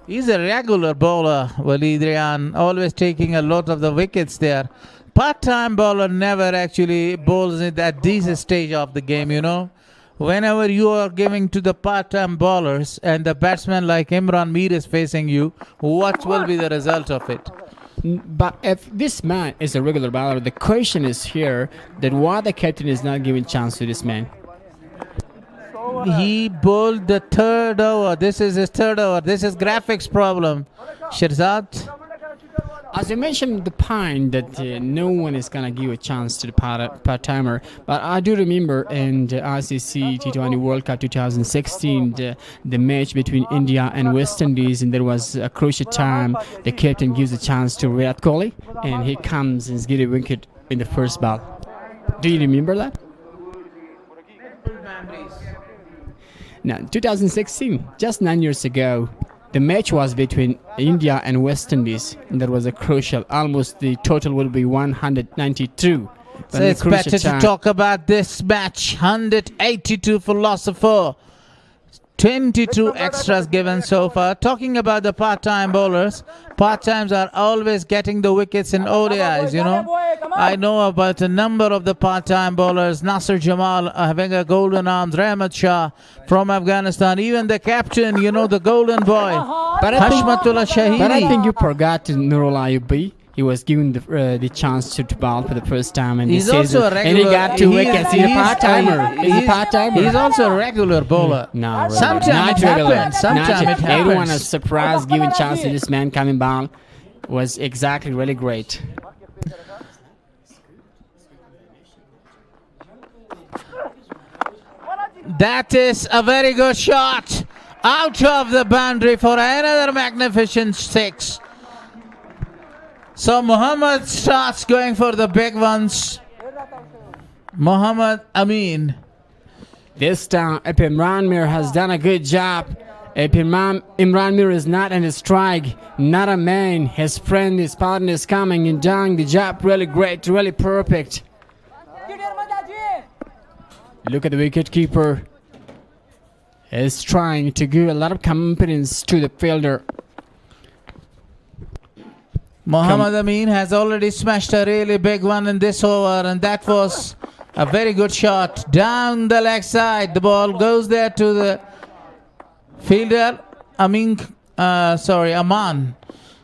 He's a regular bowler, Walid Ryan, always taking a lot of the wickets there. Part-time bowler never actually bowls it at this stage of the game, you know. Whenever you are giving to the part-time bowlers and the batsman like Imran Mir is facing you, what will be the result of it? But if this man is a regular bowler, the question is here that why the captain is not giving chance to this man. He bowled the third over. This is his third over. This is graphics problem. Shirzad. As I mentioned the point that no one is going to give a chance to the part-timer, but I do remember in the ICC T20 World Cup 2016, the match between India and West Indies, and there was a crucial time. The captain gives a chance to Virat Kohli, and he comes and gives a wicket in the first ball. Do you remember that? Now, 2016, just 9 years ago, the match was between India and West Indies, and that was a crucial. Almost the total will be 192. So it's better to talk about this match. 182 for loss of 4. 22 extras given so far. Talking about the part-time bowlers, part-times are always getting the wickets in ODIs, you know. I know about a number of the part-time bowlers. Nasir Jamal having a golden arms. Rahmat Shah from Afghanistan. Even the captain, you know, the golden boy. Hashmatullah Shahidi. But I think you forgot Nurul Ayubi. He was given the chance to bowl for the first time in this season. Also a regular, and he got 2 wickets. He's a part-timer. He's a part-timer. He's also a regular bowler. No, sometimes it happens. Sometimes it happens. Everyone is surprised giving chance to this man coming bowl. Was exactly really great. That is a very good shot. Out of the boundary for another magnificent 6. So Muhammad starts going for the big ones. Muhammad Amin. This time, Imran Mir has done a good job. Imran Mir is not in his strike, not a man. His friend, his partner is coming and doing the job really great, really perfect. Look at the wicket keeper. He's trying to give a lot of confidence to the fielder. Mohammad Amin has already smashed a really big one in this over, and that was a very good shot down the leg side. The ball goes there to the fielder, Aman.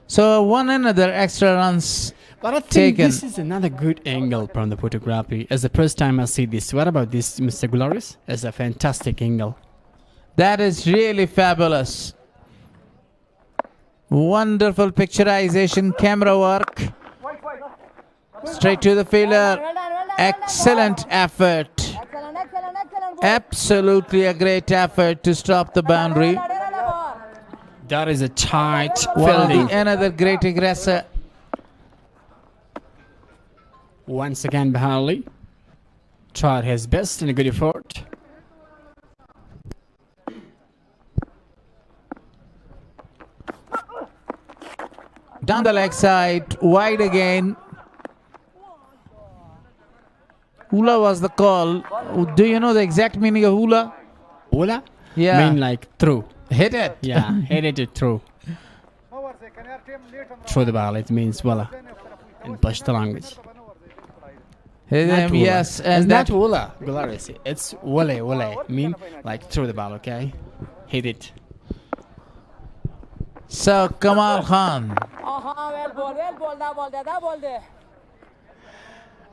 So one another extra runs But I think taken. this is another good angle from the photography. As the first time I see this. What about this, Mr. Glorious? It's a fantastic angle. That is really fabulous. Wonderful picturization, camera work. Straight to the fielder. Excellent effort. Absolutely a great effort to stop the boundary. That is a tight Well, fielding. another great aggressor. Once again, Baharli tried his best in a good effort. Down the leg side, wide again. Hula was the call. Do you know the exact meaning of hula? Ola? Yeah. Mean like through. Hit it. Yeah, hit it through. Through the ball, it means wala in Pashto language. Hit Not him, wula. yes. It's And not that wula, Glorious. It's wale, mean like through the ball, okay? Hit it. So Kamal Khan.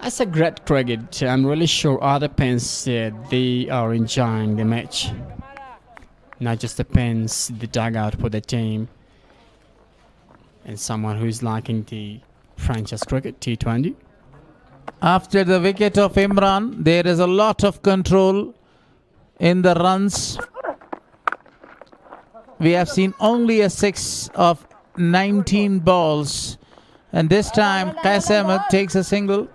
That's a great cricket. I'm really sure other fans they are enjoying the match. Not just the fans, the dugout for the team, and someone who's liking the franchise cricket T20. After the wicket of Imran, there is a lot of control in the runs. We have seen only a 6 of 19 balls. And this time, Qais Ahmed takes a single.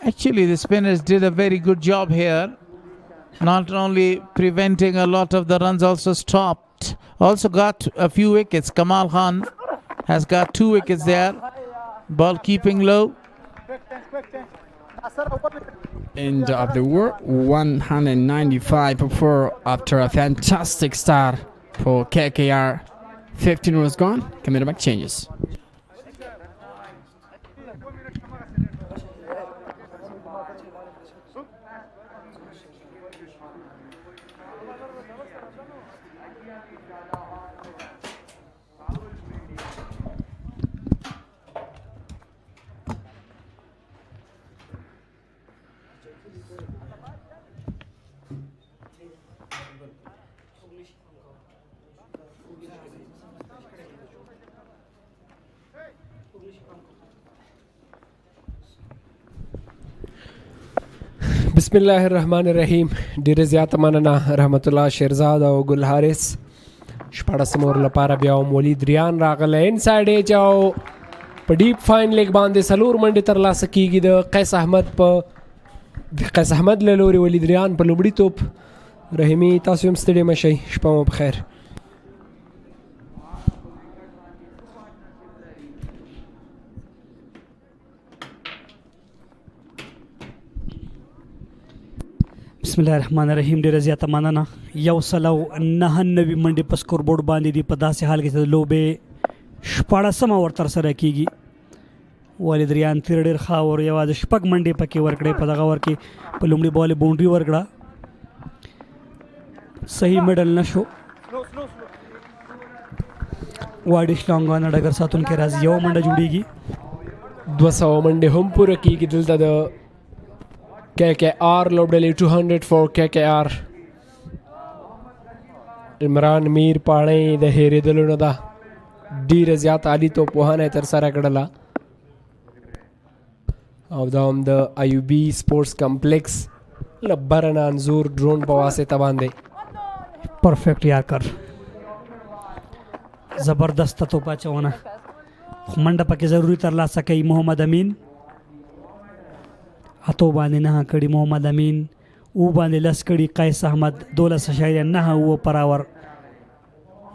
Actually, the spinners did a very good job here. Not only preventing a lot of the runs, also stopped. Also got a few wickets. Kamal Khan has got 2 wickets there. Ball keeping low. End of the war, 195 for 4 after a fantastic start for KKR. 15 was gone. Camera back changes. بسم الله الرحمن الرحیم. ډیره زیاته مننه رحمت الله شیرزاد او ګل حارث. شپاړسم اور لپاره بیا هم ولید ریان راغلی ان سایډ ایج او په ډیپ فاین لیګ باندې څلور منډې ترلاسه کیږي د قیس احمد له لوري ولید ریان په لومړي توپ. رحیمي تاسو هم ستړي مه شئ، شپه مو بخیر. بسم الله الرحمن الرحیم. ډیره زیاته مننه. 199 منډې په سکور بورډ باندې دي. په داسې حال کې چې د لوبې 14مه ور ترسره کیږي. والد ریان تیر ډېر ښه اور یوازې 6 منډې پکې ورکړې. په دغه ور کې په لومړي بال باونډري ورکړه، صحیح میډل نشو. واډیش لانګانه ډګر ساتونکي راځي، یو منډه جوړیږي. 200 منډې هم پوره کیږي دلته د KKR لوبډلې 200 for KKR. عمران میر پاڼې د هېرېدلو نه ده، ډېره زیات عالي توپوهنه یې ترسره کړله او دا هم د ایوبي سپورټس کمپلیکس له بره نه انځور ډرون په واسطه باندې. پرفیکټ یارکر، زبردست توپ اچونه. منډه پکې ضروري ترلاسه کوي محمد امین. اتو باندې 9 کړي محمد امین، او باندې 10 کړي قیس احمد، 12.9 او پر اور.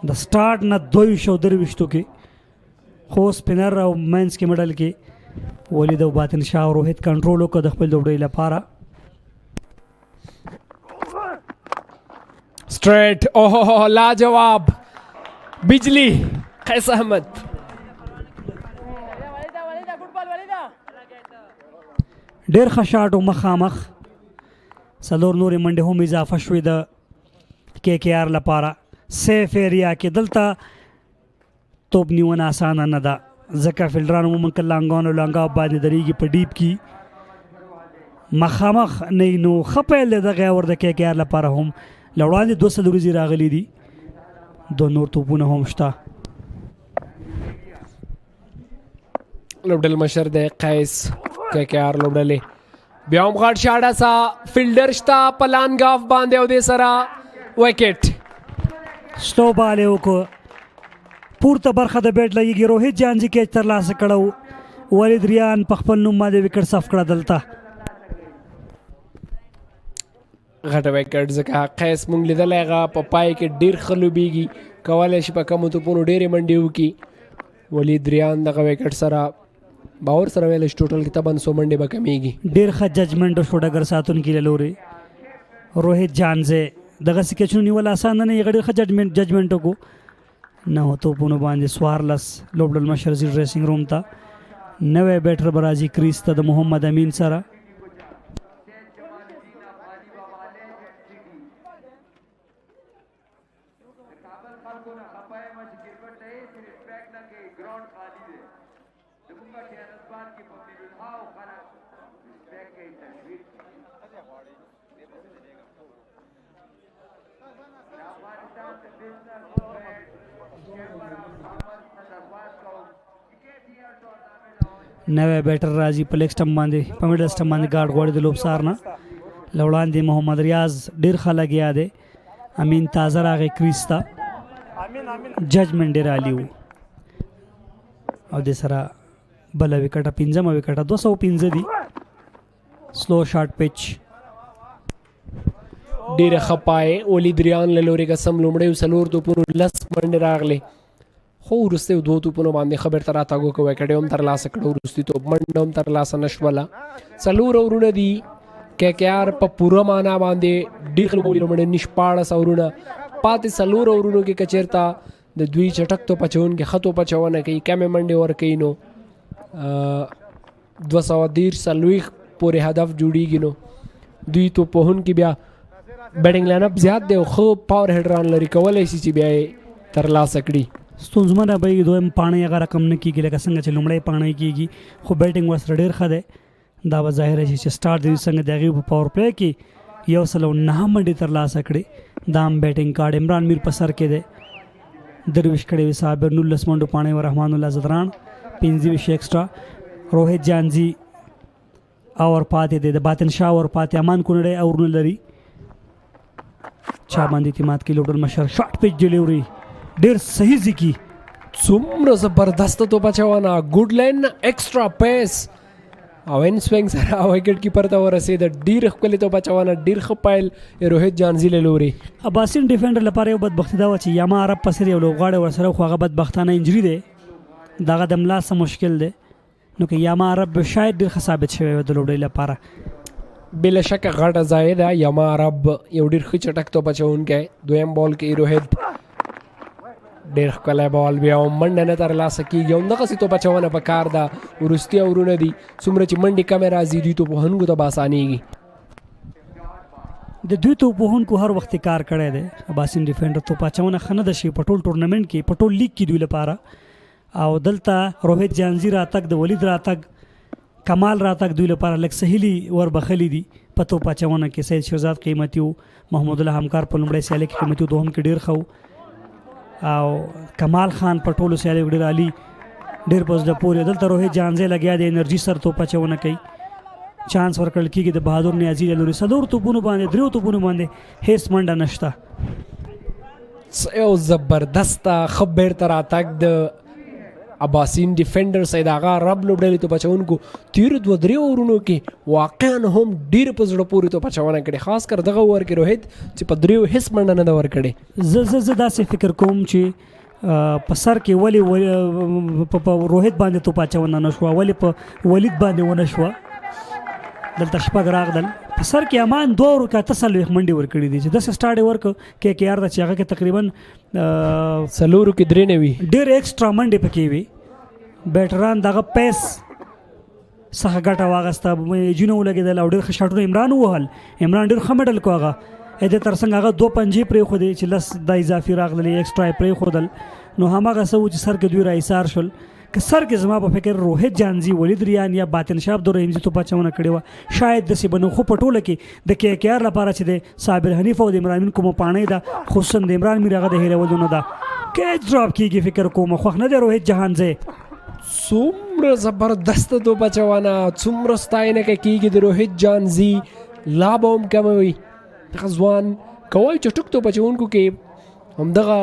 د سٹارټ نه 223 کې خو سپینر او مینس کې مډل کې ولید او باطن شاه او روهیت کنټرول وکړ د خپل لوبډۍ لپاره. سټریټ اوه لاجواب بجلی قیس احمد. ډېر ښه شاټ او مخامخ څلور نورې منډې هم اضافه شوې د کې کې آر لپاره. سیف ایریا کې دلته توپ نیونه اسانه نه ده ځکه فیلډران عموماً که لانګان او لانګا باندې درېږي په ډیپ کې مخامخ نه نو ښه پیل دی دغه اور د کې کې آر لپاره هم له وړاندې 2 څلوریزې راغلي دي. 2 نور توپونه هم شته. لوبډل مشر دی قیس کې کې آر لوبډلې بیا هم غټ شاډه سا فیلډر شته په لانګاف باندې او دې سره وکټ. سلو بال یې وکړو پورته برخه د بیټ لګېږي. روهیت جانجي کیچ ترلاسه کړو. ولید ریان په خپل نوم باندې وکټ صف کړه دلته. غټه وکټ ځکه قیس مونږ لیدلی هغه په پای کې ډېر ښه لوبېږي کولی شي په کمو توپونو ډېرې منډې وکړي. ولید ریان دغه وکټ سره باور سره ویلی شي ټوټل کې تبن 100 منډې به کمیږي. ډېر ښه ججمنټ شو ډګر ساتونکي له لورې. روهیت جانزی دغسې کیچونه نیول اسانه نه یې ډېر ښه ججمنټ وکړو. نو توپونو باندې 14 لوبډل مشر ځي ډریسنګ روم ته. نوی بیټر به راځي کریز ته د محمد امین سره. نوی بیټر راځي په لیګ سټمپ باندې په میډل سټمپ باندې ګارډ غواړي د لوبسار نه. له وړاندې محمد ریاض ډېر ښه لګیا دی. امین تازه راغی کریز ته. ججمنټ ډېر عالي و او دې سره بله وکټه 5مه وکټه 205 دي. سلو شارټ پچ ډېره ښه پای ولید ریان له لورې قسم لومړی 4 توپونو 10 منډې راغلې خو وروستیو 2 توپونو باندې ښه بېرته راتګ وکړو. وکټ هم ترلاسه کړه. وروستي توپ منډه هم ترلاسه نه شوله. 4 اورونه دي. کې کې آر په پوره معنا باندې ډېر لوبولي لومړی نه 14 اورونه پاتې 4 اورونو کې که چېرته د دوی چټک توپ اچوونکي ښه توپ اچونه کوي کمې منډې ورکوي نو 230 پورې هدف جوړیږي. نو دوی توپ وهونکي بیا بیټنګ لاین اپ زیات دی او ښه پاور هیډران لري کولی شي چې بیا یې ترلاسه کړي. ستونزمنه به یې دویم پاڼۍ هغه رقم نه کېږي لکه څنګه چې لومړی پاڼۍ کېږي خو بیټنګ ورسره ډېر ښه دی. دا به ظاهره شي چې سټارټ د دوی څنګه د هغې په پاور پلی کې 109 منډې ترلاسه کړې. دا هم بیټنګ کارډ عمران میر په سر کې دی. 23 کړی وي صابر 19 منډو پاڼۍ و رحمان الله زدران 25 ایکسټرا. روهیت جانزي اور پاتې دی. د باطن شاه اور پاتې امان کونړی اورونه لري. چا باندې اعتماد کوي لوبډل مشر. شارټ پیچ ډیلیوري ډېر صحیح ځکي. څومره زبردسته توپ اچونه ګوډ لاین ایکسټرا پیس او ان سوینګ سره وکټ کیپر ته ورسېد. ډېر ښکلې توپ اچونه ډېر ښه پایل روهیت جانزي له لورې. اباسین ډیفندر لپاره یو بدبختي دا وه چې یما عرب په سر یو لوبغاړی ورسره خو هغه بدبختانه انجري دی دغه د ملا څه مشکل دی نو که یما عرب شاید ډېر ښه ثابت شوی و د لوبډۍ لپاره. بله شکه غټه ځای ده. یما عرب یو ډېر ښه چټک توپ اچوونکی. دویم بال کې روهیت ډېر ښکلی بال بیا هم منډه نه ترلاسه کېږي. همدغسې توپ اچونه په کار ده. وروستي اورونه دي څومره چې منډې کمې راځي دوی توپ وهونکو ته به اسانېږي. د دوی توپ وهونکو هر وخت کار کړی دی. اباسین ډیفینډر توپ اچونه ښه نه ده شي په ټول ټورنمنټ کې په ټول لیګ کې دوی لپاره. او دلته روهیت جانزي راتګ د ولید راتګ کمال راتګ دوی لپاره لږ سهیلي وربخلي دي په توپ اچونه کې. سید شهزاد قیمتي و. محمود الله همکار په لومړی سیالۍ کې قیمتي و. دوهم کې ډېر ښه او کمال خان په ټولو سیالیو ډېر عالي ډېر په زړه پورې. دلته روهیت جانزی لګیا دی انرژي سر توپ اچونه کوي. چانس ورکړل کېږي د بهادر نیازي له لورې. 4 توپونو باندې 3 توپونو باندې هیڅ منډه نشته. یو زبردسته ښه بیرته راتګ د اباسین ډیفندر سید هغه رب لوبډلې توپ اچوونکو تېرو 2-3 اورونو کې واقعا هم ډېر په زړه پورې توپ اچونه کړې. خاص کر دغه اوور کې روهیت چې په 3 هیڅ منډه نه ده ورکړې. زه داسې فکر کوم چې په سر کې ولې په روهیت باندې توپ اچونه نه شوه، ولې په ولید باندې ونه شوه. دلته شپږ راغلل په سر کې امان 2 ورکه 40 منډې ورکړي دي چې داسې سټارټ یې ورکړ کې آر ده چې هغه کې تقریبا 4 کې 3 نه وي، ډېر ایکسټرا منډې پکې وي. بیټران دغه پیس څخه ګټه واغسته، جونه ولګېدل او ډېر ښه شاټونه عمران ووهل. عمران ډېر ښه مډل کو هغه دې تر څنګ هغه 2 پنجې پرېښودې چې 10 د اضافي راغللې ایکسټرا یې پرېښودل. نو هماغه څه و چې سر کې دوی راایسار شول. که سر کې زما په فکر روهیت جانزي، ولید ریان یا باطن شاه عبدالرحیم توپ اچونه کړې وه شاید داسې به نو. خو په ټوله کې د کې آر لپاره چې د صابر حنیف او د عمران مین کومه پاڼۍ ده، خصوصا د عمران میر هغه د هېرولو نه ده. کیچ ډراپ کېږي فکر کوم خوښ نه دی روهیت جهانزی. څومره زبردست توپ اچونه، څومره ستاینه کېږي د روهیت جانزي. لا به هم کموي دغه ځوان کوای چې ټک توپ اچونکو کې همدغه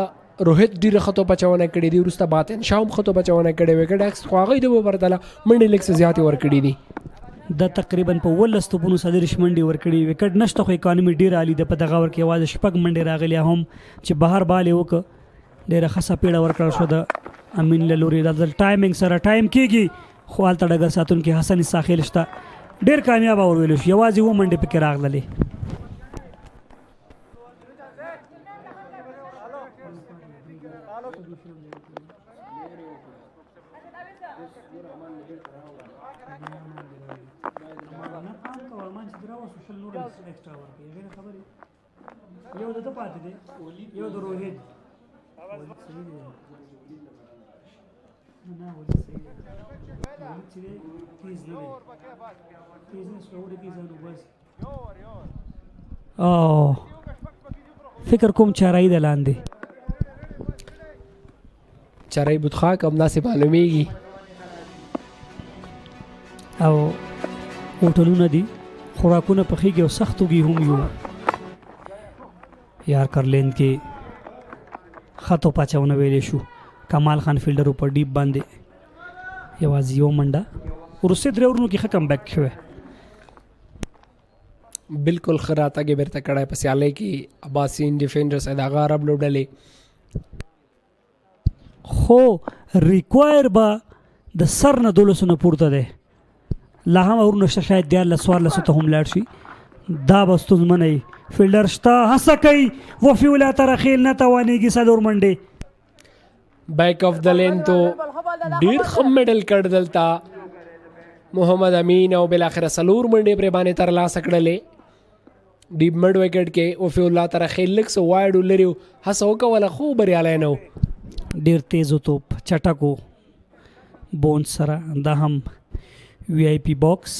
روهیت ډېره ښه توپ اچونه کړې دي. وروسته باطن شاه هم ښه توپ اچونه کړې وې، ډاکس خو هغوی د پرتله منډې لږ څه زیاتې ورکړي دي. د تقریبا په 19 توپونو 30 منډې ورکړي. وکټ نشته خو اکانومي ډېره عالي ده. په دغه ور کې یوازې 6 منډې راغلي هم چې بهر بال یې وکړه. ډېره ښه سپېړه ورکړل شو د امین له لورې. د ټایمینګ سره ټایم کېږي خو هلته ډګر ساتونکي حسن ساخیل شته، ډېر کامیابه ورولو شو. یوازې 2 منډې پکې راغللې. فکر کوم چارای د لاندې چارای بوتخاک هم داسې معلومیږي او هوټلونه دي، خوراکونه پخېږي او سخت وږي هم یو. یار کرلین کې خطو پاچونه ویلې شو. کمال خان فیلډر په ډیپ باندې یوازې 1 منډه ورسته 3 اورونو کې ښه کم بیک شوی. بالکل ښه راتګ یې بیرته کړی په سیالۍ کې. اباسین دیفندرز هغه عرب لوبډلې خو ریکوایر به د سر نه 12 نه پورته دی. لا هم اورونه شته، شاید 14 ته هم لاړ شي. دا به ستونزمنه وي. فیلډر شته، هڅه کوي، وفي ولایت رخیل نه توانېږي 4 منډې. بیک اف د لین تو ډېر ښه میډل کړ دلته محمد امین او بالاخره 4 منډې پرې باندې ترلاسه کړلې. ډیپ مډ وکټ کې وفي ولایت رخیل لږ څه وایډ ولري، هڅه وکوله خو بریالی نه و. ډېر تیز توپ چټکو بونس سره. دا هم وی آی پی باکس.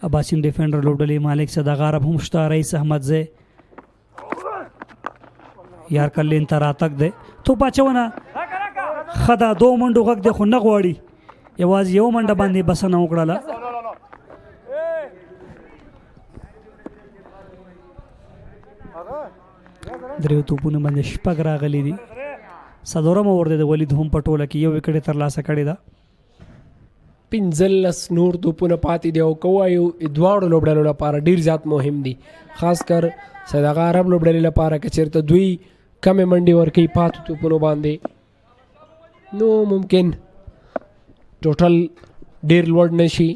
اباسین ډیفندر لوبډلې مالک صداق عرب هم شته، رئیس احمد زی یار کلین ته راتګ دی. توپ اچونه ښه ده، 2 منډو غږ دی خو نه غواړي. یوازې 1 منډه باندې بسنه وکړله. دریو توپونه باندې 6 راغلي دي. څلورم اوور دی د ولید هم په ټوله کې 1 وکټ یې ترلاسه کړې ده. 15 نور توپونه پاتې دي او کوایو دواړو لوبډلو لپاره ډېر زیات مهم دي، خاص کر صداق عرب لوبډلې لپاره که چېرته دوی کمې منډې ورکوي پاتې توپونو باندې نو ممکن ټوټل ډېر لوړ نشي.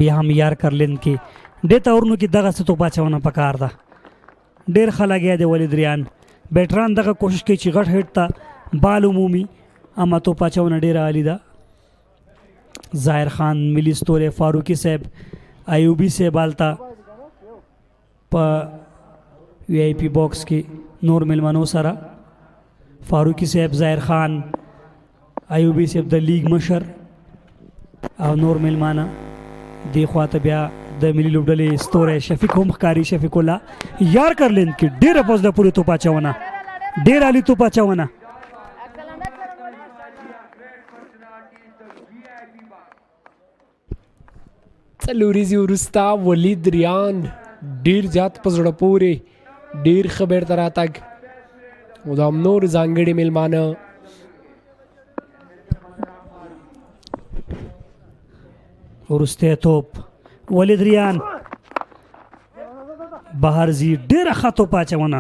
بیا هم یار کرلین کې ډېر اورونو کې دغه څه توپ اچونه پکار ده. ډېر ښه لګیا دی ولید ریان. بیټران دغه کوشش کوي چې غټ هیټ ته بال عمومي، اما توپ اچونه ډېره عالي ده. ظاهر خان، ملی ستوری، فاروقي صاحب، ایوبي صاحب هلته په وی آی پی باکس کې نور ملمنو سره. فاروقي صاحب، ظاهر خان، ایوبي صاحب د لیگ مشر او نور ملمانه. دې خواته بیا د ملي لوبډلې ستوری شفیق هم ښکاري. شفیق الله یار کرلین کې ډېره پوزده پورې توپ اچونه، ډېر عالي توپ اچونه. څلوریزې وروسته ولید ریان ډېر زیات په زړه پورې ډېر ښه بیرته راتګ او دا هم نور ځانګړي میلمانه. وروستی توپ ولید ریان بهر ځي، ډېره ښه توپ اچونه،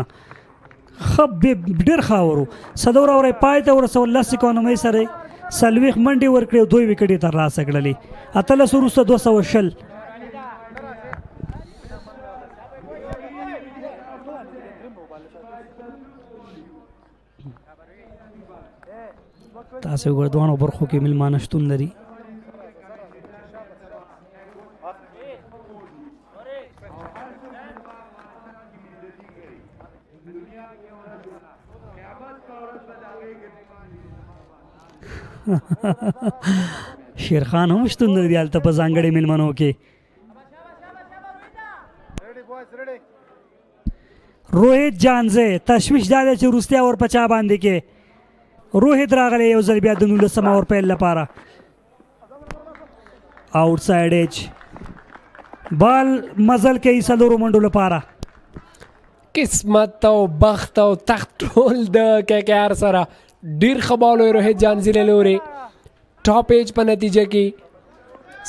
ډېر ښه ورو صدور اوری پای ته ورسول 10 اکانومۍ سره 40 منډې ورکړې او 2 وکټې ترلاسه کړلې 18 وروسته 220 تاسو وګورئ دوه برخو کې ملمانه شتون لري شیرخان هم شتون لري هلته په ځانګړي مېلمنو کې روهیت جانزه تشویش دا دی چې وروستیا ور په چا باندې کې روهیت راغلی یو ځل بیا د 19 اور پیل لپاره آوټ سایډ ایج بال مزل کوي څلورو منډو لپاره قسمت او بخت او تخت ټول د KKR سره ډیر ښه بال وی روهیت جانزي له لوري ټاپ ایج په نتیجه کې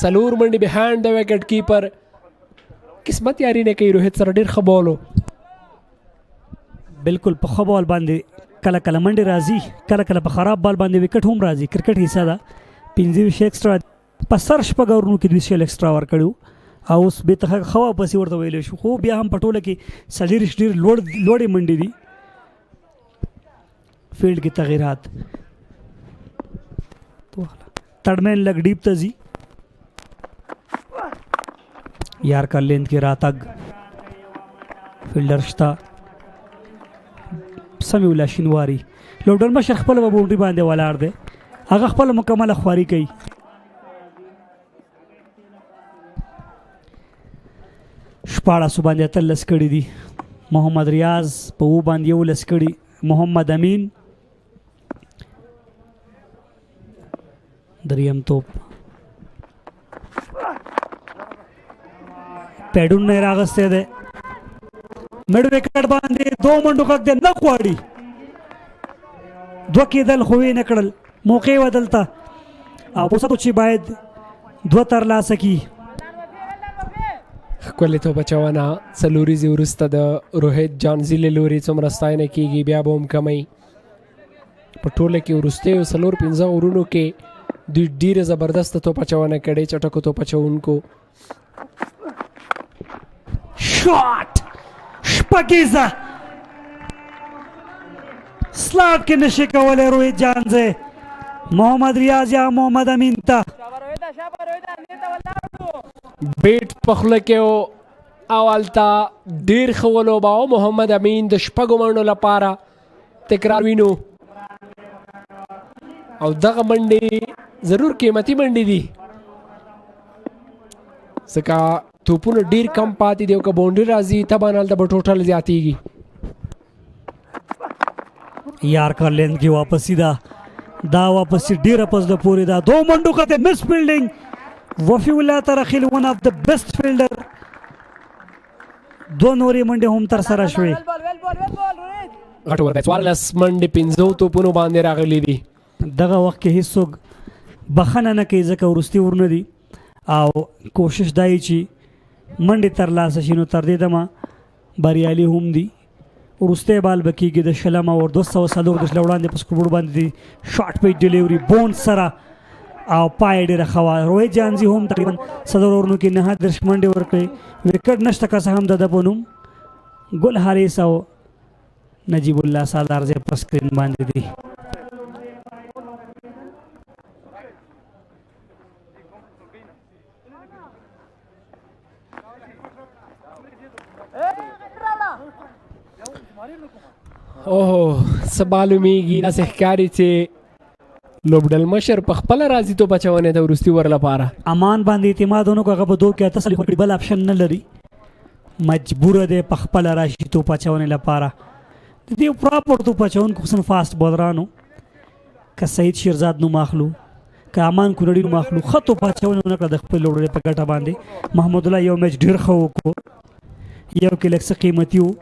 څلور منډې بهاینډ د وکټ کیپر قسمت یاري نه کوي روهیت سره ډیر ښه بال بالکل په ښه بال باندې کله کله منډې راځي کله کله په خراب بال باندې وکټ هم راځي کرکټ حصہ ده 25 ایکسټرا په سر شپږ اورونو کې 20 ایکسټرا ورکړو او اوس به ته خوا پسې ورته ویلی شو خو بیا هم په ټوله کې څلېرویشت ډېر لوړې منډې دي فیلډ کې تغیرات تړمین لږ ډیپ ته ځي یار کا لیند کې راتګ فیلډر شته سمی الله شینواری لوډر مشر خپل په باونډري باندې ولاړ دی هغه خپل مکمله خواري کوي شپاړسو باندې 13 کړي دي محمد ریاض په و باندې 11 کړي محمد امین دریم توپ پیډون نه راغسته ده مډ وکټ باندې 2 منډو کک ده نه غواړي دوه کېدل خو یې نه کړل موقع ودلته او فرصت چې باید دوه ترلاسه کی ښکلې توپ اچونه څلوریزې وروسته د روهیت جانزي له لوري څومره ستاینه کېږي بیا به هم کمی په ټوله کې وروستیو 4-5 اورونو کې دوی ډېره زبردسته توپ اچونه کړې چټکو توپ اچوونکو شاټ شپږیزه سلاټ کې نشي کولی روهیت جانزه محمد ریاض یا محمد امین ته بیټ په خوله کې او هلته ډېر ښه ولوباوه محمد امین د شپږو منډو لپاره تکرار وینو او دغه منډې ضرور قیمتي منډې دي ځکه توپونه ډېر کم پاتې دي او که باونډري راځي طبعا هلته به ټوټل زیاتېږي یار کا لیند کې واپسی دا واپسی ډېره پس د پورې دا 2 منډو کته مس فیلډینګ وفی الله ترخیل ون اف د بیسٹ فیلډر 2 نورې منډې هم تر سره شوې غټ ورته 14 منډې 15 توپونو باندې راغلي دي دغه وخت کې هیڅوک بخنه نه کوي ځکه وروستي ورونه دي او کوشش دای چې منډې ترلاسه شي نو تر دې دمه بریالي هم دي وروستی بال به کېږي د شلم او 240 د وړاندې په سکوربورډ باندې دي شارټ پیچ ډیلیوري بونس سره او پای ډېره ښه وه روهیت جانزي هم تقریبا 100 اورونو کې 9 منډې ورکړې وکټ نشته که څه هم د ده په نوم ګل حارث او نجیب الله سالار ځای پر سکرین باندې دي اوه څه معلومیږي داسې ښکاري چې لوبډل مشر په خپله راځي توپ اچونې د وروستي ور لپاره امان باندې اعتماد ونه کړو هغه په 2 کې تسلي وکړي بل آپشن نه لري مجبوره دی په خپله راشي توپ اچونې لپاره د دې پراپر توپ اچونکو خصوصا فاسټ بولرانو که سعید شیرزاد نوم اخلو که امان کونړي نوم اخلو ښه توپ اچونې ونه کړه د خپل لوبډلې په ګټه باندې محمد الله یو میچ ډېر ښه وکړو یو کې لږ څه قیمتي و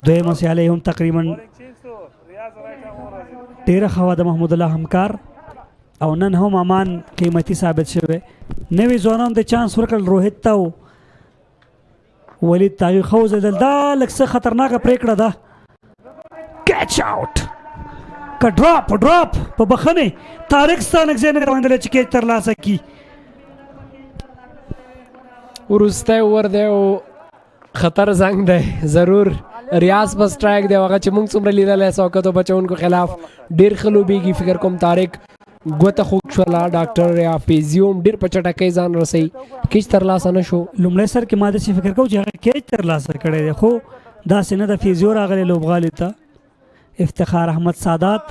دویمه سیالۍ هم تقریبا ډېره ښه وه د محمود الله همکار او نن هم امان قیمتي ثابت شوی نوي ځوانانو ته چانس ورکړل روهیت ته ولید ته هغوی ښه وځېدل دا لږ څه خطرناکه پرېکړه ده کیچ آوټ که ډراپ په بخنه طارق ستانک زین روندل چې کیچ ترلاسه کی ورسته ور دی او خطر زنګ دی ضرور ریاض بس ټریک دی هغه چې موږ څومره لیدلی سوکتو بچونکو خلاف ډېر ښه لوبېږي فکر کوم طارق ګوته خوږ شوله ډاکټر یا فیزیو هم ډېر په چټکۍ ځان رسوي کیچ ترلاسه نه شو لومړی سر کې ما داسې فکر کوم چې هغه کیچ ترلاسه کړی دی خو داسې نه د فیزیو راغلی لوبغالي ته افتخار احمد سادات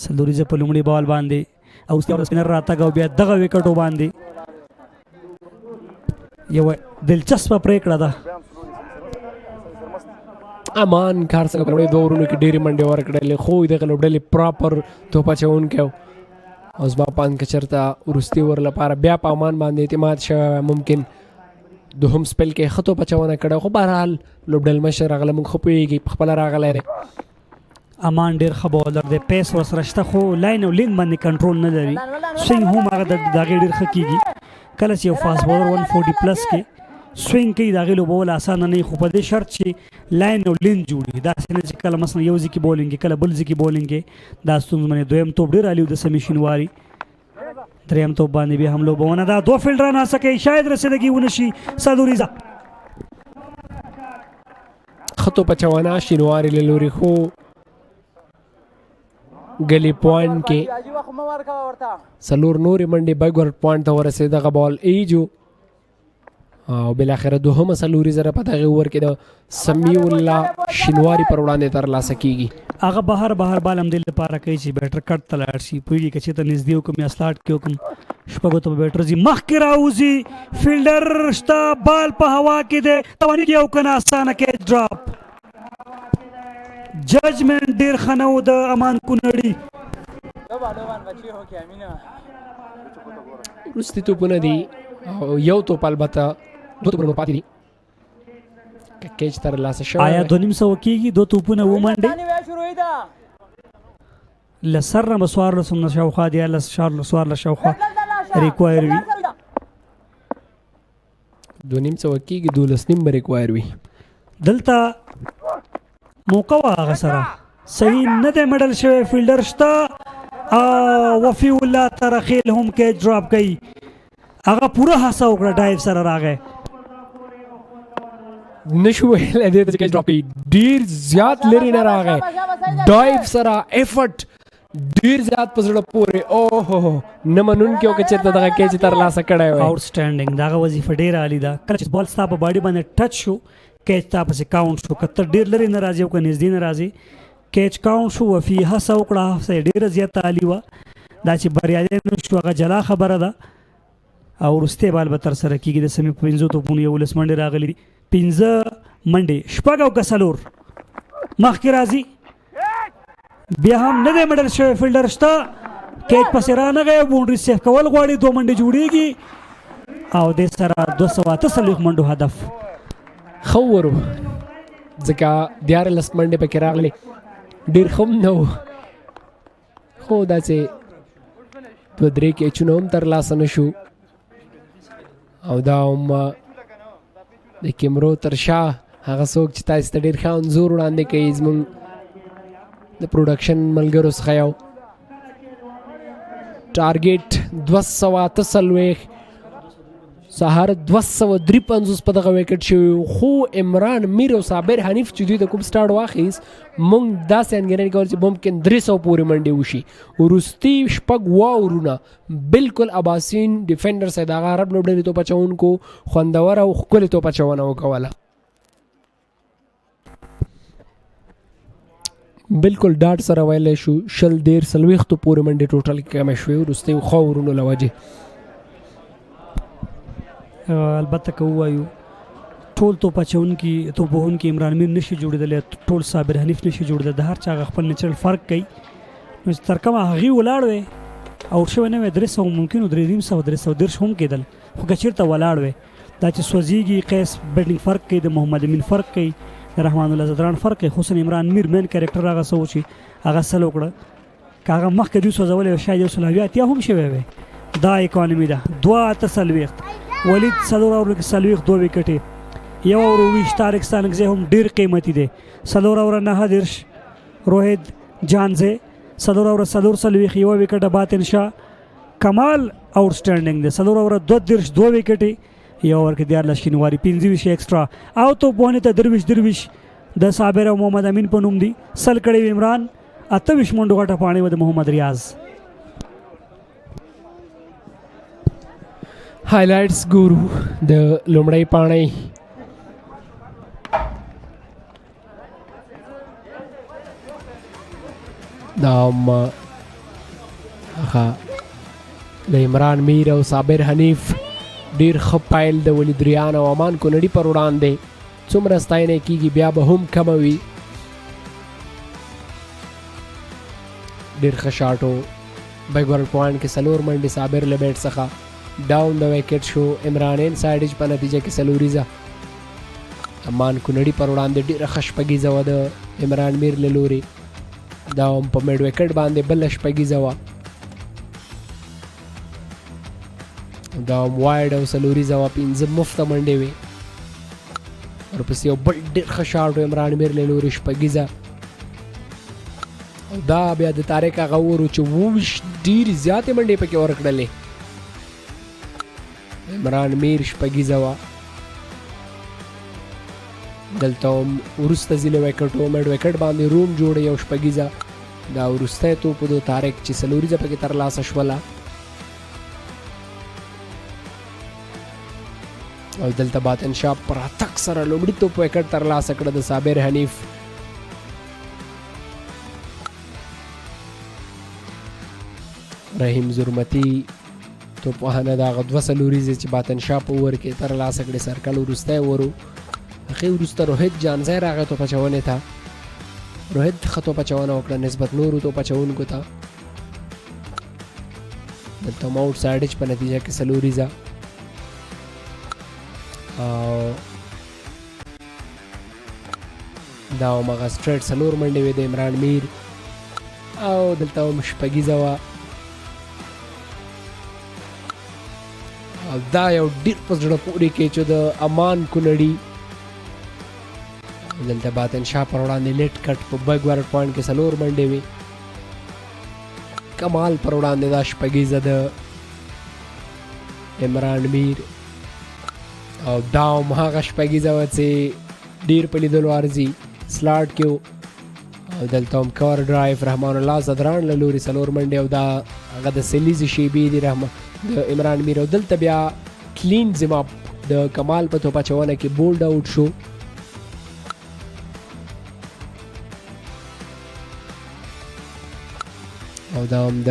سلوریزه په لومړي بال باندې او سپینر راتګ او بیا دغه وکټو باندې یو دلچسپه پریکړه ده امان کار څنګه کړی دوه ورونو کې ډېرې منډې ورکړلې خو دغه لوبډلې پراپر توپ اچوونکی و او زما پاند که چېرته وروستي ور لپاره بیا په امان باندې اعتماد شوی ممکن دوهم سپیل کې ښه توپ اچونه کړی خو بهرحال لوبډل مشر راغلی موږ ښه پوهېږي په خپله راغلی دی امان ډېر ښه بالر دی پیس ورسره شته خو لاین او لینک باندې کنټرول نه لري سوینګ هم هغه د هغې ډېر ښه کېږي کله چې یو فاست بالر 140 پلس کې سوینګ کوي د هغې لوبول اسانه نه وي خو په دې شرط چې لاین او لین جوړي داسې نه چې کله مثلا یو ځای کې بولینګ کوي کله بل ځای کې بولینګ کوي دا ستونزمن دویم توپ ډېر عالي و د سمې شینواري دریم توپ باندې بیا هم لوبونه دا دوه فیلډران هڅه کوي شاید رسیدګي ونه شي سادوریزه ښه توپ اچونه شینواري له لوري خو ګلی پوینټ کې څلور نورې منډې بیګورډ پوینټ ته ورسېد دغه بال ایجو او بالاخره دوهمه څلوري زره په دغې اوور کې د سمیع الله شینواري پر وړاندې ترلاسه کېږي هغه بهر بال هم دې لپاره کوي چې بیټر کټ ته لاړ شي پوهېږي که چېرته نږدې وکړم یا سلاټ کې وکړم شپږو ته به بیټر ځي مخکې راوځي فیلډر شته بال په هوا کې دی توانېږي یو که نه اسانه کیچ ډراپ ججمنټ ډېر ښه نه و د امان کونړي وروستي توپونه دي او یو توپ البته دوه توپونه پاتې دي که کیچ ترلاسه شوی آیا 2.5 کېږي دوه توپونه ومنډې له سر نه به 14 نه شاوخوا دی یا له 14 شاوخوا ریکوایر وي 2.5 کېږي 12.5 به ریکوایر وي دلته موقع وه هغه سره صحیح نه دی مډل شوی فیلډر شته وفي الله ترخیل هم کیچ ډراپ کوي هغه پوره هڅه وکړه ډایو سره راغی نشو ویلی دې ته چې کیچ ډراپ کوي ډېر زیات لرې نه راغی ډایو سره ایفرټ ډېر زیات په زړه پورې اوهو نه منونکی و که چېرته دغه کیچ ترلاسه کړی وی آوټسټینډینګ د هغه وظیفه ډېره عالي ده کله چې بال ستا په باډي باندې ټچ شو کیچ تا پسې کاونټ شو که ته ډېر لرې نه راځي او که نږدې نه راځي کیچ کاونټ شو وفي هڅه وکړه هڅه یې ډېره زیاته عالي وه دا چې بریالی نه شو هغه جلا خبره ده او وروستی بال به ترسره کېږي د سمې په 5 توپونو 11 منډې راغلي دي 15 منډې شپږ او که څلور مخکې راځي بیا هم نه دی مډل شوی فیلډر شته کیچ پسې رانغی باونډري سیف کول غواړي 2 منډې جوړېږي او دې سره 248 منډو هدف ښه ور ځکه 14 منډې پکې راغلې ډېر ښه هم نه و خو داسې 2-3 کیچونه هم ترلاسه نه شو او دا هم د کیمرو تر شا هغه څوک چې تاسو ته ډېر ښه انځور وړاندې کوي زموږ د پروډکشن ملګرو څخه یو ټارګېټ 248 سهار 253 په دغه وکټ شوی خو عمران میر او صابر حنیف چې دوی د کوم سټارټ واخیست موږ داسې انګېرنې کول چې ممکن 300 پورې منډې وشي وروستي شپږ واورونه بالکل اباسین دیفندرز د هغه عرب لوبډلې توپ اچوونکو خوندوره او ښکلې توپ اچونه وکوله بالکل ډاټ سره ویلی شو 40-40 پورې منډې ټوټل کمې شوې وروستي ښه اورونو له وجې البته که ووایو ټول توپ اچوونکي توپ وهونکي عمران میر نشي جوړېدلی ټول صابر حنیف نشي جوړېدلی د هر چا هغه خپل نیچرل فرق کوي نو چې تر کومه هغې ولاړ وی اوټ شوی نه وی 300 ممکن و 350 هم کېدل خو که چېرته ولاړ وی دا چې سوځېږي قیس بیټنګ فرق کوي د محمد امین فرق کوي د رحمان الله زدران فرق کوي خصوصا عمران میر مین کریکټر هغه څه و چې هغه سل وکړه که هغه مخکې دوی سوځولی و شاید 180 هم شوی وی دا اکانمي ده 2 ولید څلور اوور کې 2 وکټې یو اور 20 طارق ستانکزی هم ډیر قیمتي دی 4 روهید جانزه 4 یو وکټه باطن شاه کمال آوټسټینډینګ دی 4 وکټې یو ورکې 14 شینواری 25 ایکسترا او تو بونه ته درویش د صابر او محمد امین په نوم دی سل کړي عمران 28 منډو غټه پانی و د محمد ریاض هایلایټس ګورو د لومړی پاڼۍ دا د عمران میر او صابر حنیف ډیر ښه پایل د ولید ریان او امان کونړي پر وړاندې څومره ستاینه کیږي بیا به هم کمه وي ډیر ښه شاټ و بیکورډ پوینټ کې 4 منډې صابر له بیټ څخه ډاون د وکټ شو عمران ان سایډ په نتیجه کې 4 امان کونړي پر وړاندې ډیره ښه شپږیزه وه د عمران میر له لوري دا هم په میډ وکټ باندې بله شپږیزه وه دا هم وایډ او 4 وه 5 مفته منډې وې ورپسې یو بل ډېر ښه شاټ و عمران میر له لوري شپږیزه او دا بیا د طارق هغه ورو چې 20 ډېرې زیاتې منډې پکې ورکړلې عمران میر شپږیزه وه دلته هم وروسته ځینې وکټو میډ وکټ باندې روم جوړه یو شپږیزه دا وروستی توپ د طارق چې 4 پکې ترلاسه شوله او دلته باطن شاه پر اتک سره لومړي توپ وکټ ترلاسه کړه د صابر حنیف رحیم زرمتی توپ وهنه د هغه 2 چې باطن شاه په اور کې ترلاسه کړې سرکل وروستی ورو هغې وروسته روهید جانزی راغی توپ اچونې ته روهید ښه توپ اچونه وکړه نسبت نورو توپ اچوونکو ته دلته هم آوټ سایډ په نتیجه کې 4 او دا هم هغه سټریټ 4 منډې وې د عمران میر او دلته هم شپږیزه وه او دا یو ډېر په زړه پورې کې چې د امان کونړي دلته باطن شاه پر وړاندې لیټ کټ په بیکورډ پوینټ کې 4 منډې وې کمال پر وړاندې دا شپږیزه د عمران میر او دا هم هغه شپږیزه وه چې ډېر په لیدلو ارزي سلاټ کې و او دلته هم کور ډرایف رحمان الله زدران له لوري 4 منډې او دا هغه د سلیزې شیبې دي د عمران میر او دلته بیا کلین زما د کمال په توپ اچونه کې بولډ آوټ شو او دا هم د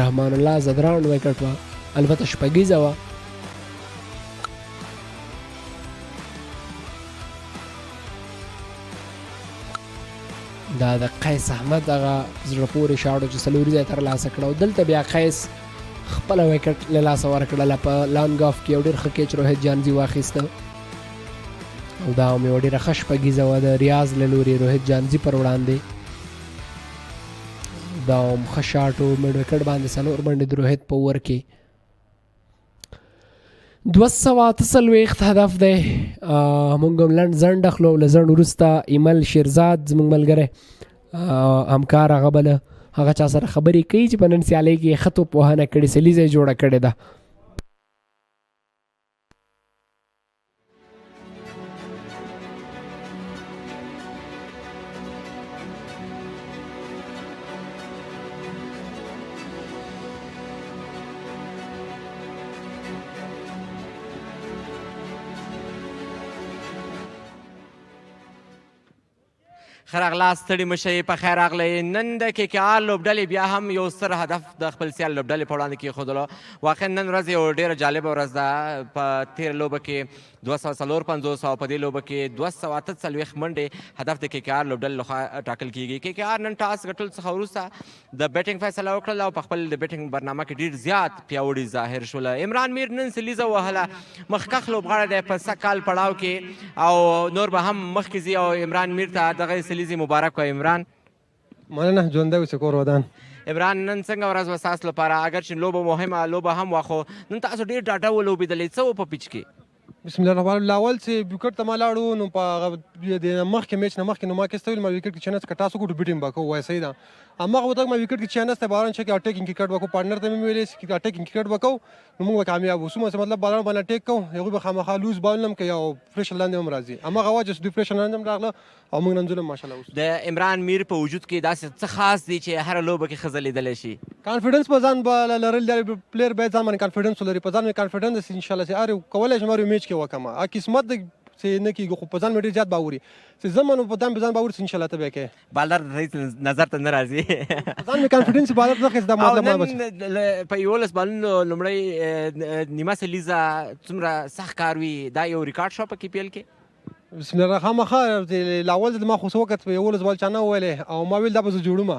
رحمان الله زدران وکټ وه البته شپږیزه وه دا د قیس احمد هغه زړه پورې شاټ چې 4 ځای ترلاسه کړه او دلته بیا قیس خپله وکټ له لاسه ورکړله په لانګ آف کې یو ډېر ښه کیچ روهید جانزي واخیسته او دا هم یوه ډېره ښه شپږیزه وه د ریاض له لوري روهید جانزي پر وړاندې دا هم ښه شاټ و میډ وکټ باندې 4 منډې د روهید په اوور کې 248 هدف دی موږ هم لنډ ځنډ اخلو له ځنډ وروسته ایمل شیرزاد زموږ ملګری همکار هغه بله هغه چا سره خبرې کوي چې په نن سیالۍ کې ښه توپ وهنه کړې سلیزه یې جوړه کړې ده ښه راغلاست ستړي مه شئ په خیر راغلی نن د KKR لوبډلې بیا هم یو ستر هدف د خپل سیال لوبډلې په وړاندې کېښودلو واقعا نن ورځ یو ډېره جالبه ورځ ده په تېره لوبه کې 254 او په دې لوبه کې 248 منډې هدف د KKR لوبډلې لخوا ټاکل کېږي KKR نن ټاس ګټلو څخه وروسته د بیټینګ فیصله وکړله او په خپل د بیټینګ برنامه کې ډېر زیات پیاوړي ظاهر شوله عمران میر نن سلیزه وهله مخکښ لوبغاړی دی په سږ کال پړاو کې او نور به هم مخکې ځي او عمران میر ته دغه سلیزې مبارک وه عمران مننه ژوندی اوسې کور ودان عمران نن څنګه ورځ وه ستاسو لپاره اگر چې لوبه مهمه لوبه هم وه خو نن تاسو ډېر ډاډه ولوبېدلې څه و په پیچ کې بسم الله الرحمن الرحیم. اول چې وکټ ته ما لاړو نو په هغه د مخکې میچ نه مخکې نو ما کېسته ویل ما وکټ کې چانس که تاسو کوټو بیټینګ به کوو وایسې ده هماغه وخت ما وکټ کې چانس ته باران چې کې اټیکینګ کرکټ به کوو پارټنر ته مې ویلې چې اټیکینګ کرکټ به کوو نو موږ به کامیاب اوسو مطلب بالر باندې اټیک کوو هغوی به خامخا لوز بال نه هم کوي او پریشر لاندې هم راځي هماغه وجه چې دوی پریشر لاندې هم راغله او موږ نن ظلم ماشاءالله اوسو. د عمران میر په وجود کې داسې څه خاص دی چې هره لوبه کې ښه ځلېدلی شي؟ کانفیډنس په ځان به لرل دی پلیر باید ځان باندې کانفیډنس ولري په ځان مې کانفیډنس انشاءالله چې هر کولی شم هر میچ کې وکړم قسمت چې نه کېږي خو په ځان مې ډېر زیات باور وي چې زه منو په ځان باور چې انشاءالله ته به یې کوې بالر رئیس نظر ته نه راځي په ځان مې کانفیډنس بالر نه اخېست دا مطلب ما نن په 11 بالونو لومړی نیمه سلیزه څومره سخت کار وي دا یو ریکارډ شو په KPL کې؟ بسم الله خامخا لاول ځل ما خو څه وخت په 11 بال چا نه وویلې او ما ویل دا به زه جوړوم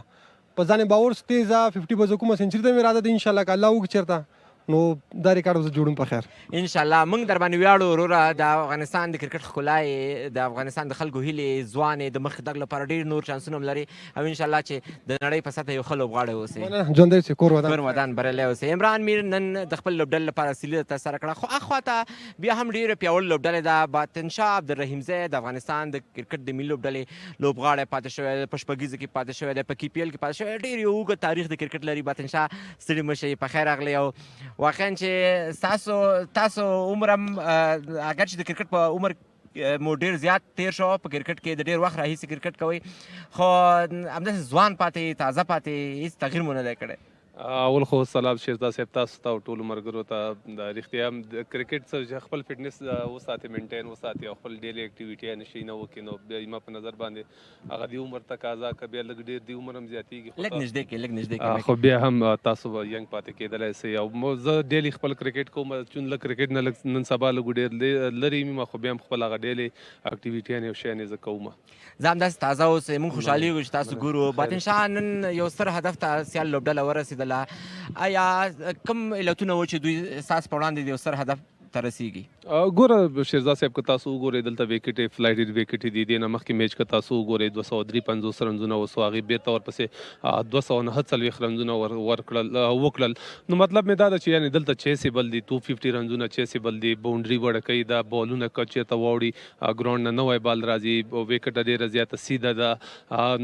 په ځان مې باور تېزه 50 به زه کومه سینچري ته مې اراده ده انشاءالله که الله وکړي چېرته نو دا ریکارډ زه جوړوم په خیر انشاءالله موږ در باندې ویاړو وروره د افغانستان د کرکټ ښکلا یې د افغانستان د خلکو هیلې ځوان یې د مخکې تګ لپاره ډېر نور چانسونه هم لري او انشاءالله چې د نړۍ په سطحه یو ښه لوبغاړی اوسئ ژوندی اوسئ کور ودان بریالی اوسئ. عمران میر نن د خپل لوبډلې لپاره سیلیزه ترسره کړه خو اخواته بیا هم ډېره پیاوړې لوبډلې ده باطنشاه عبدالرحیم زی د افغانستان د کرکټ د ملي لوبډلې لوبغاړی پاتې شوی دی په شپږیزه کې پاتې شوی دی په KPL کې پاتې شوی ډېر یو اوږد تاریخ د کرکټ لري باطنشاه ستړي مه شئ په خیر راغلی او واقعا چې تاسو عمر هم اگر چې د کرکټ په عمر مو ډېر زیات تیر شو په کرکټ کې د ډېر وخت راهیسې کرکټ کوئ خو همداسې ځوان پاتې تازه پاتې هېڅ تغییر مو نه دی کړی. اول خو سلام شیرزاد صاحب تاسو ته او ټولو ملګرو ته د رښتیا هم د کرکټ څخه خپل فټنس وساتئ مینټین وساتئ او خپل ډیلی اکټیویټي شي نه وکړي نو بیا زما په نظر باندې هغه د عمر تقاضا که بیا لږ ډېر د عمر هم زیاتېږي لږ نږدې کې خو بیا هم تاسو به ینګ پاتې کېدلی سئ او زه ډیلی خپل کرکټ کوم چون لږ کرکټ نه لږ نن سبا لږ ډېر لرې یم خو بیا هم خپل هغه ډیلی اکټیویټي او شیانې زه کوم. زه همداسې تازه اوسئ موږ خوشحالېږو چې تاسو ګورو. باطنشاه نن یو ستر هدف ته سیال لوبډله ورسېدله یا کوم علتونه و چې دوی ستاسو په وړاندې د یو ستر هدف ته رسیږي؟ ګوره شیرزاد صاحب که تاسو وګورئ دلته ویکټې فلایټ ویکټې دي دې نه مخکې میچ که تاسو وګورئ 253 رنزونه وسو هغې بیرته ورپسې 249 رنزونه وکړل نو مطلب مې دا ده چې یعنې دلته چیسیبل دي 250 رنزونه چیسیبل دي باونډري وړه کوي دا بالونه که چېرته واوړي ګراونډ نه نوی بال راځي ویکټه ډېره زیاته سیده ده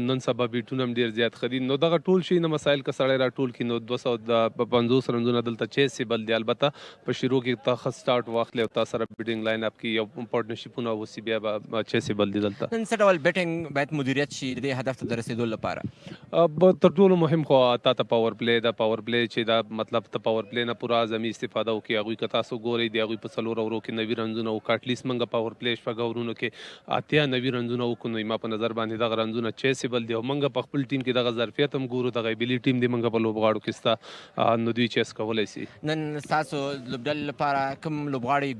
نن سبا بیټونه هم ډېر زیات ښه دي نو دغه ټول شي نه مسایل که سړی راټول کړي نو 250 رنزونه دلته چیسیبل دي البته په شروع کې تا ښه واخلې او تاسو سره بیټینګ لاین اپ کې یو پارټنرشپونه اوسي بیا به چیسیبل دي دلته. نن څه ډول بیټینګ باید مدیریت شي د دې هدف ته د رسېدو لپاره؟ تر ټولو مهم خو تا ته پاور پلی دا پاور پلی چې دا مطلب ته پاور پلی نه پوره اعظمي استفاده وکړي هغوی که تاسو ګورئ د هغوی په 4 اورو کې 90 رنزونه وکړه اټلیسټ موږ پاور پلی شپږ اورونو کې 90 رنزونه وکړو نو ما په نظر باندې دغه رنزونه چیسیبل دي او موږ په خپل ټیم کې دغه ظرفیت هم ګورو دغه ایبیلي ټیم دی موږ په لوبغاړو کې ستا نو دوی چیس کولی شي. نن ستاسو لوبډلې لپاره کوم لوبغاړي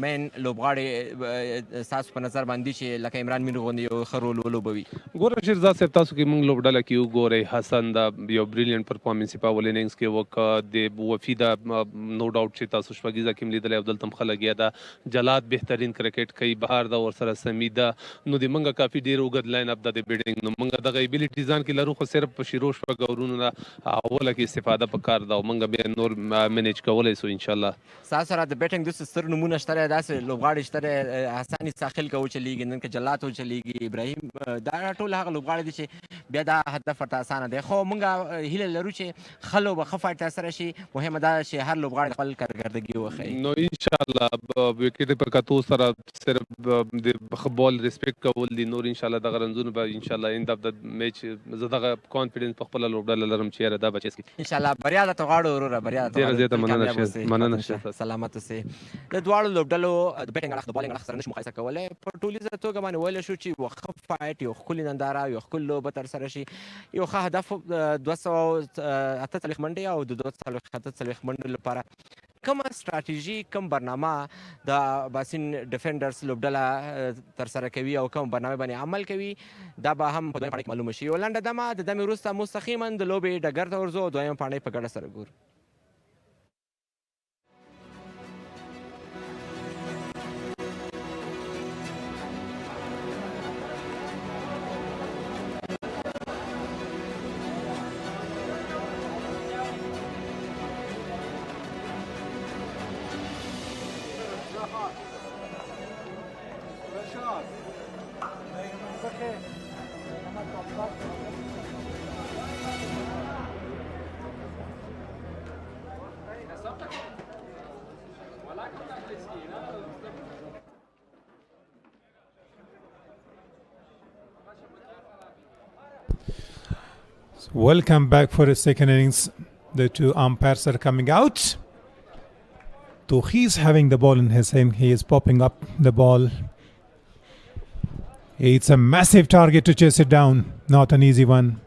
مین لوبغاړی ستاسو په نظر باندې چې لکه عمران میر غوندې یو ښه رول ولوبوي؟ ګوره شیرزاد صاحب تاسو کې موږ لوبډله کې وګورئ حسن دا یو بریلینټ پرفارمنس په اول اننګز کې وکړه د وفي دا نو ډاوټ چې تاسو شپږیزه کې هم لیدلی او دلته هم ښه لګیا ده جلاد بهترین کرکټ کوي بهار دا ورسره سمي ده نو د موږ کافي ډېر اوږد لاین اپ ده د بیټینګ نو موږ دغه ایبیلیټي ځان کې لرو خو صرف په شروع شپږ اورونو نه اوله کې استفاده پکار ده او موږ بیا نور مینیج کولی سو انشاءالله. ستاسو سره د بیټینګ داسې ستر نومونه شته دی داسې لوبغاړي شته دی حسن ساخل که وچلیږي نن که جلات وچلیږي ابراهیم دا ټول هغه لوبغاړي دي چې بیا دا هدف ورته اسانه دی خو موږ هیله لرو چې ښه لوبه ښه فایټ ترسره شي مهمه دا چې هر لوبغاړی خپل کارکردګي وښیي نو انشاءالله وکټې په کتو سره صرف د بال ریسپیکټ کول دي نور انشاءالله دغه رنزونه به انشاءالله اند اف د میچ زه دغه کانفیډنس په خپله لوبډله لرم چې یاره دا به چیس کړي انشاءالله بریا درته غواړو وروره بریا ډېره زیاته مننه سلامت اوسئ. د دواړو لوبډلو د بیټینګ اړخ د بالینګ اړخ سره نشو مقایسه کولی په ټولیزه توګه باندې ویلی شو چې یو ښه فایټ یو ښکلې ننداره یو ښکلې لوبه ترسره شي یو ښه هدف 248 منډې او د 248 منډو لپاره کومه ستراتیژي کوم برنامه د اباسین دیفندرز لوبډله ترسره کوي او کوم برنامه باندې عمل کوي دا به هم په دویم پاڼې کې معلومه شي. یو لنډه دمه د دمې وروسته مستقیما د لوبې ډګر ته ورځو او دویم پاڼې په ګډه سره ګورو. Welcome back for the second innings. The two umpires are coming out. So he's having the ball in his hand. He is popping up the ball. It's a massive target to chase it down. Not an easy one.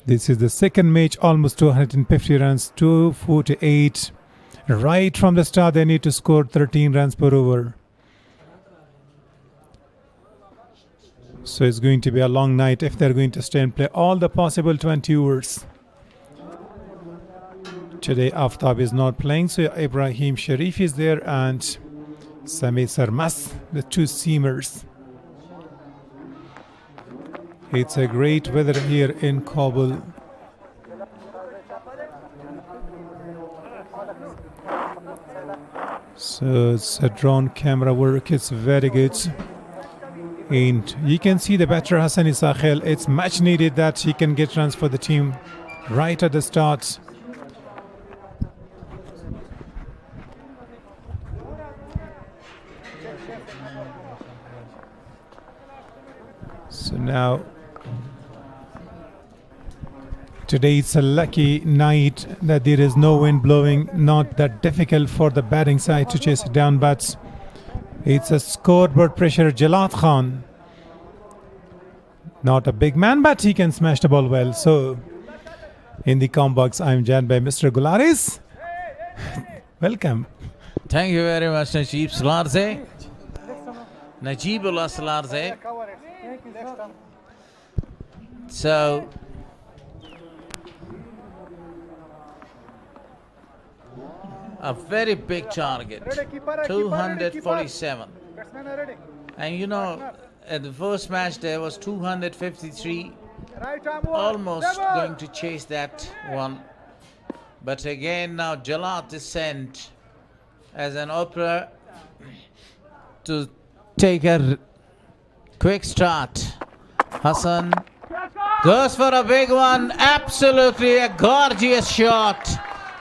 This is the second match, almost 250 runs, 248. Right from the start, they need to score 13 runs per over. So it's going to be a long night if they're going to stay and play all the possible 20 overs. Today Aftab is not playing, so Ibrahim Sharif is there and Sami Sarmas, the two seamers. It's a great weather here in Kabul. So it's a drone camera work, it's very good. And you can see the batter Hassan Isakhel. It's much needed that he can get runs for the team right at the start. So now today it's a lucky night that there is no wind blowing, not that difficult for the batting side to chase it down, but it's a scoreboard pressure. Jalad Khan, not a big man, but he can smash the ball well. So in the com box, I'm joined by Mr. Gularis. Welcome. Thank you very much, Najib Salarze. Najibullah Salarze. So a very big target, 247. And you know, at the first match there was 253, almost going to chase that one. But again now Jalad is sent as an opera to take a quick start. Hassan goes for a big one, absolutely a gorgeous shot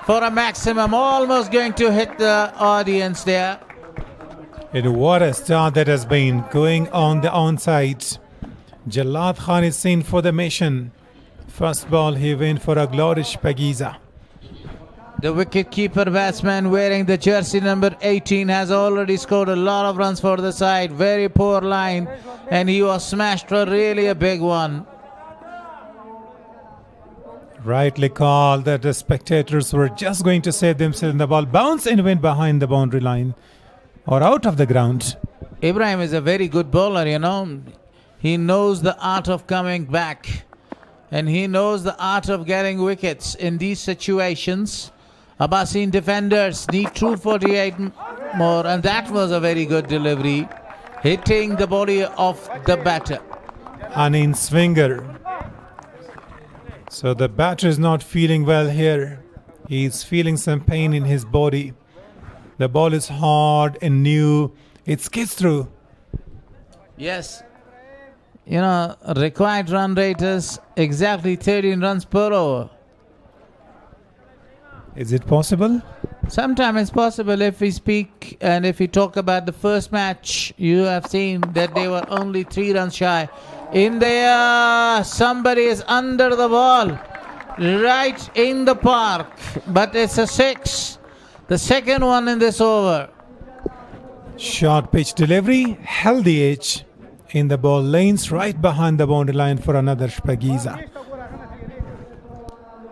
for a maximum, almost going to hit the audience there. And what a start that has been going on the onside. Jalad Khan is seen for the mission. First ball he went for a glorious Pagiza. The wicket-keeper batsman wearing the jersey number 18 has already scored a lot of runs for the side. Very poor line, and he was smashed for really a big one. Rightly called that the spectators were just going to save themselves, and the ball bounced and went behind the boundary line or out of the ground. Ibrahim is a very good bowler, you know. He knows the art of coming back, and he knows the art of getting wickets in these situations. اباسین defenders need 248 more, and that was a very good delivery, hitting the body of the batter. An in swinger. So the batter is not feeling well here. He's feeling some pain in his body. The ball is hard and new. It skids through. Yes. You know, required run rate is exactly 13 runs per over. Is it possible? Sometimes it's possible. If we speak and if we talk about the first match, you have seen that they were only 3 runs shy. In the air, somebody is under the ball, right in the park, but it's a 6. The second one in this over. Short pitch delivery, held the edge in the ball lanes right behind the boundary line for another Shpagiza.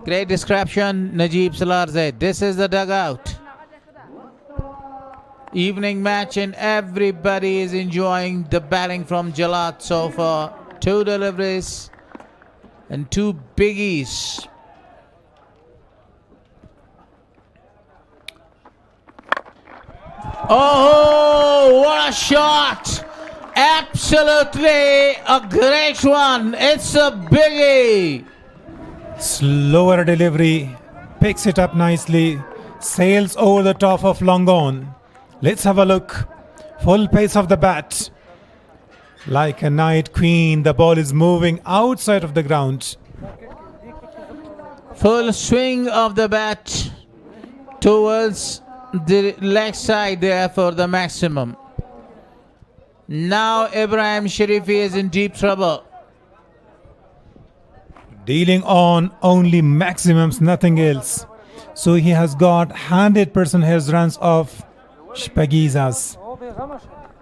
Great description, Najib Salarze. This is the dugout. Evening match and everybody is enjoying the batting from Jalad so far. 2 deliveries and 2 biggies. Oh, what a shot! Absolutely a great one. It's a biggie. Slower delivery, picks it up nicely, sails over the top of long on. Let's have a look. Full pace of the bat. Like a night queen, the ball is moving outside of the ground. Full swing of the bat towards the leg side there for the maximum. Now Ibrahim Sharifi is in deep trouble. Dealing on only maximums, nothing else. So he has got 100% his runs of Shpagizas.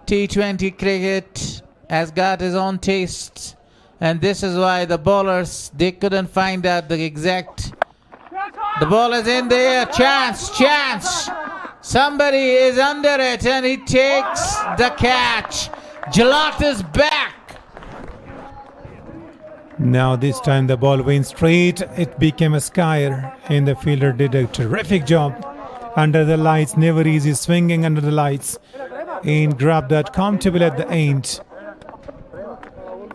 T20 cricket has got his own tastes, and this is why the bowlers, they couldn't find out the exact. The ball is in the air. Chance. Somebody is under it, and he takes the catch. Jalat is back. Now this time the ball went straight. It became a skier, and the fielder did a terrific job. Under the lights, never easy, swinging under the lights, and grabbed that comfortable at the end.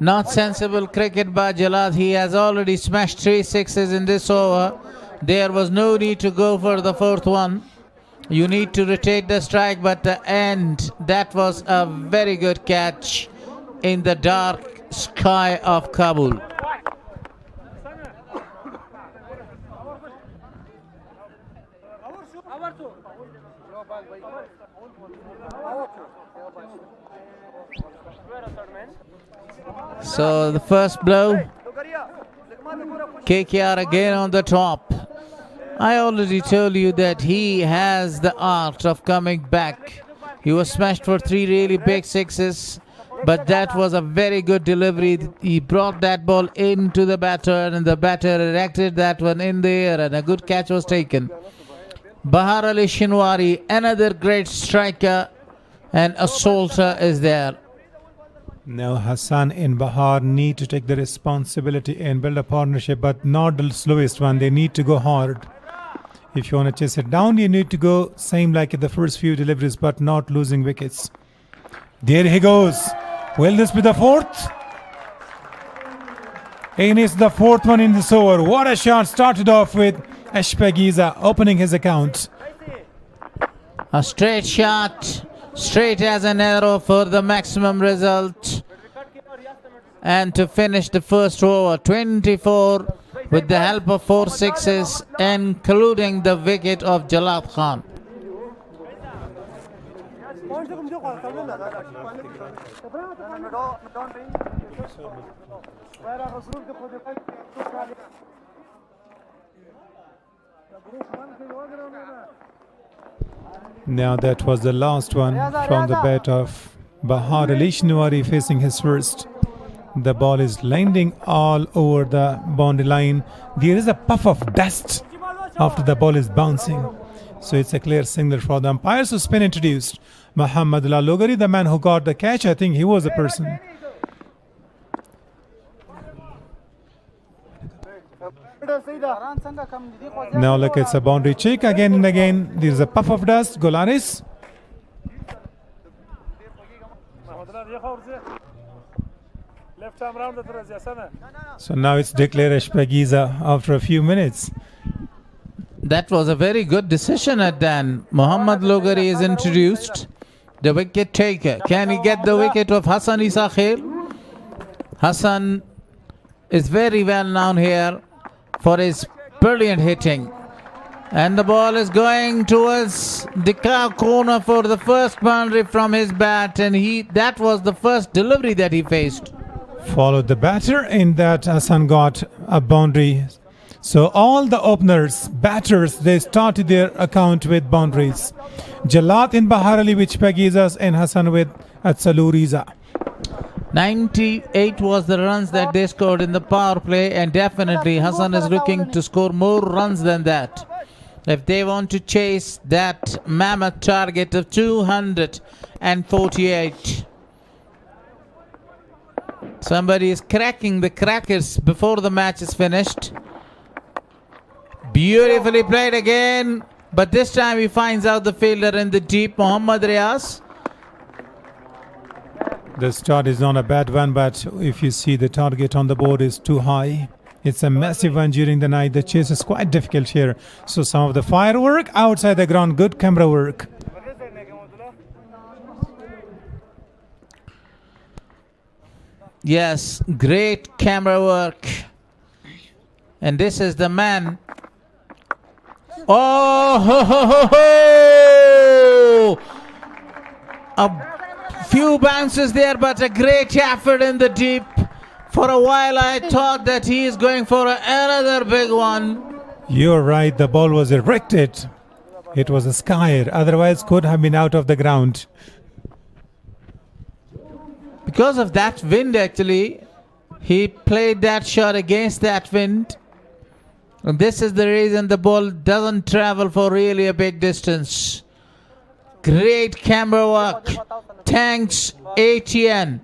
Not sensible cricket by Jalat. He has already smashed 3 sixes in this over. There was no need to go for the fourth one. You need to rotate the strike, but the end, that was a very good catch in the dark sky of Kabul. So the first blow, KKR again on the top. I already told you that he has the art of coming back. He was smashed for 3 really big sixes, but that was a very good delivery. He brought that ball into the batter, and the batter erected that one in the air, and a good catch was taken. Bahar Ali Shinwari, another great striker and assaulter, is there. Now Hassan and Bahar need to take the responsibility and build a partnership, but not the slowest one. They need to go hard. If you want to chase it down, you need to go same like in the first few deliveries, but not losing wickets. There he goes. Will this be the fourth? And it's the fourth one in this over. What a shot. Started off with Ashpagiza opening his account. A straight shot, straight as an arrow for the maximum result. And to finish the first over, 24 with the help of 4 sixes, including the wicket of Jalat Khan. Now that was the last one from the bat of Bahar Ali Shinwari facing his first. The ball is landing all over the boundary line. There is a puff of dust after the ball is bouncing. So it's a clear signal for the umpires. So spin introduced. Muhammad Logari, the man who got the catch, I think he was the person. Now look, it's a boundary check again and again. There's a puff of dust. Golaris. So now it's declared Ashpagiza after a few minutes. That was a very good decision at Dan. Muhammad Logari is introduced. The wicket taker. Can he get the wicket of Hassan Isa Khair? Hassan is very well known here for his brilliant hitting. And the ball is going towards the corner for the first boundary from his bat. And that was the first delivery that he faced. Followed the batter in that Hassan got a boundary. So all the openers, batters, they started their account with boundaries. Jalat in Bahar Ali with Pagizas and Hassan with Atsaluriza. 98 was the runs that they scored in the power play, and definitely Hassan is looking to score more runs than that. If they want to chase that mammoth target of 248. Somebody is cracking the crackers before the match is finished. Beautifully played again, but this time he finds out the fielder in the deep, Muhammad Riaz. The start is not a bad one, but if you see the target on the board is too high. It's a massive one during the night. The chase is quite difficult here. So some of the firework outside the ground, good camera work. Yes, great camera work. And this is the man. Oh, ho, ho, ho, ho! A few bounces there, but a great effort in the deep. For a while, I thought that he is going for another big one. You're right, the ball was erected. It was a skyer, otherwise could have been out of the ground. Because of that wind, actually, he played that shot against that wind. And this is the reason the ball doesn't travel for really a big distance. Great camera work. Thanks, ATN.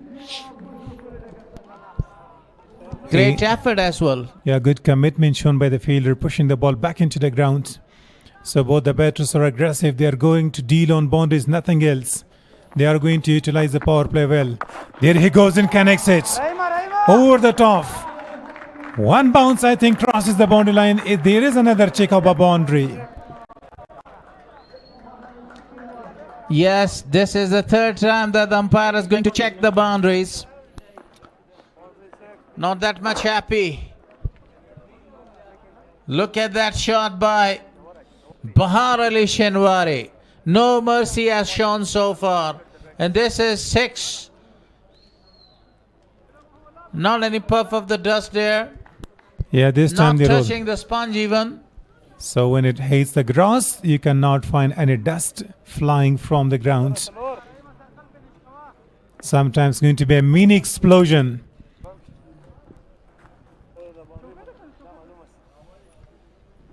Great effort as well. Yeah, good commitment shown by the fielder, pushing the ball back into the ground. So both the batters are aggressive. They are going to deal on boundaries, nothing else. They are going to utilize the power play well. There he goes and connects it. Over the top. One bounce, I think, crosses the boundary line. There is another check of a boundary. Yes, this is the third time that the umpire is going to check the boundaries. Not that much happy. Look at that shot by Bahar Ali Shinwari. No mercy has shown so far. And this is 6. Not any puff of the dust there. Yeah, this time Not they roll. touching the sponge even. So when it hits the grass, you cannot find any dust flying from the ground. Sometimes going to be a mini explosion.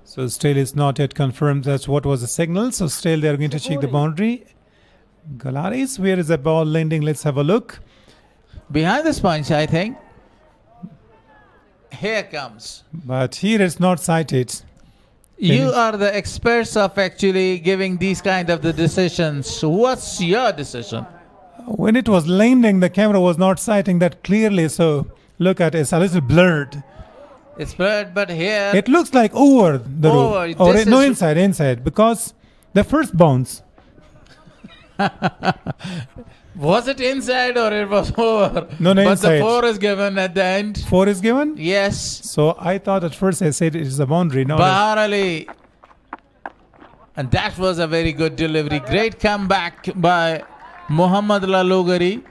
So still it's not yet confirmed that's what was the signal. So still they're going to check the boundary. Galaris, where is the ball landing? Let's have a look. Behind the sponge, I think. Here comes. But here it's not sighted. You are the experts of actually giving these kind of the decisions. What's your decision? When it was landing, the camera was not sighting that clearly. So look at it, it's a little blurred. It's blurred, but here... It looks like over the Over, roof. Or this no, is- inside, because the first bounce. Was it inside or it was over? No, but inside. the 4 is given at the end. 4 is given? Yes. So I thought at first I said it is a boundary. No, Bahar Ali. And that was a very good delivery. Great comeback by Muhammad Lalogari.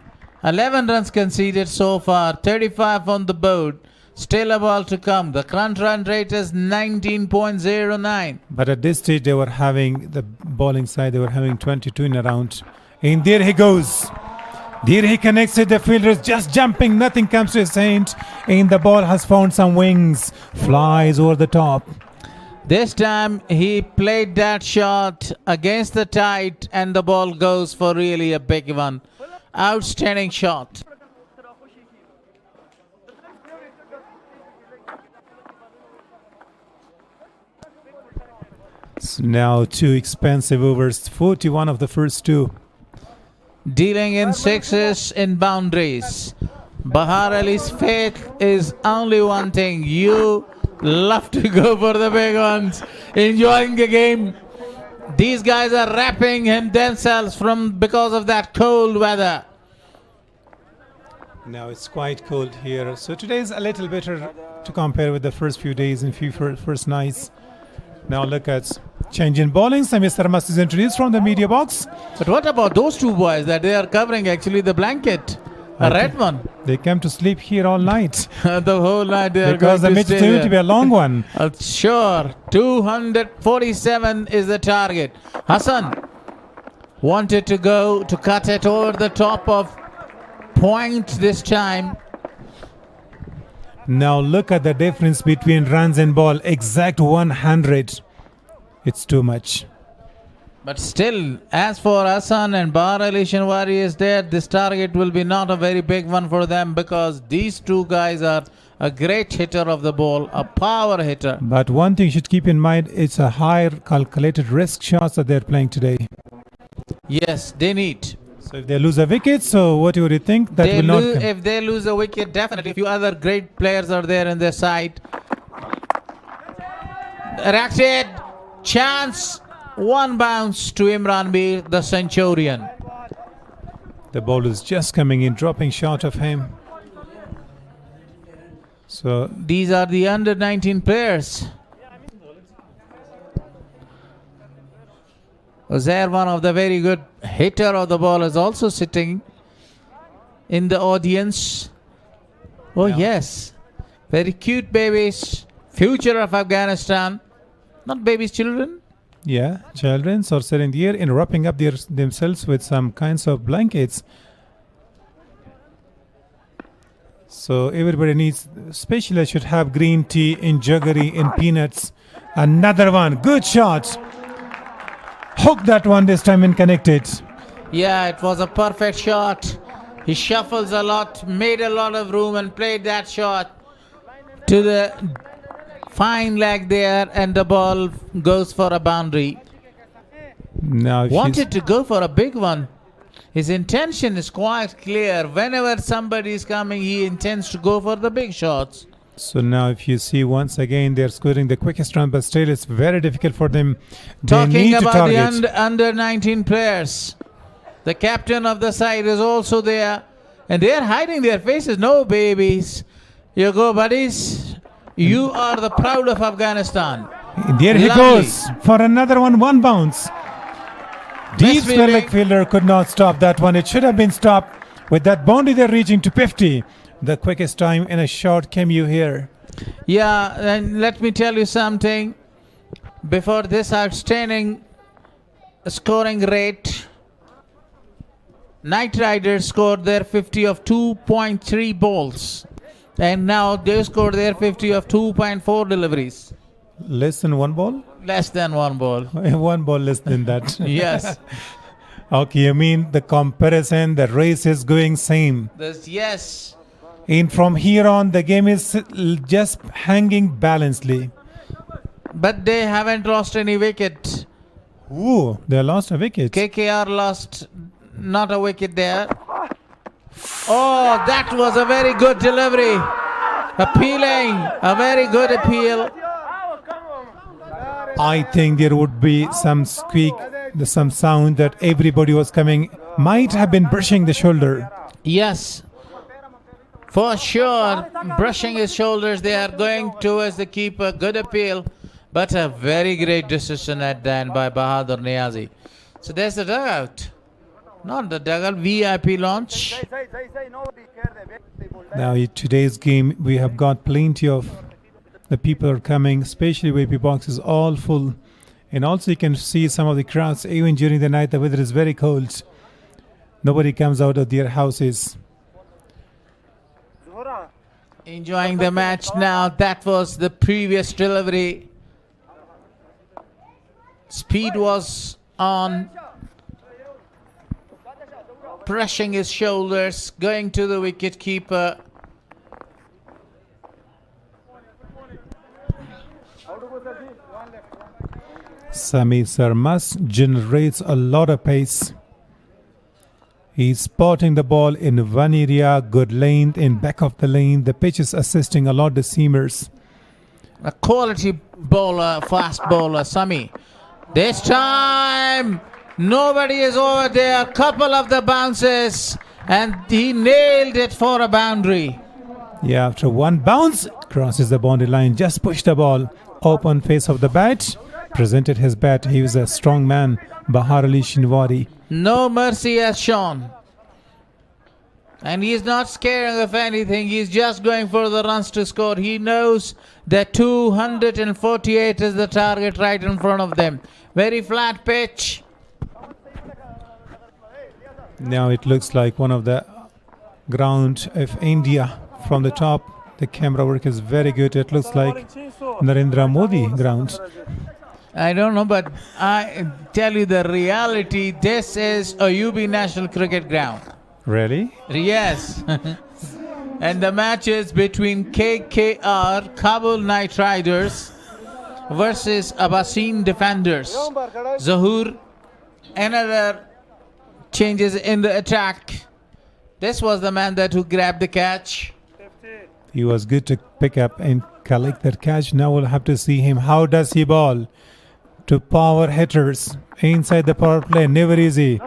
11 runs conceded so far. 35 on the board. Still a ball to come. The current run rate is 19.09. But at this stage they were having, the bowling side, they were having 22 in a round. And there he goes. There he connects it. The fielder is just jumping. Nothing comes to his hand. And the ball has found some wings. Flies over the top. This time he played that shot against the tide and the ball goes for really a big one. Outstanding shot. So now 2 expensive overs. 41 of the first 2. Dealing in 6s in boundaries. Bahar Ali's fate is only one thing. You love to go for the big ones. Enjoying the game. These guys are wrapping him themselves because of that cold weather. Now it's quite cold here. So today is a little better to compare with the first few days and first nights. Now look at change in bowling. Sami Sarmas is introduced from the media box. But what about those 2 boys that they are covering actually the blanket? A red one. They came to sleep here all night. The whole night they because the are going match to is stay going there. to be a long one. Sure. 247 is the target. Hassan wanted to go to cut it over the top of point this time. Now look at the difference between runs and ball. Exact 100. It's too much. But still, as for Hassan and Bahar Ali Shinwari is there, this target will be not a very big one for them because these 2 guys are a great hitter of the ball, a power hitter. But one thing you should keep in mind, it's a higher calculated risk shots that they're playing today. Yes, they need. So if they lose a wicket, so what would you think? That will not come. If they lose a wicket, definitely. A few other great players are there in their side. Raxid, chance. 1 bounce to Imran Mir, the Centurion. The ball is just coming in, dropping short of him. So these are the under 19 players. There, one of the very good hitter of the ball is also sitting in the audience. Oh yes, very cute babies, future of Afghanistan. Not babies, children. yeah, children are sitting here and wrapping up themselves with some kinds of blankets. So everybody needs, especially should have green tea in jaggery and peanuts. Another one, good shot. Hooked that one this time and connected. Yeah, it was a perfect shot. He shuffles a lot, made a lot of room and played that shot to the fine leg there, and the ball goes for a boundary. Now Wanted to go for a big one. His intention is quite clear. Whenever somebody is coming, he intends to go for the big shots. So now if you see once again they're scoring the quickest run, but still it's very difficult for them. They Talking need to about the target. under 19 players, the captain of the side is also there, and they're hiding their faces. No, babies. You go, buddies. You are the proud of Afghanistan. There he Lovely. goes for another one bounce. Deep leg fielder could not stop that one. It should have been stopped. With that boundary they're reaching to 50. The quickest time in a short cameo here. Yeah, and let me tell you something. Before this outstanding scoring rate, Rayiders scored their 50 of 2.3 balls. And now they scored their 50 of 2.4 deliveries. Less than one ball? Less than one ball. One ball less than that. Yes. Okay, I mean the comparison, the race is going same. Yes. And from here on, the game is just hanging balancedly. But they haven't lost any wicket. Ooh, they lost a wicket. KKR lost not a wicket there. Oh, that was a very good delivery. Appealing, a very good appeal. I think there would be some squeak, some sound that everybody was coming, might have been brushing the shoulder. Yes, for sure, brushing his shoulders. They are going towards the keeper. Good appeal, but a very great decision at the end by Bahadur Niazi. So there's the dugout. Not the dugout, VIP launch. Now in today's game, we have got plenty of the people are coming, especially VIP box is all full. And also you can see some of the crowds, even during the night, the weather is very cold. Nobody comes out of their houses. Enjoying the match now. That was the previous delivery. Speed was on. Brushing his shoulders, going to the wicket keeper. Sami Sarmas generates a lot of pace. He's spotting the ball in one area, good lane, in back of the lane. The pitch is assisting a lot the seamers. A quality bowler, fast bowler, Sami. This time, nobody is over there. Couple of the bounces, and he nailed it for a boundary. Yeah, after one bounce, crosses the boundary line, just pushed the ball. Open face of the bat, presented his bat. He was a strong man, Bahar Ali Shinwari. No mercy has shown. And he's not scaring of anything. He's just going for the runs to score. He knows that 248 is the target right in front of them. Very flat pitch. Now it looks like one of the ground of India from the top. The camera work is very good. It looks like Narendra Modi ground. I don't know, but I tell you the reality. This is a UB National Cricket Ground. Really? Yes. And the match is between KKR, Kabul Rayiders versus اباسین Defenders. Zahur, another changes in the attack. This was the man that who grabbed the catch. He was good to pick up and collect that catch. Now we'll have to see him. How does he ball? To power hitters inside the power play. Never easy.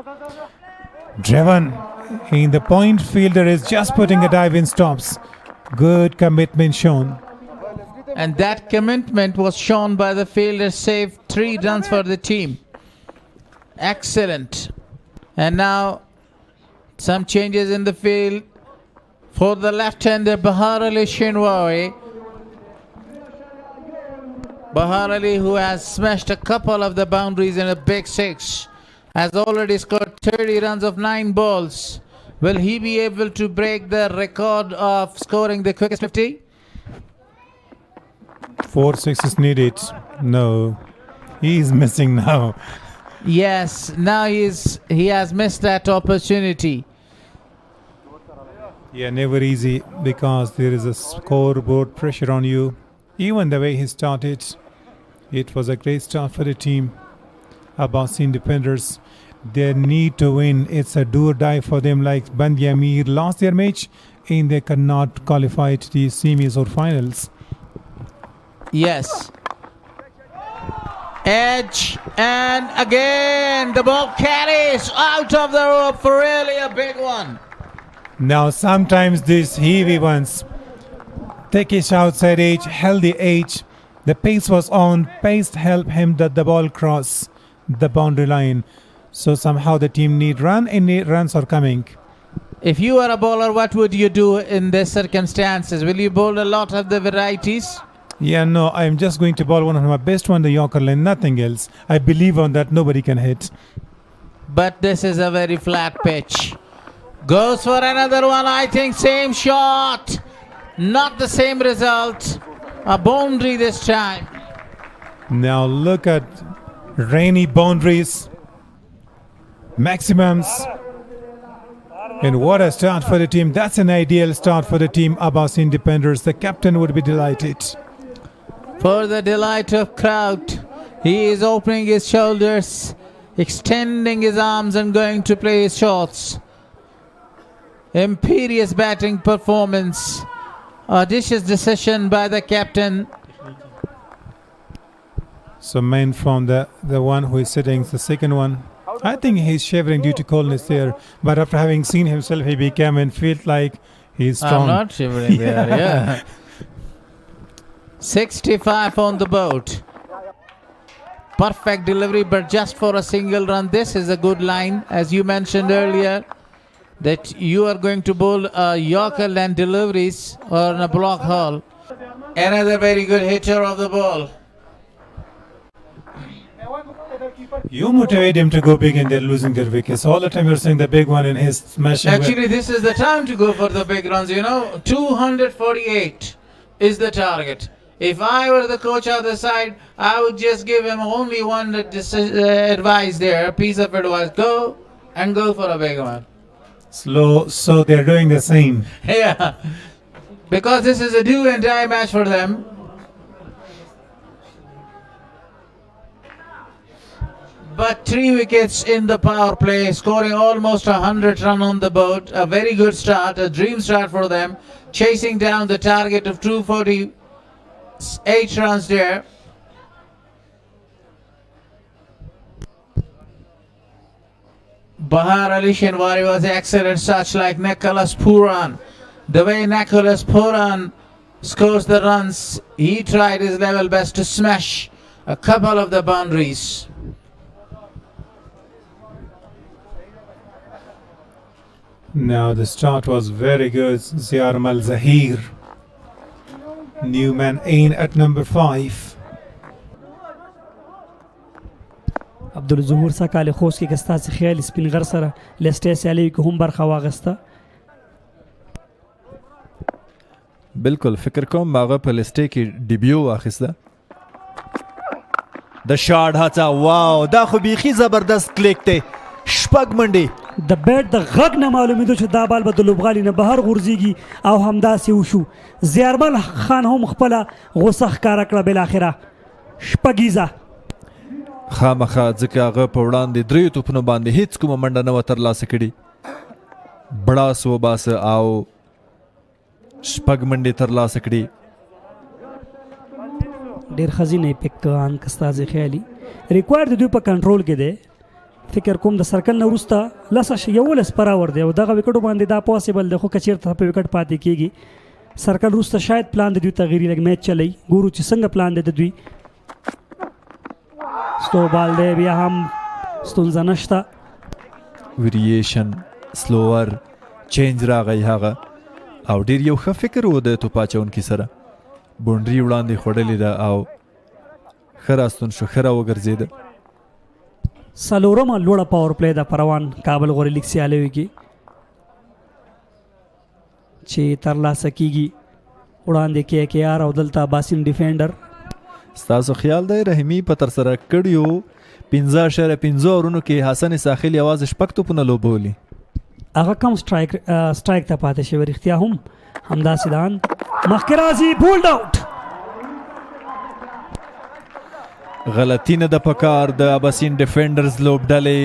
Driven. In the point, fielder is just putting a dive in stops. Good commitment shown. And that commitment was shown by the fielder, saved 3 runs for the team. Excellent. And now some changes in the field for the left-hander Bahar Ali Shinwari. Bahar Ali, who has smashed a couple of the boundaries in a big 6, has already scored 30 runs of 9 balls. Will he be able to break the record of scoring the quickest 50? 4 sixes needed. No, he is missing now. Yes, now he has missed that opportunity. Yeah, never easy because there is a scoreboard pressure on you. Even the way he started, it was a great start for the team. اباسین defenders, they need to win. It's a do or die for them. Like Bandi Amir lost their match and they cannot qualify to the semis or finals. Yes. Edge, and again the ball carries out of the rope for really a big one. Now sometimes these heavy ones take it outside edge, held the edge. The pace was on. Pace helped him that the ball cross the boundary line. So somehow the team need run and runs are coming. If you are a bowler, what would you do in these circumstances? Will you bowl a lot of the varieties? Yeah, no, I'm just going to bowl one of my best one, the Yorker line, nothing else. I believe on that nobody can hit. But this is a very flat pitch. Goes for another one, I think same shot. Not the same result. A boundary this time. Now look at rainy boundaries, maximums. And what a start for the team. That's an ideal start for the team. اباسین defenders, the captain would be delighted. For the delight of crowd, he is opening his shoulders, extending his arms and going to play his shots. Imperious batting performance. Audacious decision by the captain. So man from the one who is sitting, the second one, I think he's shivering due to coldness there. But after having seen himself, he became and felt like he's strong. I'm not shivering there, yeah. 65 on the boat. Perfect delivery, but just for a single run. This is a good line, as you mentioned earlier, that you are going to bowl Yorker land deliveries or in a block hole. Another very good hitter of the ball. You motivate him to go big and they're losing their wickets. All the time you're saying the big one and his smashing. Actually, this is the time to go for the big runs. 248 is the target. If I were the coach on the side, I would just give him only one advice there, a piece of advice. Go and go for a big one. Slow, so they're doing the same. Yeah, because this is a do and die match for them. But 3 wickets in the power play, scoring almost 100 runs on the boat. A very good start, a dream start for them. Chasing down the target of 248 runs there. Bahar Ali Shinwari was excellent, such like Nicholas Puran. The way Nicholas Puran scores the runs, he tried his level best to smash a couple of the boundaries. Now the start was very good. Ziar Mal Zahir. Newman in at number 5. عبدالظهور سکال خوست کې ستاسو خیال سپین غر سره لسټه سیالي کې هم برخه واغسته. بالکل فکر کوم هغه په لسټه کې ډیبیو واخیسته. د شاټ هڅه واو دا خو بیخي زبردست کلیک دی. شپږ منډې د بیټ د غږ نه معلومېدو چې دا بال به د لوبغالي نه بهر غورځېږي او همداسې وشو. زیارمل خان هم خپله غوسه ښکاره کړه بالاخره. شپږیزه خامخا ځکه هغه په وړاندې 3 توپونو باندې هیڅ کومه منډه نه وه ترلاسه کړې. بړاس وباسه او شپږ منډې ترلاسه کړې. ډېر خزینه پک ان کستازي خیالي ریکوایرډ د دوی په کنټرول کې دی. فکر کوم د سرکل نه وروسته 11 پر اور دی او دغه وکټو باندې دا پاسبل دی خو که چېرته په وکټ پاتې کېږي سرکل وروسته شاید پلان د دوی تغییري لږ میچ چلی ګورو چې څنګه پلان دی د دوی سلو بال دی بیا هم ستونزه نشته ویریشن سلوور چینج راغی هغه او ډیر یو ښه فکر و د توپ اچونکي سره بونډري وړاندې خوړلې ده او ښه راستون شو ښه راوګرځېده څلورمه لوړه پاور پلی ده په روان کابل غوري لیګ سیالیو کې چې ترلاسه کیږي وړاندې KKR او دلته اباسین ډیفندر ستاسو خیال دی رحیمي په ترسره کړیو 15.5 اورونو کې حسن ساحل یوازې شپږ توپونه لوبولي هغه کم سټرایک ته پاتې شوی رښتیا هم همداسې دان مخکې راځي بولډ آوټ غلطي نه د پکار د اباسین ډیفندرز لوبډلې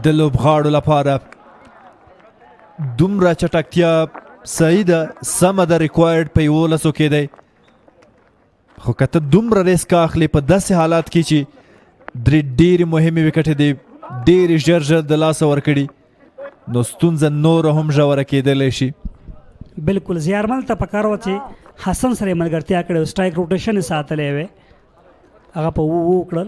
د لوبغاړو لپاره دومره چټکتیا صحیح ده سمه ده ریکوایرډ په 11 کې دی خو که ته دومره ریسک اخلي په داسې حالات کې چې درې ډېرې مهمې وکټې دی ډېرې ژر ژر د لاسه ورکړي نو ستونزه نوره هم ژوره کېدلی شي بالکل زیارمل ته پکار و چې حسن سره یې ملګرتیا کړې سټرایک روټیشن یې ساتلی وی هغه په وکړل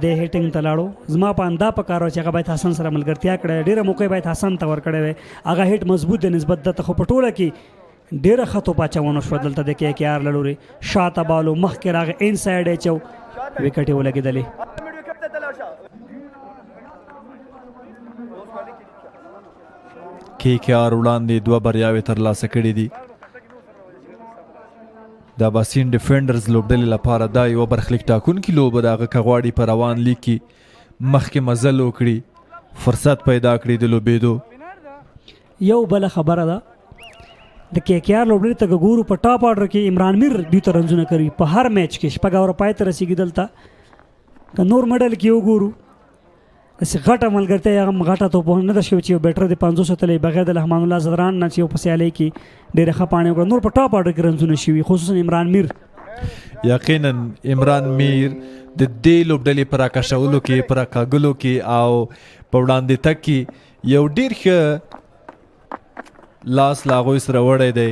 د هیټینګ ته لاړو زما په اندا پکار و چې هغه باید حسن سره ملګرتیا کړی ډېره موقع باید حسن ته ورکړی وی هغه هیټ مضبوط دی نسبت دته خو په ټوله کې ډېره ښه توپ اچونه شوه دلته د KKR له لورې شاته بالو مخکې راغی ان سایډ یې چو وکټ یې ولګېدلې KKR وړاندې دوه بریاوې ترلاسه کړي دي د اباسین ډیفندرز لوبډلې لپاره دا یوه برخلیک ټاکونکې لوبه ده هغه که غواړي په روان لیګ کې مخکې مزل وکړي فرصت پیدا کړي د لوبېدو یو بله خبره ده د KKR لوبډلې ته که ګورو په ټاپ آرډر کې عمران میر دوی ته رنزونه کوي په هر میچ کې شپږ اوره پای ته رسېږي دلته که نور مډل کې وګورو داسې غټه ملګرتیا هغه غټه توپ نه ده شوې چې یو بیټر د 500 تللی بغیر د رحمان الله زدران نه چې یو په سیالۍ کې ډېرې ښه پاڼې وکړه نور په ټاپ آرډر کې رنزونه شوي خصوصا عمران میر یقینا عمران میر د دې لوبډلې په راکشولو کې په راکاږلو کې او په وړاندې تګ کې یو ډېر ښه لاس له هغوی سره وړی دی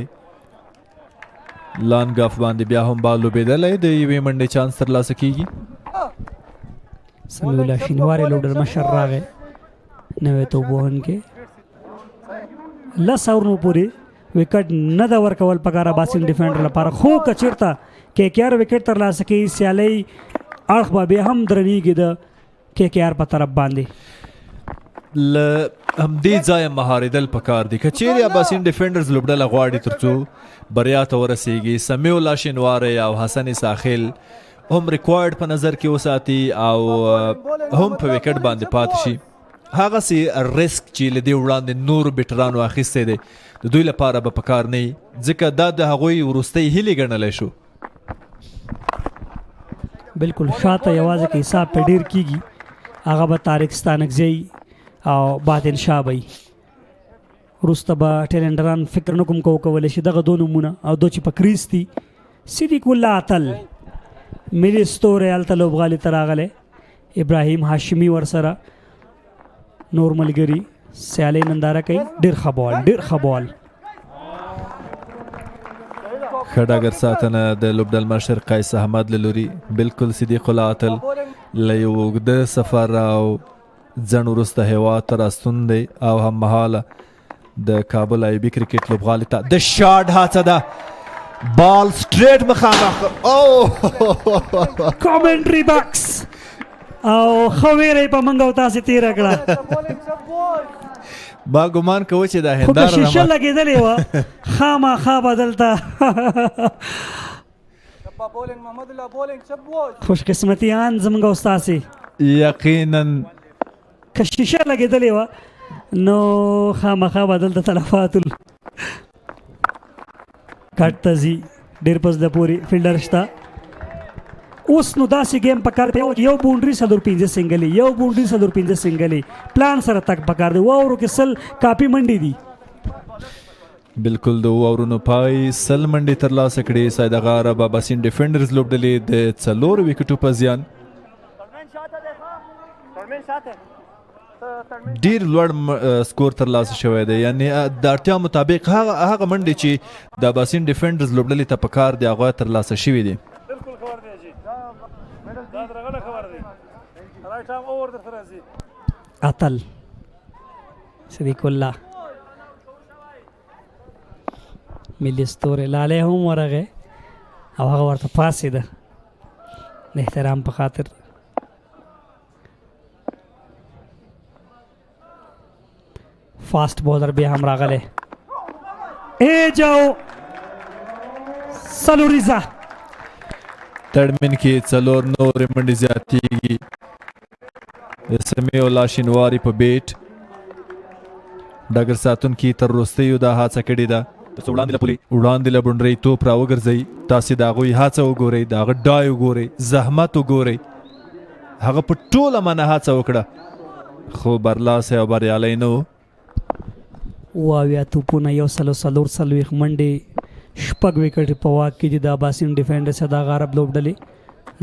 لانګ اف باندې بیا هم بال لوبېدلی د یوې منډې چانس ترلاسه کیږي سمیع الله شینواری لوډر مشر راغی نوې توپ وهونکی 10 اورونو پورې وکټ نه ده ورکول پکار اباسین ډیفینډر لپاره خو که چېرته KKR وکټ ترلاسه کوي سیالۍ اړخ به بیا هم درنیږي د KKR په طرف باندې له همدې ځایه مهارېدل پکار دي که چیرې اباسین ډیفینډرز لوبډله غواړي تر څو بریا ته ورسیږي سمیع الله شینواری او حسن ساحل هم ریکوایرډ په نظر کې وساتي او هم په وکټ باندې پاتې شي هغسې ریسک چې له دې وړاندې نورو بیټرانو اخیستی دی د دوی لپاره به پکار نه وي ځکه دا د هغوی وروستۍ هیلې ګڼلی شو بالکل شاته یوازې که حساب په ډېر کېږي هغه به طارق ستانکزی او باطن شاه به وروسته به ټیلنډران فکر نه کوم کولی شي دغه دو نومونه او دو چې په کریز دي صدیق الله اتل ملي ستوری هلته لوبغالي ته راغلی ابراهیم هاشمي ورسره نور ملګري سیالۍ ننداره کوي ډېر ښه بال ډېر ښه بال ښه ډګر ساتنه د لوبډل مشر قیس احمد له لوري بالکل صدیق الله اتل له یو اوږده سفر او ځنډ وروسته هیواد ته راستون دی او هممهاله د کابل آیبي کرکټ لوبغالي ته د شاټ هڅه ده بال سټریټ مخامخ او کامنټري باکس او ښه ویره یې په موږ او تاسې تېره کړه ما ګمان کوه چې دا خو که هنداره شیشه لګېدلې وه خامخا به دلته خوش قسمتیان زموږ او ستاسې یقینا که شیشه لګېدلې وه نو خامخا به دلته تلفات کټ ته ځي ډېر پس د پورې فیلډر شته اوس نو داسې گیم پکار دی یو باونډري 105 سنګلې یو باونډري 105 سنګلې پلان سره تک پکار دی واورو کې سل کاپي منډي دي بالکل د اورونو پای سل منډي ترلاسه کړي سید غار اباسین ډیفندرز لوبډلې د 4 وکټو په زیان ډیر لوړ سکور ترلاسه شوی دی، یعنی د اړتیا مطابق هغه منډې چې د اباسین ډیفندرز لوبډلې ته پکار دی هغه ترلاسه شوي دي. اتل صدیق الله ملي ستوري لاله هم ورغه او هغه ورته پاسې ده د احترام په خاطر. فاست بولر بیا هم راغلی ایجاو سلوریزا تړمن کې 4 نورې منډې زیاتېږي. سمیع الله شینواري په بیټ ډګر ساتونکي تر وروستیو دا هڅه کړې ده وړاندې له بونډرۍ توپ راوګرځوي. تاسې د هغوی هڅه وګورئ، د هغه ډای وګورئ، زحمت وګورئ. هغه په ټوله معنه هڅه وکړه خو برلاسی او بریالی نه و. اویا توپونه 140 منډې 6 وکټې په واک کې دي د اباسین ډیفندرز د غرب لوبډلې.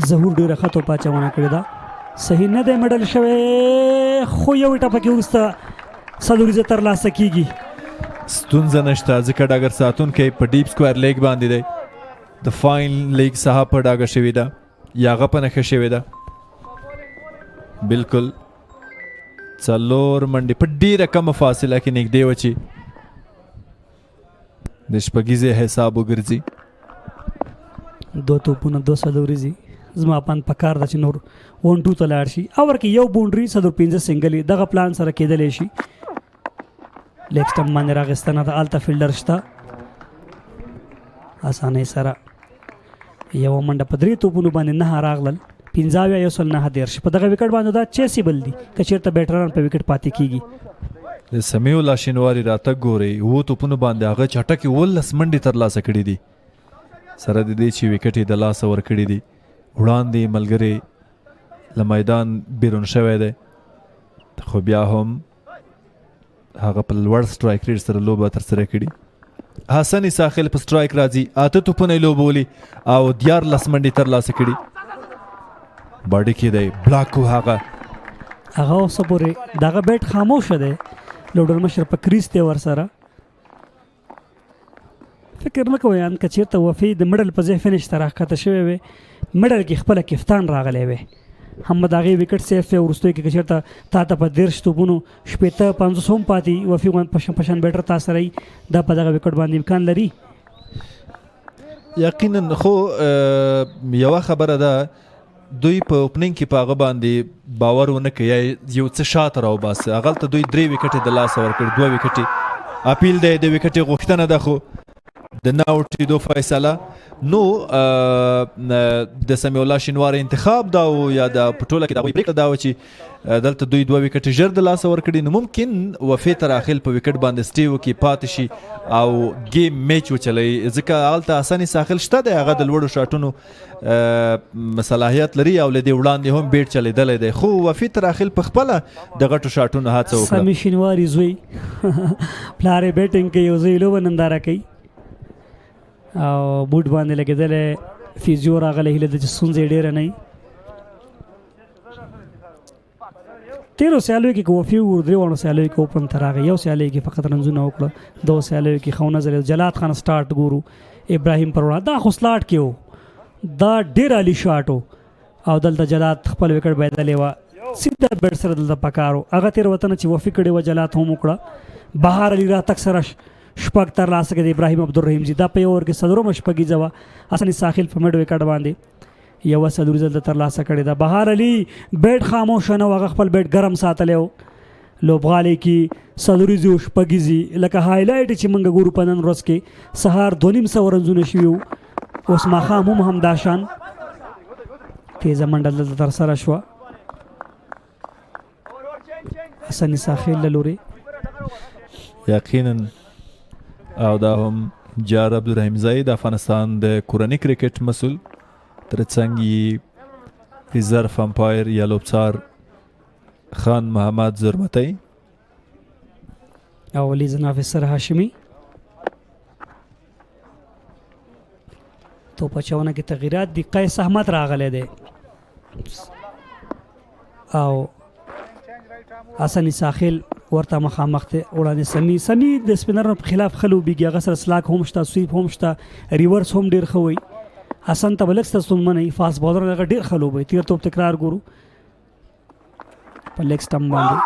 ظهور ډېره ښه توپ اچونه کړې ده، صحیح نه دی میډل شوی خو یو ټپه کې وروسته سلوریزه ترلاسه کیږي. ستونزه نشته ځکه ډګر ساتونکی په ډیپ سکویر لیګ باندې دی. د فاین لیګ څخه په ډاګه شوې ده یا هغه په نښه شوې ده. بالکل 4 منډې په ډېره کمه فاصله کې نږدې وه چې د شپږیزې حساب وګرځي. 2 توپونه 2 سلوریزي زما پان پکار ده چې نور 1-2 ته لاړ شي او ورکې یو بونډري 115 سنګلې دغه پلان سره کېدلی شي. لیګ سټمپ باندې راغستنه د الته فیلډر شته اسانۍ سره یو منډه په 3 توپونو باندې 9 راغلل 15 په دغه وکټ باندې دا چیسیبل دي که چېرته بیټران په وکټ پاتې کیږي. د سمیع الله شینواري راتګ ګورئ 7 توپونو باندې هغه چټکې 19 منډې ترلاسه کړي دي سره د دې چې وکټ یې د لاسه ورکړي دي. وړاندې ملګری له میدان بیرون شوی دی خو بیا هم هغه په لوړ سټرایک ریټ سره لوبه ترسره کړي. حسن ساحل په سټرایک راځي 8 توپونه یې لوبولي او 14 منډې ترلاسه کړي. باډي کې دی بلاک و هغه اوسه پورې دغه بیټ خاموشه دی. لوډر مشر په کریز دی ورسره فکر نه کوئ ان که چېرته وفي د مډل په ځای فینش ته راښکته شوی وی مډل کې خپله کفتان راغلی وی هم به د هغې وکټ سیف وی وروستیو کې که چېرته تا ته په 13 توپونو 50 هم پاتې وفي په شان بیټر تا سره وي دا په دغه وکټ باندې امکان لري. یقینا خو یوه خبره ده دوی په اوپننګ کې په هغه باندې باور ونه کوي یا یو څه شاته راوباسي. هغلته دوی 3 وکټې د لاسه ورکړي 2 وکټې اپیل دی د وکټې غوښتنه ده خو د نه اورټېدو فیصله نو د سمیع الله شینواري انتخاب دا و یا د په ټوله کې د هغوی پرېکړه دا وه چې دلته دوی 2 وکټې ژر د لاسه ورکړي نو ممکن وفي تر اخر په وکټ باندې سټې وکړي پاتې شي او ګیم میچ وچلوي ځکه هلته حسن ساحل شته دی هغه د لوړو شاټونو صلاحیت لري او له دې وړاندې هم بیټ چلیدلی دی خو وفي تر اخر په خپله د غټو شاټونو هڅه وکړه. سمیع شینواري زوی پلار یې بیټینګ کوي او زوی لوبه ننداره کوي او بوټ باندې لګېدلی فیزیو راغلی هیله ده چې ستونزه یې ډېره نه وي. تیرو سیالیو کې که وفي وګورو 3 سیالیو کې اوپن ته راغی یو سیالیو کې فقط رنزونه وکړه 2 سیالیو کې ښه ونه ځلېد. جلات خان سټارټ ګورو ابراهیم پر وړاندې دا خو سلاټ کې و دا ډېر عالي شاټ و او دلته جلات خپل وکټ بایدلې وه سیده بیټ سره دلته پکار و هغه تېروتنه چې وفي کړې وه جلات هم وکړه. بهار علي راتګ سره 6 ترلاسه کړي ابراهیم عبدالرحیم جي دا په یو اوور کې 4 شپږیزه وه. حسن ساحل په مډ وکټ باندې یوه سلوریزه دلته ترلاسه کړې ده. بهار علي بیټ خاموشه نه و هغه خپل بیټ ګرم ساتلی و. لوبغالي کې سلوریزې او شپږیزې لکه هایلایټ چې موږ ګورو په نن ورځ کې سهار 200 رنزونه شوي وو اوس ماښام هم همدا شان تیزه منډه دلته ترسره شوه. حسن ساحل له لورې یقینا او دا هم جار عبدالرحیم زئی د افغانستان د کورني کرکټ مسؤل ترڅنګ یې ریزرف امپایر یا لوبڅار خان محمد زرمتی او لیزن افسر هاشمی. توپ اچونه کې تغییرات دي قیس احمد راغلی دی او حسن ساحل ورته مخامخ ته وړاندې سمی د سپینر په خلاف خلو بیږي هغه سره سلاک هم شته سویپ هم شته ریورس هم ډیر ښه وي حسن ته بلکس ته ستونمنه فاست بالر هغه ډیر خلو وي تیر توپ تکرار ګورو په لیګ سټم باندې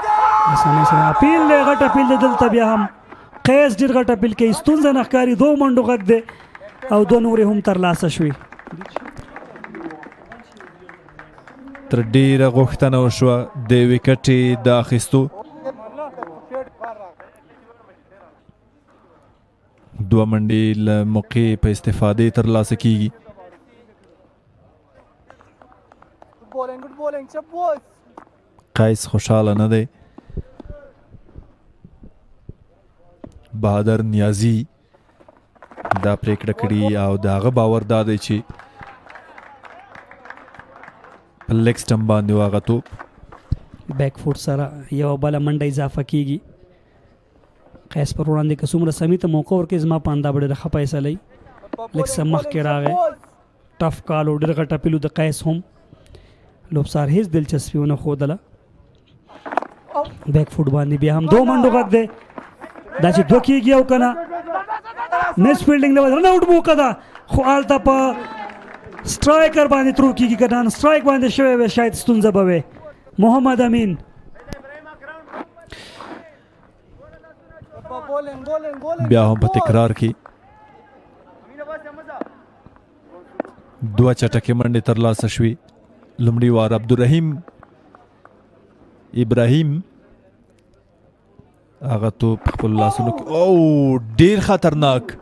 اسانه سره اپیل غټ اپیل دلته بیا هم قیس ډیر غټ اپیل کوي ستونزه نه ښکاري 2 منډو غږ دی او 2 نورې هم ترلاسه شوي تر ډیره غوښتنه وشوه د وکټ د اخیستو 2 منډې له موقع په استفادې ترلاسه کیږي قیس خوشحاله نه دی بهادر نیازي دا پریکړه کړې او د هغه باور دا دی چې په لیګ سټم باندې واغه توپ بیک فوټ سره یو بله منډه اضافه کیږي قیس پر وړاندې که څومره سمي ته موقع ورکړي زما په اندا به ډېره ښه فیصله وي لږ څه مخکې راغی ټف کال او ډېر غټ اپیل د قیس هم لوبسار هیڅ دلچسپي ونه ښودله بیک فوټ باندې بیا هم 2 منډو غږ دی دا چې 2 کېږي او که نه مس فیلډینګ له رن آوټ موقع ده خو هلته په سټرایکر باندې ترو کېږي که نان سټرایک باندې شوی وی شاید ستونزه به وی محمد امین بیا هم په تکرار کې 2 چټکې منډې ترلاسه شوې لومړی وار عبدالرحیم ابراهیم هغه توپ خپل لاسونو کې او ډیر خطرناک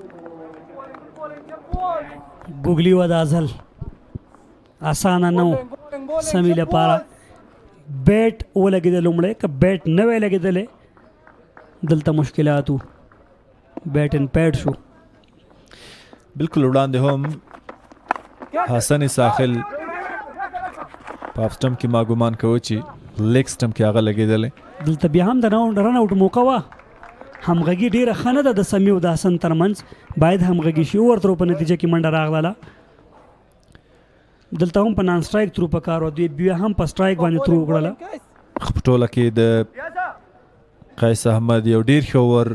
ګوګلی و د ازل اسانه نو سمی لپاره بیٹ ولګېدل لومړی که بیٹ نه وی لګېدلی دلته مشکلاتو بیٹ ان پیډ شو بالکل وړاندې هم حسن ساحل په اف سټم کې ما ګمان کوو چې لیګ سټم کې هغه لګېدلی دلته بیا هم د رن آوټ موقع وه همغږي ډېره ښه نه ده د سمی او د حسن ترمنځ باید همغږي شي ورته په نتیجه کې منډه راغله دلته هم په نان سټرایک ترو په کار و دوی بیا هم په سټرایک باندې ترو وکړله په ټوله کې د قیس احمد یو ډیر ښه ور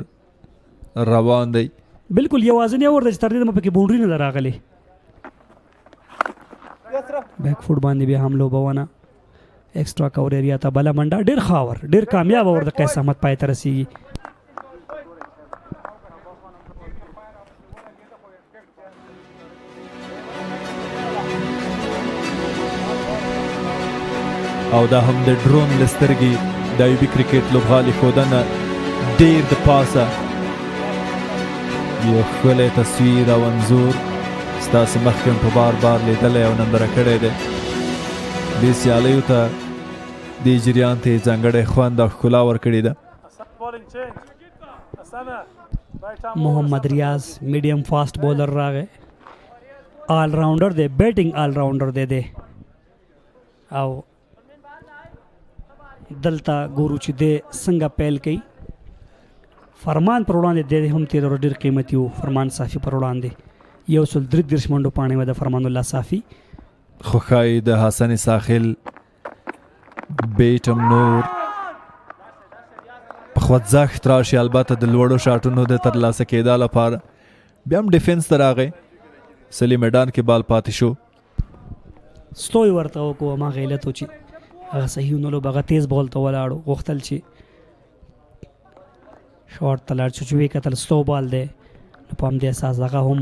روان دی بالکل یوازینی اور دی چې تر دې دمه پکې باونډري نه ده راغلې بیک فوټ باندې بیا هم لوبه ونه ایکسټرا کور ایریا ته بله منډه ډېر ښه اور ډېر کامیاب اور د قیس احمد پای ته رسیږي او دا هم د ډرون له سترګې د ایوبي کرکټ لوبغالي ښودنه ډېر د پاسه یو ښکلی تصویر او انځور ستاسې مخکې هم په بار بار لیدلی او نندره کړی دی دې سیالیو ته دې جریان ته یې ځانګړی خوند او ښکلا ورکړې ده محمد ریاض میډیم فاسټ بولر راغی آل راؤنډر دی بیټینګ آل راؤنډر دی او دلته ګورو چې دی څنګه پیل کوي فرمان پر وړاندې دی هم تیر ډېر قیمتي و فرمان صافي پر وړاندې 133 منډو پاڼې وه د فرمان الله صافي خو ښایي د حسن ساحل بیټ هم نور په خوځښت راشي البته د لوړو شاټونو د ترلاسه کېدا لپاره بیا هم ډیفنس ته راغی سلی میدان کې بال پاتې شو سلو یې ورته وکړو هماغه علت و چې هغه صحیح ونه لوب هغه تیز بال ته ولاړو غوښتل چې شارټ ته لاړ شو چې ویې کتل سلو بال دی نو په همدې اساس هغه هم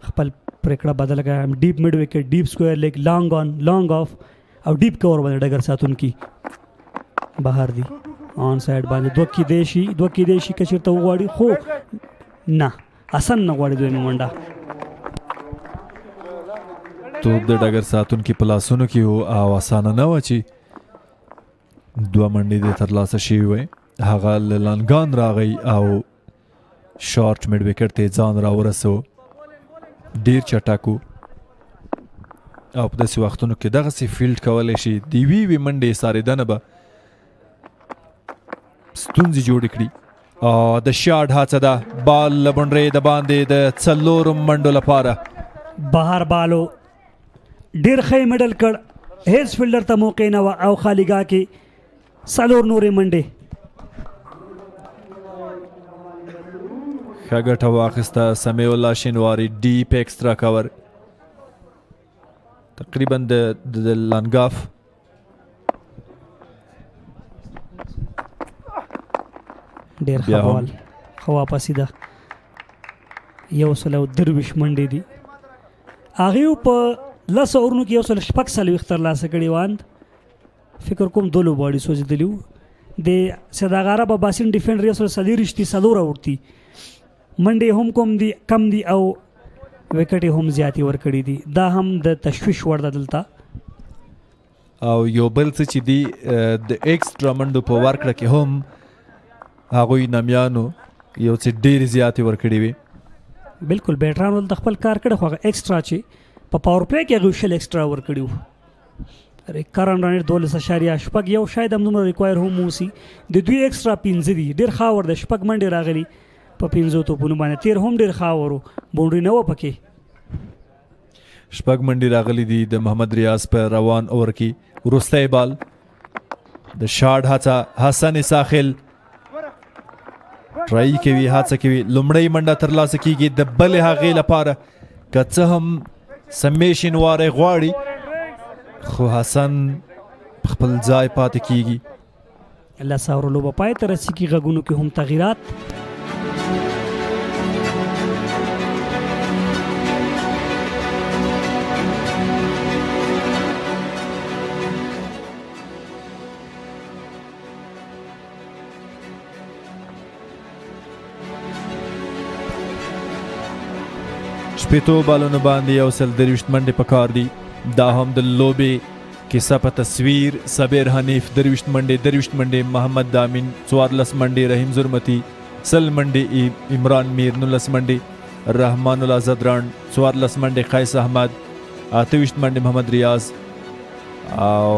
خپل پرېکړه بدله کړه ډیپ مډ وکټ ډیپ سکویر لیګ لانګ آن لانګ آف او ډیپ کور باندې ډګر ساتونکي بهر دي آن سایډ باندې دوه کېدی شي که چېرته وغواړي خو نه حسن نه غواړي دویمه منډه توپ د ډګر ساتونکي په لاسونو کې و او اسانه نه وه چې 2 منډې د ترلاسه شوي وی هغه له لانګان راغی او شارټ میډ وکټ ته ځان راورسو ډیر چټک و او په داسې وختونو کې دغسې فیلډ کولی شي د یوې منډې سارېدنه به ستونزې جوړې کړي د شاټ هڅه ده بال له بونډرۍ د باندې د 4 منډو لپاره بهر بالو ډیر ښه میډل کړ هیڅ فیلډر ته موقع نه وه او خالیګاه کې څلور نورې منډې. ښه ګټه واخیسته سمیع الله شینواري ډیپ ایکسترا کور تقریبا د لانګاف ډېر ښه بال ښه واپسي ده. 123 منډې دي. هغې په 10 اورونو کې 146 ترلاسه کړي واند. فکر کوم 2 لوبغاړي سوځېدلي وو. د صداغاره اباسین دیفندر 143 څلور اوړتي منډې هم کم دي او وکټې هم زیاتې ورکړي دي. دا هم د تشویش وړ ده دلته. او یو بل څه چې دی د ایکسترا منډو په ورکړه کې هم هغوی نامیانو یو څه ډېرې زیاتې ورکړي وي. بالکل بیټرانو د خپل کار کړی خو هغه ایکسترا چې په پاور پلی کې هغوی 6 ایکسترا ورکړي وو. کرن رانر 12.8 یو شاید هم دومره ریکوایر هم اوسي. د دوی ایکسترا 15 دي. ډېر خاور د شپږ منډې راغلي په 15 توپونو باندې. تیر هم ډېر خاور و باونډري نه وه پکې. شپږ منډې راغلي دي د محمد ریاض په روان اور کې. وروستی بال د شاډ هڅه حسن ساخل ټرای کوي هڅه کوي لومړی منډه ترلاسه کیږي د بلې هغې لپاره که څه هم سمیع شینواری غواړي خو حسن خپل ځای پاتې کیږي. 10 اورو لوبه پای ته رسیږي. غږونو کې هم تغییرات. شپېتو بالونو باندې 123 منډې پکار دي. دا هم د لوبې کیسه په تصویر. صبیر حنیف 23 منډې محمد دامین 14 منډې رحیم زرمتی 100 منډې عمران میر 19 منډې رحمان الله زدران 14 منډې قیس احمد 28 منډې محمد ریاض او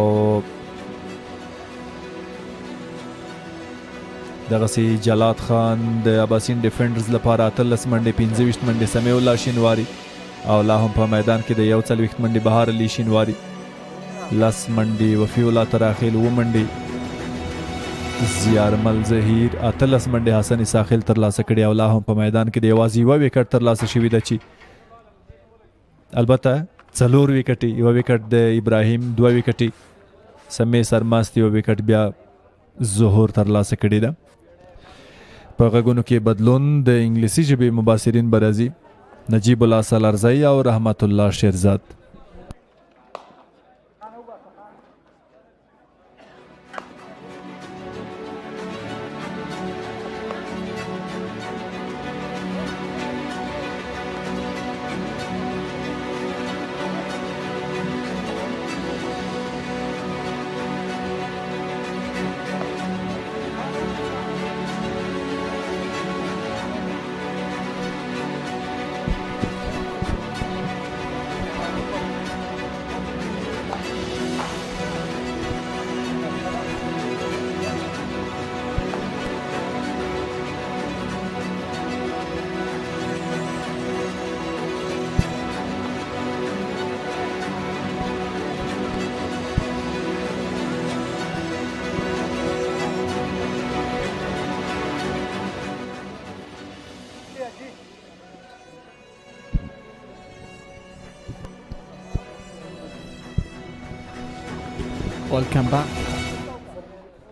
دغسې جلات خان د اباسین دیفندرز لپاره 18 منډې 25 منډې سمیع الله شینواری او لا هم په میدان کې د 41 منډې بهار علي شینواری 10 منډې وفي الله تراخیل 7 منډې زیارمل زهیر 18 منډې حسن ساخل ترلاسه کړي او لا هم په میدان کې د یوازې یوه وکټ ترلاسه شوې ده چې البته 4 وکټې یوه وکټ د ابراهیم 2 وکټې سمیع سرماست یوه وکټ بیا ظهور ترلاسه کړې ده. په غږونو کې بدلون د انګلیسي ژبې مبصرین برازي نجیب الله سالارزی او رحمت الله شیرزاد. Welcome back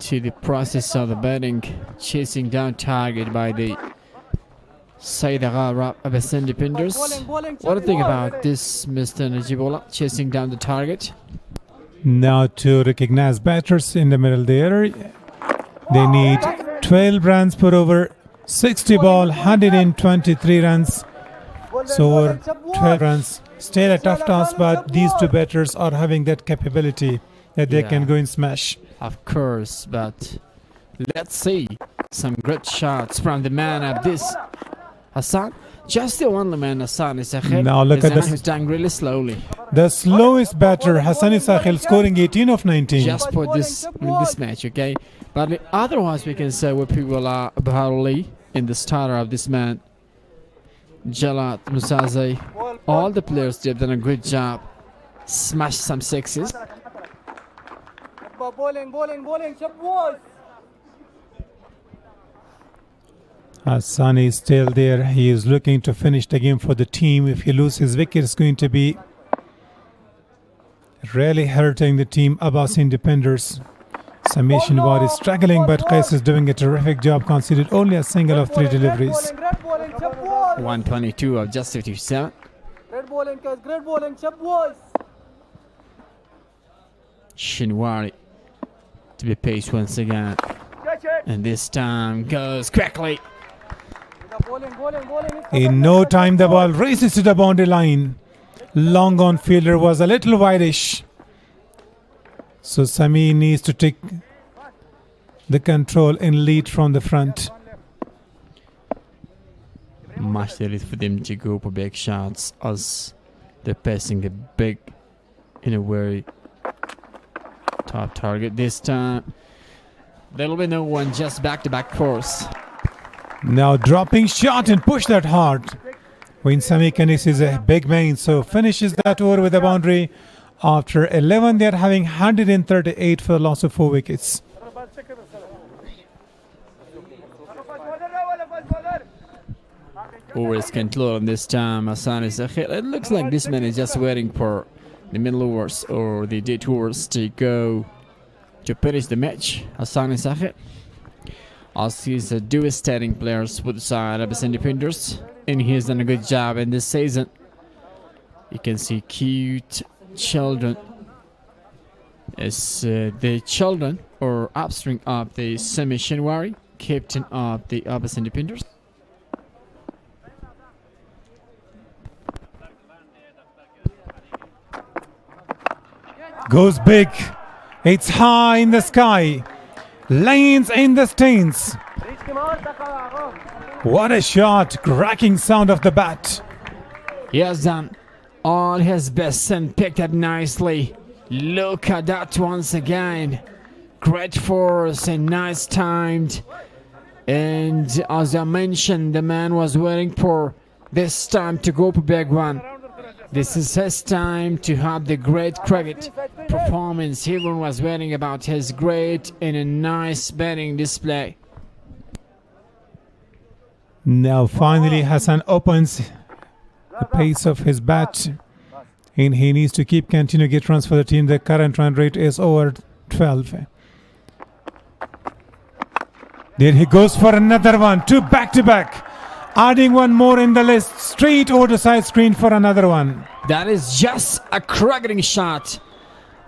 to the process of the batting, chasing down target by the Saidagha اباسین defenders. What do you think about this, Mr. Najibola, chasing down the target? Now to recognize batters in the middle there. They need 12 runs per over, 60 ball, 123 runs. So 12 runs. Still a tough task, but these two batters are having that capability that they can go and smash. Of course, but let's see some great shots from the man of this Hassan. Just the only man Hassan is ahead. Now look at this. Who's done really slowly. The slowest batter, Hassan Sakhil, scoring 18 of 19. Just for this match, okay? But otherwise, we can say we people are Baharuli in the starter of this man. Jalat, Musaze, all the players, they've done a good job. Smashed some sixes. Hassan is still there. He is looking to finish the game for the team. If he loses his wicket, it's going to be really hurting the team. اباسین defenders. Samir Shinwar is struggling, but Qais is doing a terrific job. Conceded only a single of 3 deliveries. 122 of just 57. Shinwari to be paced once again. And this time goes quickly. In no time, the ball races to the boundary line. Long on fielder was a little wideish. So Sami needs to take the control and lead from the front. Much there is for them to go for big shots as they're passing a big, in a very top target this time. There'll be no one, just back-to-back force. Now dropping shot and push that hard. When Sami Kanis is a big man, so finishes that over with a boundary. After 11, they are having 138 for the loss of 4 wickets. Over is controlled this time. Hassan is ahead. It looks like this man is just waiting for the middle overs or the dead overs to go to finish the match. Hassan is ahead. As he's a devastating player with the side of the defenders, and he's done a good job in this season. You can see cute children as the children or offspring of the Sami Shinwari, captain of the اباسین defenders. Goes big. It's high in the sky. Lanes in the stands. What a shot. Cracking sound of the bat. He has done all his best and picked up nicely. Look at that once again. Great force and nice timed. And as I mentioned, the man was waiting for this time to go for big one. This is his time to have the great cricket performance. Everyone was waiting about his great and a nice batting display. Now finally Hassan opens the pace of his bat, and he needs to continue to get runs for the team. The current run rate is over 12. There he goes for another one. 2 back-to-back. Adding one more in the list. Straight over the side screen for another one. That is just a cricketing shot.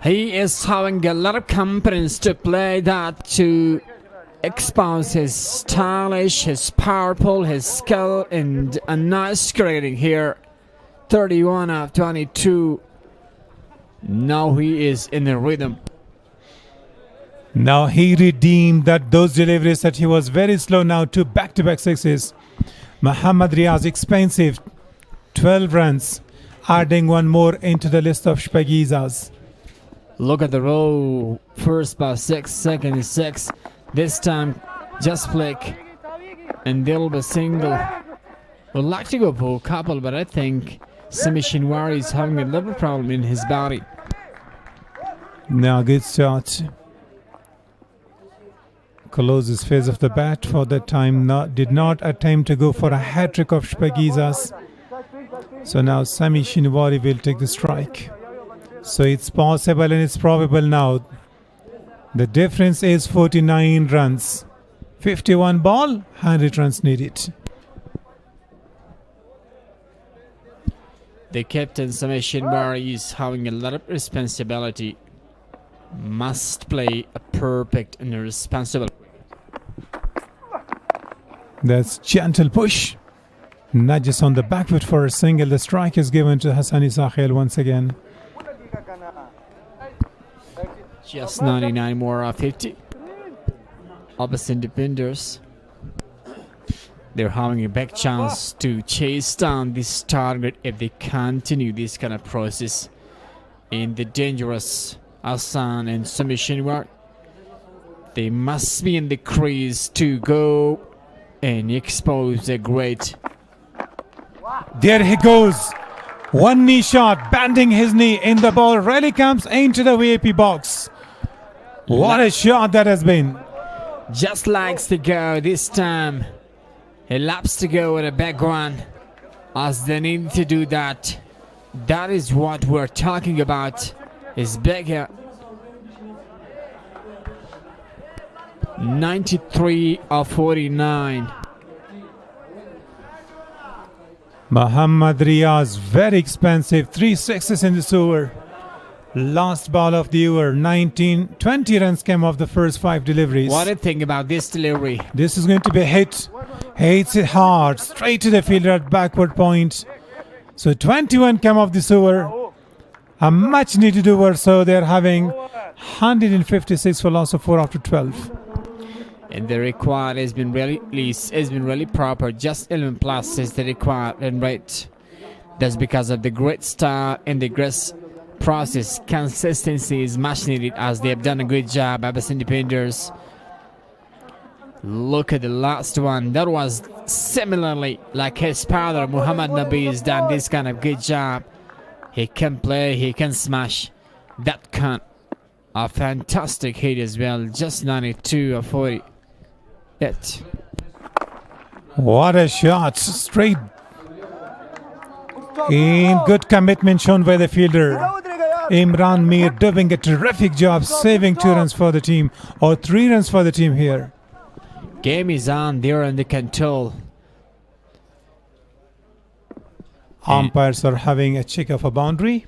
He is having a lot of confidence to play that, to expose his stylish, his powerful, his skill, and a nice cricketing here. 31 of 22. Now he is in the rhythm. Now he redeemed those deliveries that he was very slow. Now 2 back-to-back sixes. Muhammad Riaz expensive. 12 runs. Adding one more into the list of Shpagizas. Look at the row. First by 6, second is 6. This time just flick. And they'll be single. Would like to go for Kabul, but I think Sami Shinwari is having a little problem in his body. Now good shot. Closes phase of the bat for that time. Did not attempt to go for a hat-trick of Shpagizas. So now Sami Shinwari will take the strike. So it's possible and it's probable now. The difference is 49 runs. 51 ball, 100 runs needed. The captain Sami Shinwari is having a lot of responsibility. Must play a perfect and a responsible. That's gentle push. Nudges on the back foot for a single. The strike is given to Hassani Sahel once again. Just 99 more of 50. اباسین defenders. They're having a big chance to chase down this target if they continue this kind of process in the dangerous Hassan and Sami Shinwari. They must be in the crease to go and expose the great. There he goes. One knee shot, bending his knee in the ball. Really comes into the VIP box. What a shot that has been. Just likes to go this time. He loves to go with a back one as they need to do that. That is what we're talking about. Is bigger. 93 of 49. Muhammad Riaz, very expensive. 3 sixes in this over. Last ball of the over. 20 runs came off the first 5 deliveries. What do you think about this delivery? This is going to be a hit. Hits it hard. Straight to the fielder at backward point. So 21 came off this over. A much needed over. So they're having 156 for loss of 4 after 12. And the required has been really proper. Just 11 plus is the required and rate. That's because of the great start and the great process. Consistency is much needed as they have done a good job. اباسین Defenders. Look at the last one. That was similarly like his father Muhammad Nabi has done this kind of good job. He can play, he can smash. That kind of fantastic hit as well. Just 92 or 40. Hit. What a shot. Straight. In good commitment shown by the fielder. Imran Mir doing a terrific job saving 2 runs for the team. Or 3 runs for the team here. Game is on. They're under control. Umpires are having a check of a boundary.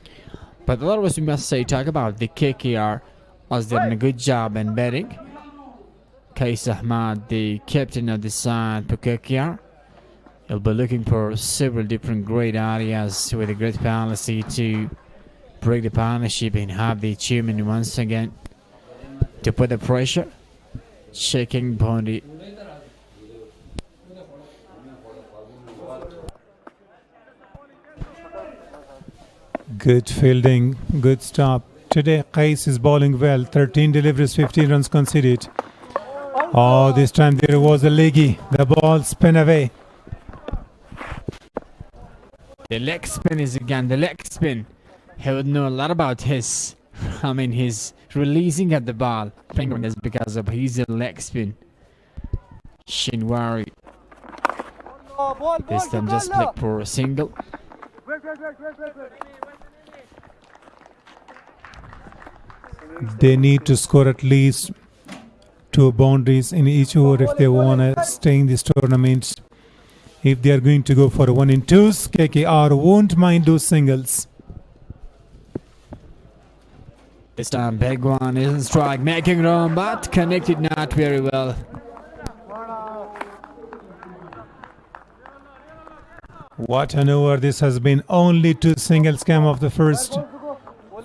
But otherwise we must say, talk about the KKR as they're doing a good job in betting. Qais Ahmad, the captain of the side for KKR, he'll be looking for several different great areas with a great policy to break the partnership and have the achievement once again to put the pressure. Shaking boundary. Good fielding, good stop. Today Qais is bowling well. 13 deliveries, 15 runs conceded. Oh, this time there was a leggy. The ball spin away. The leg spin is again the leg spin. He would know a lot about his releasing at the ball. Fingering is because of his leg spin. Shinwari. This time just flick for a single. They need to score at least 2 boundaries in each over if they want to stay in this tournament. If they are going to go for 1 in 2s, KKR won't mind those singles. This time big one isn't strike, making room but connected not very well. What an over this has been. Only 2 singles came off the first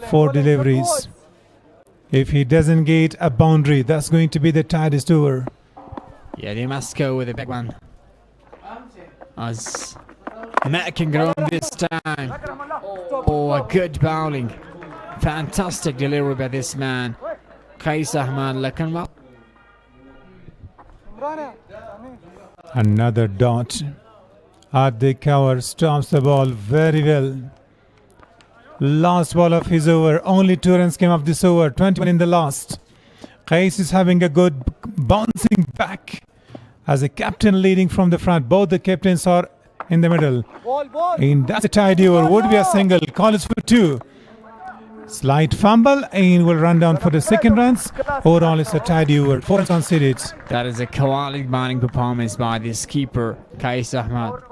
4 deliveries. If he doesn't get a boundary, that's going to be the tightest over. Yeah, they must go with a big one. As making room this time. Oh, a good bowling. Fantastic delivery by this man. Qais Ahmad Lakanwa. Another dot. At the cover, stops the ball very well. Last ball of his over. Only 2 runs came off this over. 21 in the last. Qais is having a good bouncing back as a captain leading from the front. Both the captains are in the middle. And that's a tidy over. Would be a single. Call is for 2. Slight fumble and will run down for the second runs. Overall, it's a tidy over. 4 runs conceded. That is a quality bowling performance by this keeper, Qais Ahmad.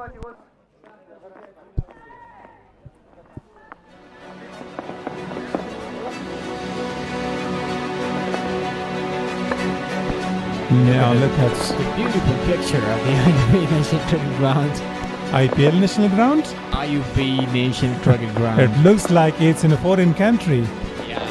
Now look at the beautiful picture of the IUB National Cricket Ground. IPL National Ground? IUB National Cricket Ground. It looks like it's in a foreign country. Yeah,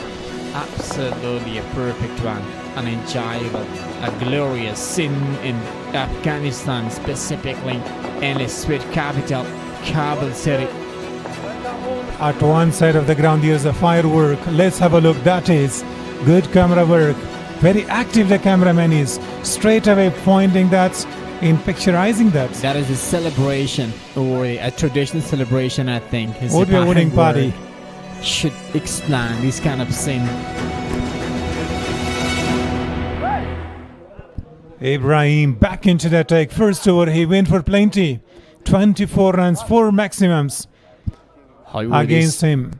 absolutely a perfect one. An enjoyable, a glorious scene in Afghanistan, specifically in its sweet capital, Kabul city. At one side of the ground there's a firework. Let's have a look. That is good camera work. Very active the cameraman is. Straight away pointing that in picturizing that. That is a celebration, or a traditional celebration, I think. Would be a winning party. Should explain this kind of scene. Ibrahim back into the attack. First over, he went for plenty. 24 runs, 4 maximums against him.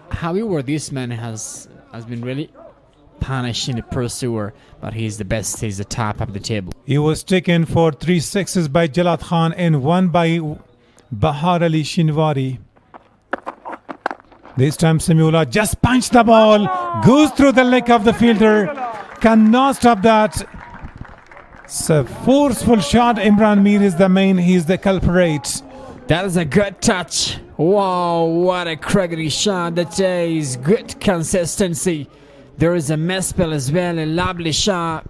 However, this man has been really punished in the pursuer, but he's the best. He's the top of the table. He was taken for 3 sixes by Jalal Khan and 1 by Bahar Ali Shinwari. This time Samiullah just punched the ball, goes through the leg of the fielder, cannot stop that. It's a forceful shot. Imran Mir is the main, he's the culprit. That is a good touch. Wow, what a crackery shot. That is good consistency. There is a misspell as well, a lovely shot.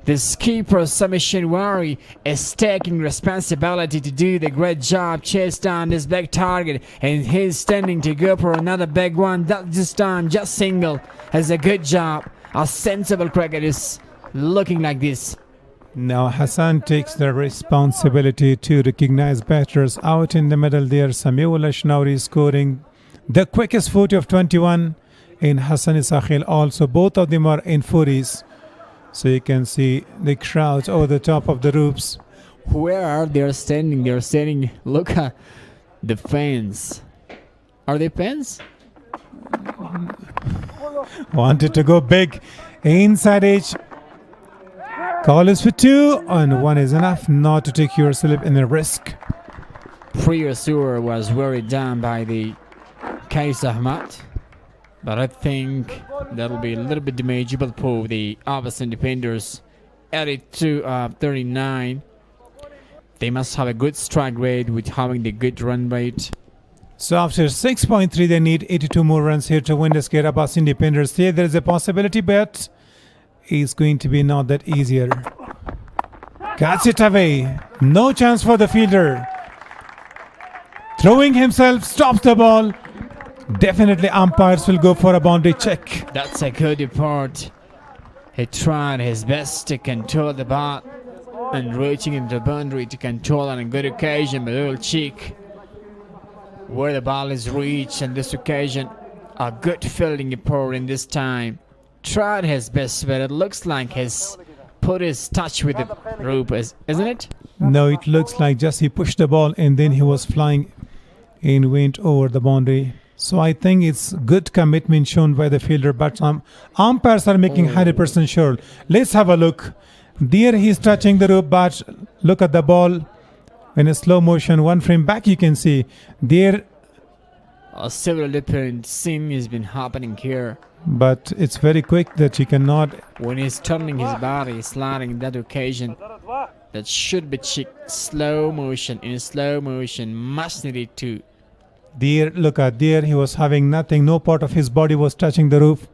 This keeper, Sami Shinwari, is taking responsibility to do the great job, chase down this big target, and he's standing to go for another big one. That this time, just single, has a good job. A sensible cricket is looking like this. Now Hassan takes the responsibility to recognize batters out in the middle there. Samiullah Shnauri scoring the quickest 40 of 21, and Hassan Isakhil also. Both of them are in 40s. So you can see the crowds over the top of the roofs. Where are they standing? They're standing. Look at the fans. Are they fans? Wanted to go big. Inside edge. Call is for 2, and 1 is enough not to take yourself in a risk. Pursuer was very down by the Kais Ahmad, but I think that'll be a little bit damageable for the اباسین defenders. 82-39. They must have a good strike rate with having the good run rate. So after 6.3, they need 82 more runs here to win this game. اباسین defenders say there is a possibility, but it's going to be not that easier. Gets it away. No chance for the fielder. Throwing himself, stops the ball. Definitely umpires will go for a boundary check. That's a good report. He tried his best to control the ball and reaching into the boundary to control on a good occasion, but a little cheek where the ball is reached on this occasion. A good fielding report in this time. Tried his best, but it looks like he's put his touch with the rope, isn't it? No, it looks like just he pushed the ball and then he was flying and went over the boundary. So I think it's good commitment shown by the fielder, but umpires are making 100% sure. Let's have a look. There he's touching the rope, but look at the ball in a slow motion. 1 frame back you can see there. Several different scenes has been happening here. But it's very quick that you cannot. When he's turning his body, sliding that occasion, that should be checked. Slow motion, in slow motion, much needed too. There, look at there, he was having nothing. No part of his body was touching the roof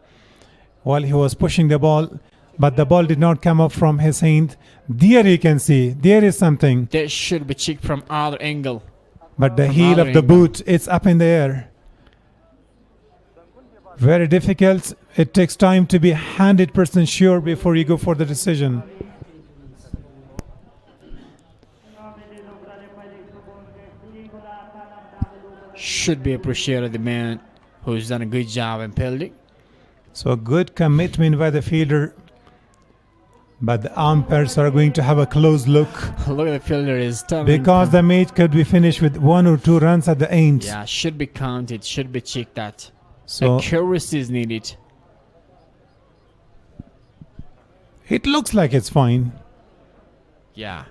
while he was pushing the ball. But the ball did not come up from his hand. There you can see, there is something. That should be checked from other angle. But the heel of the boot, it's up in the air. Very difficult. It takes time to be 100% sure before you go for the decision. Should be appreciated the man who's done a good job in fielding. So good commitment by the fielder. But the umpires are going to have a close look. Look at the fielder is turning. Because the match could be finished with 1 or 2 runs at the end. Yeah, should be counted, should be checked that. So accuracy is needed. It looks like it's fine. Yeah.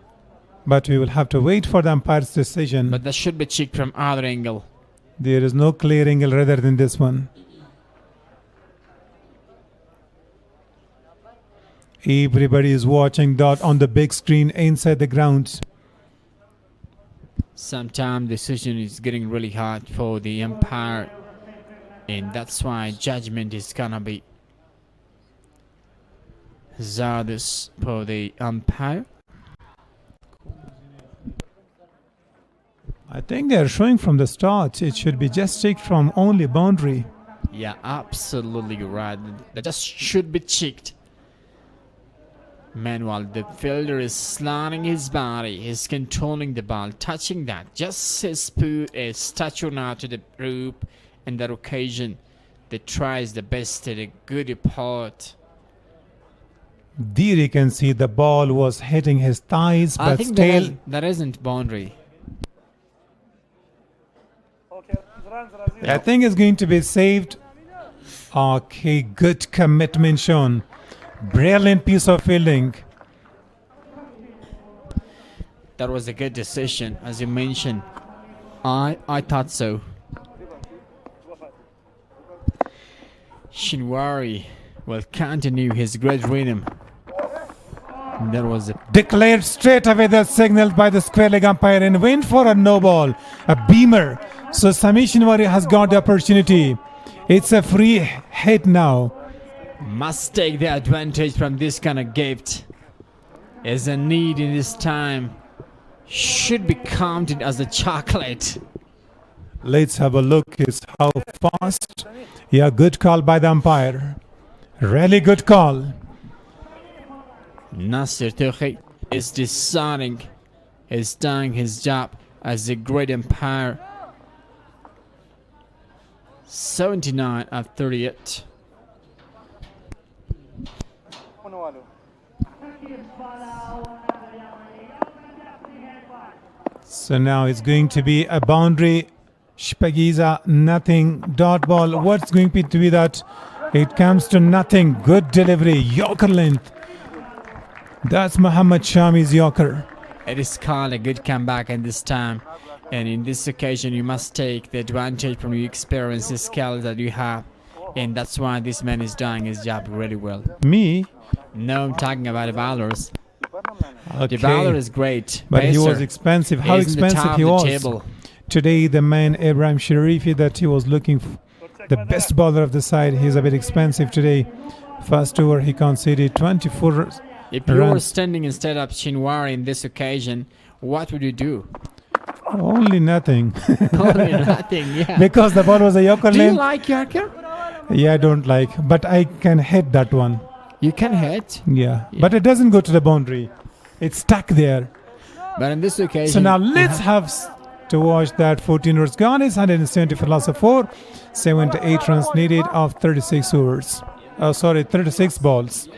But we will have to wait for the umpire's decision. But that should be checked from other angle. There is no clear angle rather than this one. Everybody is watching that on the big screen inside the grounds. Sometimes decision is getting really hard for the umpire. And that's why judgment is gonna be Zade's for the umpire. I think they are showing from the start. It should be just checked from only boundary. Yeah, absolutely right. That just should be checked. Meanwhile, the fielder is slanting his body. He's controlling the ball, touching that. Just his foot is touching out to the rope. In that occasion, they tries the best at a good report. There you can see the ball was hitting his thighs, I but think still that isn't boundary. I think it's going to be saved. Okay, good commitment shown. Brilliant piece of fielding. That was a good decision, as you mentioned. I thought so. Shinwari will continue his great rhythm. There was a Declared straight away the signal by the square leg umpire and went for a no ball, a beamer. So Sami Shinwari has got the opportunity. It's a free hit now. must take the advantage from this kind of gift. Is a need in this time. Should be counted as a chocolate. Let's have a look at how fast. Yeah, good call by the umpire. Really good call. Nasser Turki is deciding. He's doing his job as a great umpire. 79 of 38. So now it's going to be a boundary. Shpagiza, nothing. Dot ball. What's going to be that? It comes to nothing. Good delivery. Yorker length. That's Muhammad Shami's Yorker. It is called a good comeback in this time. And in this occasion, you must take the advantage from your experience and skill that you have. And that's why this man is doing his job really well. Me? No, I'm talking about the bowlers. Okay. The bowler is great. But he Pacer was expensive. How is in the expensive top he of the was. table. Today, the man Ibrahim Sharifi that he was looking for, the best bowler of the side, he's a bit expensive today. First over, he conceded 24 If you were runs. standing instead of Shinwari in this occasion, what would you do? Only nothing. Only nothing, yeah. Because the ball was a Yorker Do you length. like Yorker? Yeah, I don't like. But I can hit that one. You can hit. Yeah. But it doesn't go to the boundary. It's stuck there. But in this occasion... So now let's have to watch that 14 overs gone. It's 170 for loss of 4. 78 runs needed of 36 overs. 36 balls.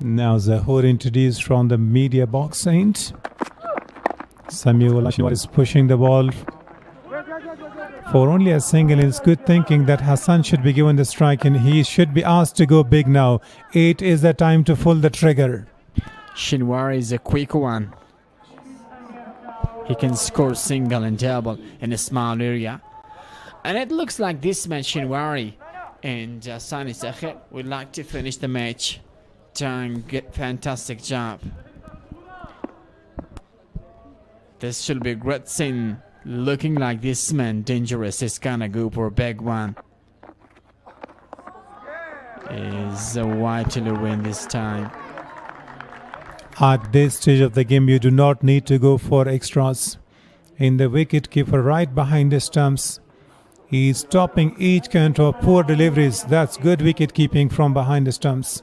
Now Zahor introduced from the media box end. Samuel is pushing the ball for only a single. It's good thinking that Hassan should be given the strike and he should be asked to go big now. 8 is the time to pull the trigger. Shinwari is a quick one. He can score single and double in a small area. And it looks like this man Shinwari and Sani Sakhet would like to finish the match. Doing a fantastic job. This should be a great scene. Looking like this man dangerous is gonna go for a big one. Is a vital win this time. At this stage of the game, you do not need to go for extras. In the wicket keeper right behind the stumps, he's stopping each count of poor deliveries. That's good wicket keeping from behind the stumps.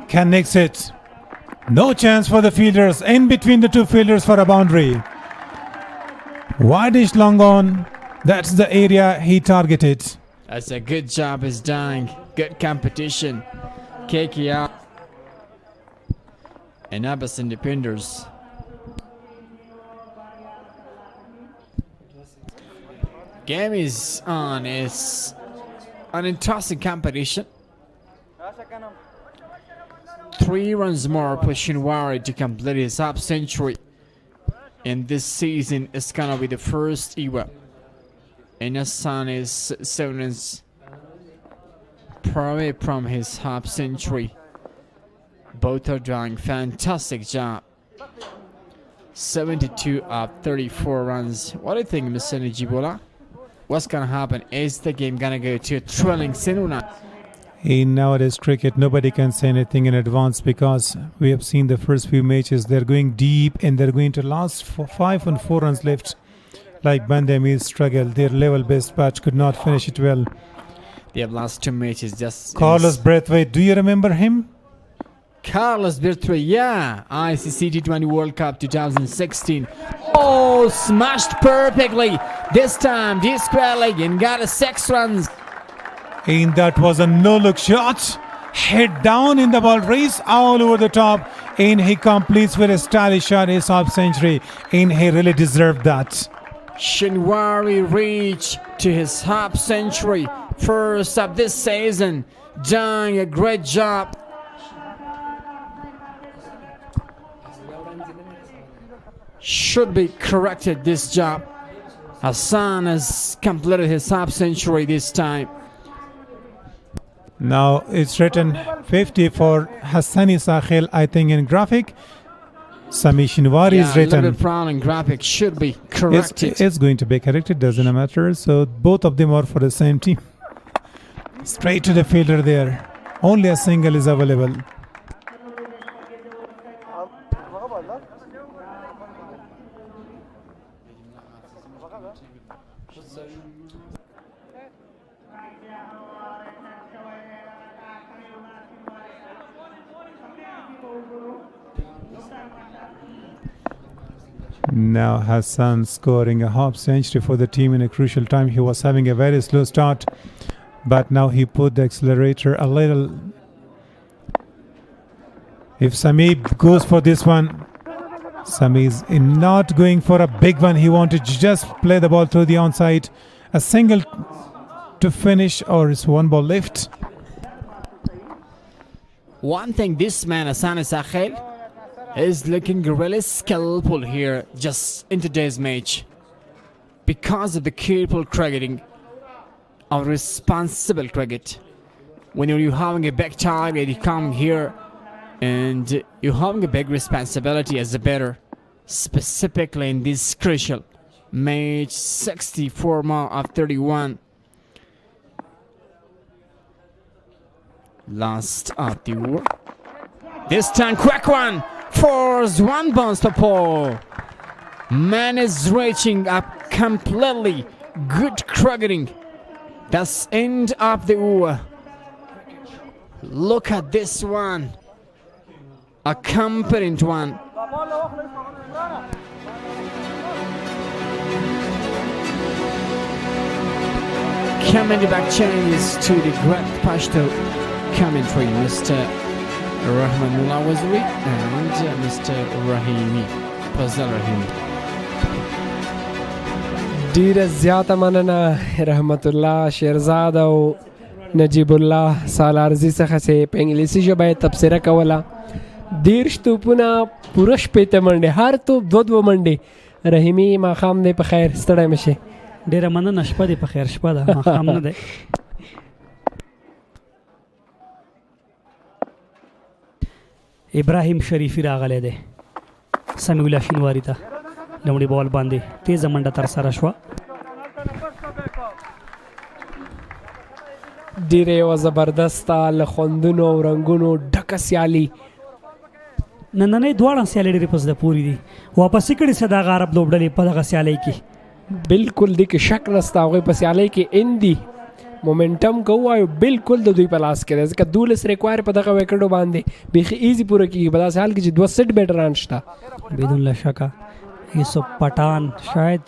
Connects it. No chance for the fielders. In between the two fielders for a boundary. Wideish long on. That's the area he targeted. That's a good job is done. Good competition. KKR and اباسین Defenders. Game is on. It's an interesting competition. 3 runs more for Shinwari to complete his half century. And this season is gonna be the first ever. And Hassan is 7 runs away from his half century. Both are doing fantastic job. 72 of 34 runs. What do you think, Mr. Najibola? What's gonna happen? Is the game gonna go to a thrilling cinema? In nowadays cricket, nobody can say anything in advance because we have seen the first few matches. They're going deep and they're going to last for 5 and 4 runs left. Like Bandami struggled, their level best batch could not finish it well. They have lost 2 matches just. Carlos Braithwaite, do you remember him? Carlos Braithwaite, yeah. ICC T20 World Cup 2016. Oh, smashed perfectly. This time, this square leg and got a 6 runs. And that was a no-look shot. Head down in the ball, race all over the top. And he completes with a stylish shot, his half century. And he really deserved that. Shinwari reached to his half century. First of this season. Doing a great job. Should be corrected this job. Hassan has completed his half century this time. Now it's written 50 for Hassani Sakhil, I think in graphic. Sami Shinwari is written. A little bit wrong in graphic, should be corrected. It's going to be corrected, doesn't matter. So both of them are for the same team. Straight to the fielder there. Only a single is available. Now Hassan scoring a half century for the team in a crucial time. He was having a very slow start, but now he put the accelerator a little. If Sami goes for this one, Sami is not going for a big one. He wanted to just play the ball through the onside. A single to finish, or is one ball left. One thing, this man Hassan Sakhil is looking really skillful here just in today's match because of the careful cricketing of responsible cricket. When you're having a big target, you come here and you're having a big responsibility as a batter, specifically in this crucial match. 64 more of 31. Last of the over. This time, quick one. Force one bounce to Paul. Man is reaching up completely. Good cricketing. That's end of the over. Look at this one. A competent one. Coming back changes to the great Pashto commentary, Mr. Rahmanullah Waziri and Mr. Rahimi Fazal Rahimi. ډیره زیاته مننه رحمت الله شیرزاد او نجیب الله سالارزي څخه چې په انګلیسي ژبه یې تبصره کوله. 10 توپونه پوره شپېته منډې، هر توپ 2 منډې. رحیمي ماښام دی په خیر، ستړی مه شې. ډیره مننه، شپه دی په خیر. شپه ده، ماښام نه دی. ابراهیم شریفی راغلی دی سمیع الله شینواري ته لومړي بال باندې تیزه منډه تر سره شوه. ډیره یوه زبردسته له خوندونو او رنګونو ډکه سیالي. نننۍ دواړه سیالۍ ډېرې په زړه پورې دي. واپسې کړي څه دغه عرب لوبډلې په دغه سیالۍ کې. بالکل دې کې شک نشته، هغوی په سیالۍ کې اندي مومنټم که ووایو بالکل د دوی په لاس کې دی، ځکه 12 ریکوایر په دغه وکټو باندې بیخي ایزي پوره کېږي په داسې حال کې چې 2 سیټ بیټران شته. بدون لا شکه یوسف پټان شاید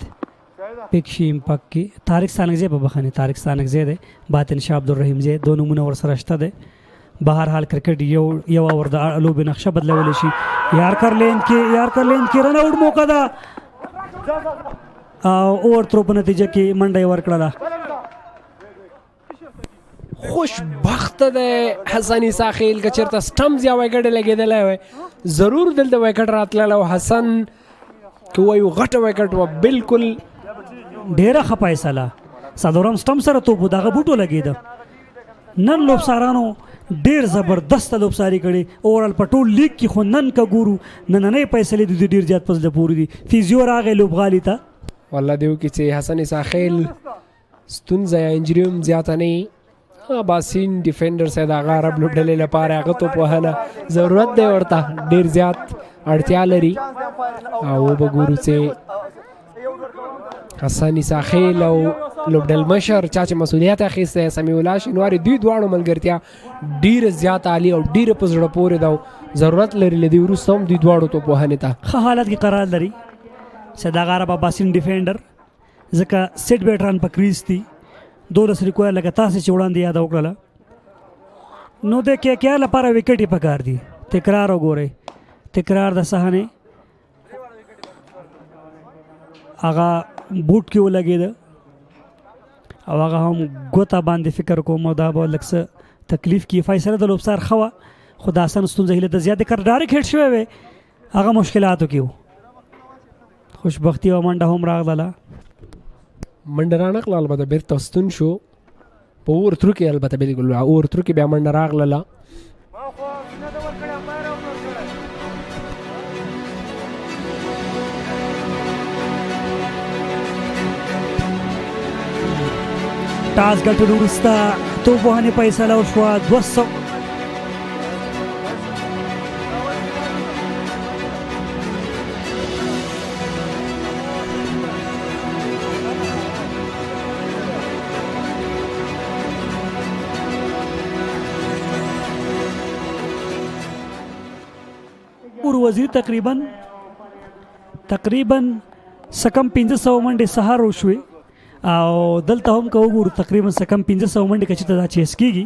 پک شي امپاک کې. طارق ستانکزی په بخښنې طارق ستانکزی دی، باطن شاه عبدالرحیم زی، 2 نومونه ورسره شته دی. بهرحال کرکټ یو اور د لوبې نقشه بدلولی شي. یارکر لین کې رن آوټ موقع ده، اوور تھرو په نتیجه کې منډه یې ورکړه ده. خوشبخته دی حسن عیسی خیل که چېرته سټمز یا وایکټ یې لګېدلی وی ضرور دلته وایکټ راتللی او حسن که وایو غټه وایکټ وه بلکل ډېره ښه فیصله څلورم سټم سره توپ و دغه بوټو لګېده نن لوبسارانو ډېر زبردسته لوبساري کړې اوورال په ټول لیګ کې خو نن که ګورو نننۍ فیصلې د دوی ډېر زیات په زړه پورې دي فیزیو راغی لوبغالي ته والله دی وکړي چې حسن عیسی خیل ستونزه یا انجري هم زیاته نه وي اباسین ډیفندرز یې د هغه عرب لوبډلې لپاره هغه توپ وهنه ضرورت دی ورته ډېر زیات اړتیا لري او به ګورو چې حسن عیسی خیل او لوبډل مشر چا چې مسؤلیت اخیستی سمیع الله شینواري دوی دواړو ملګرتیا ډېره زیات عالي او ډېره په زړه پورې ده او ضرورت لري له دې وروسته هم دوی دواړو توپ وهنې ته ښه حالت کې قرار لري چې دغه عرب اباسین ډیفینډر ځکه سیټ بیټران په کریز دي 12 ریکویر لکه تاسې چې وړاندې یاده وکړله نو د KKR لپاره وکټ یې پکار دي تکرار وګورئ تکرار د صحنې هغه بوټ کې ولګېده او هغه هم ګوته باندې فکر کوم او دا به لږ څه تکلیف کې فیصله د لوبسار ښه وه خو د حسن ستونزه هیله د زیاتې کر ډایرکټ هیټ شوی وی هغه مشکلاتو کې و خوشبختي او منډه هم راغله منډه رانغله البته بېرته ستون شو په اور ترو کې البته بلکل اور ترو کې بیا منډه راغله ټاس ګټلو وروسته توپ وهنې فیصله وشوه 200 وزیر تقریبا سکم 500 منډې سهار وشوې او دلته هم که وګورو تقریبا سکم 500 منډې که چېرته دا چیس کېږي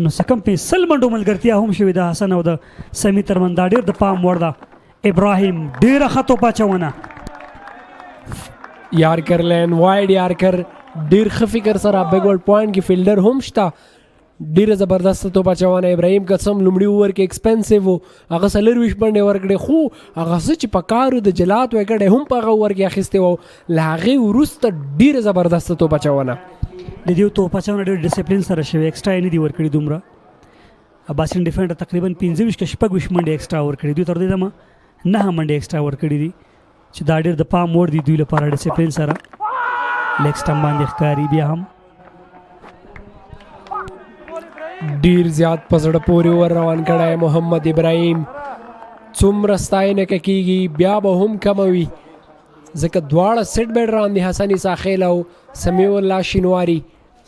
نو سکم 50 منډو ملګرتیا هم شوې ده حسن او د سمیع ترمنځ دا ډېر د پام وړ ده ابراهیم ډېره ښه توپ اچونه یارکر لین وایډ یارکر ډېر ښه فکر سره بیک ورډ پوینټ کې فیلډر هم شته ډېره زبردسته توپ اچونه ابراهیم قسم لومړي اوور کې ایکسپنسیو و هغه 24 منډې ورکړې خو هغه څه چې په کار و د جلات وکړې هم په هغه اوور کې اخیستې و له هغې وروسته ډېره زبردسته توپ اچونه د دې توپ اچونه ډېر ډسپلین سره شوې ایکسټرا یې نه دي ورکړي دومره اباسین ډیفینډر تقریبا 25 که 26 منډې ایکسټرا ورکړي دوی تر دې دمه 9 منډې ایکسټرا ورکړي دي چې دا ډېر د پام وړ دي دوی لپاره ډسپلین سره لیګ سټم باندې ښکاري بیا هم ډیر زیات په زړه پورې ور روان کړی محمد ابراهیم څومره ستاینه که کېږي بیا به هم کموي ځکه دواړه سیټ بیټران دي حسن عیسی خیل او سمیع الله شینواري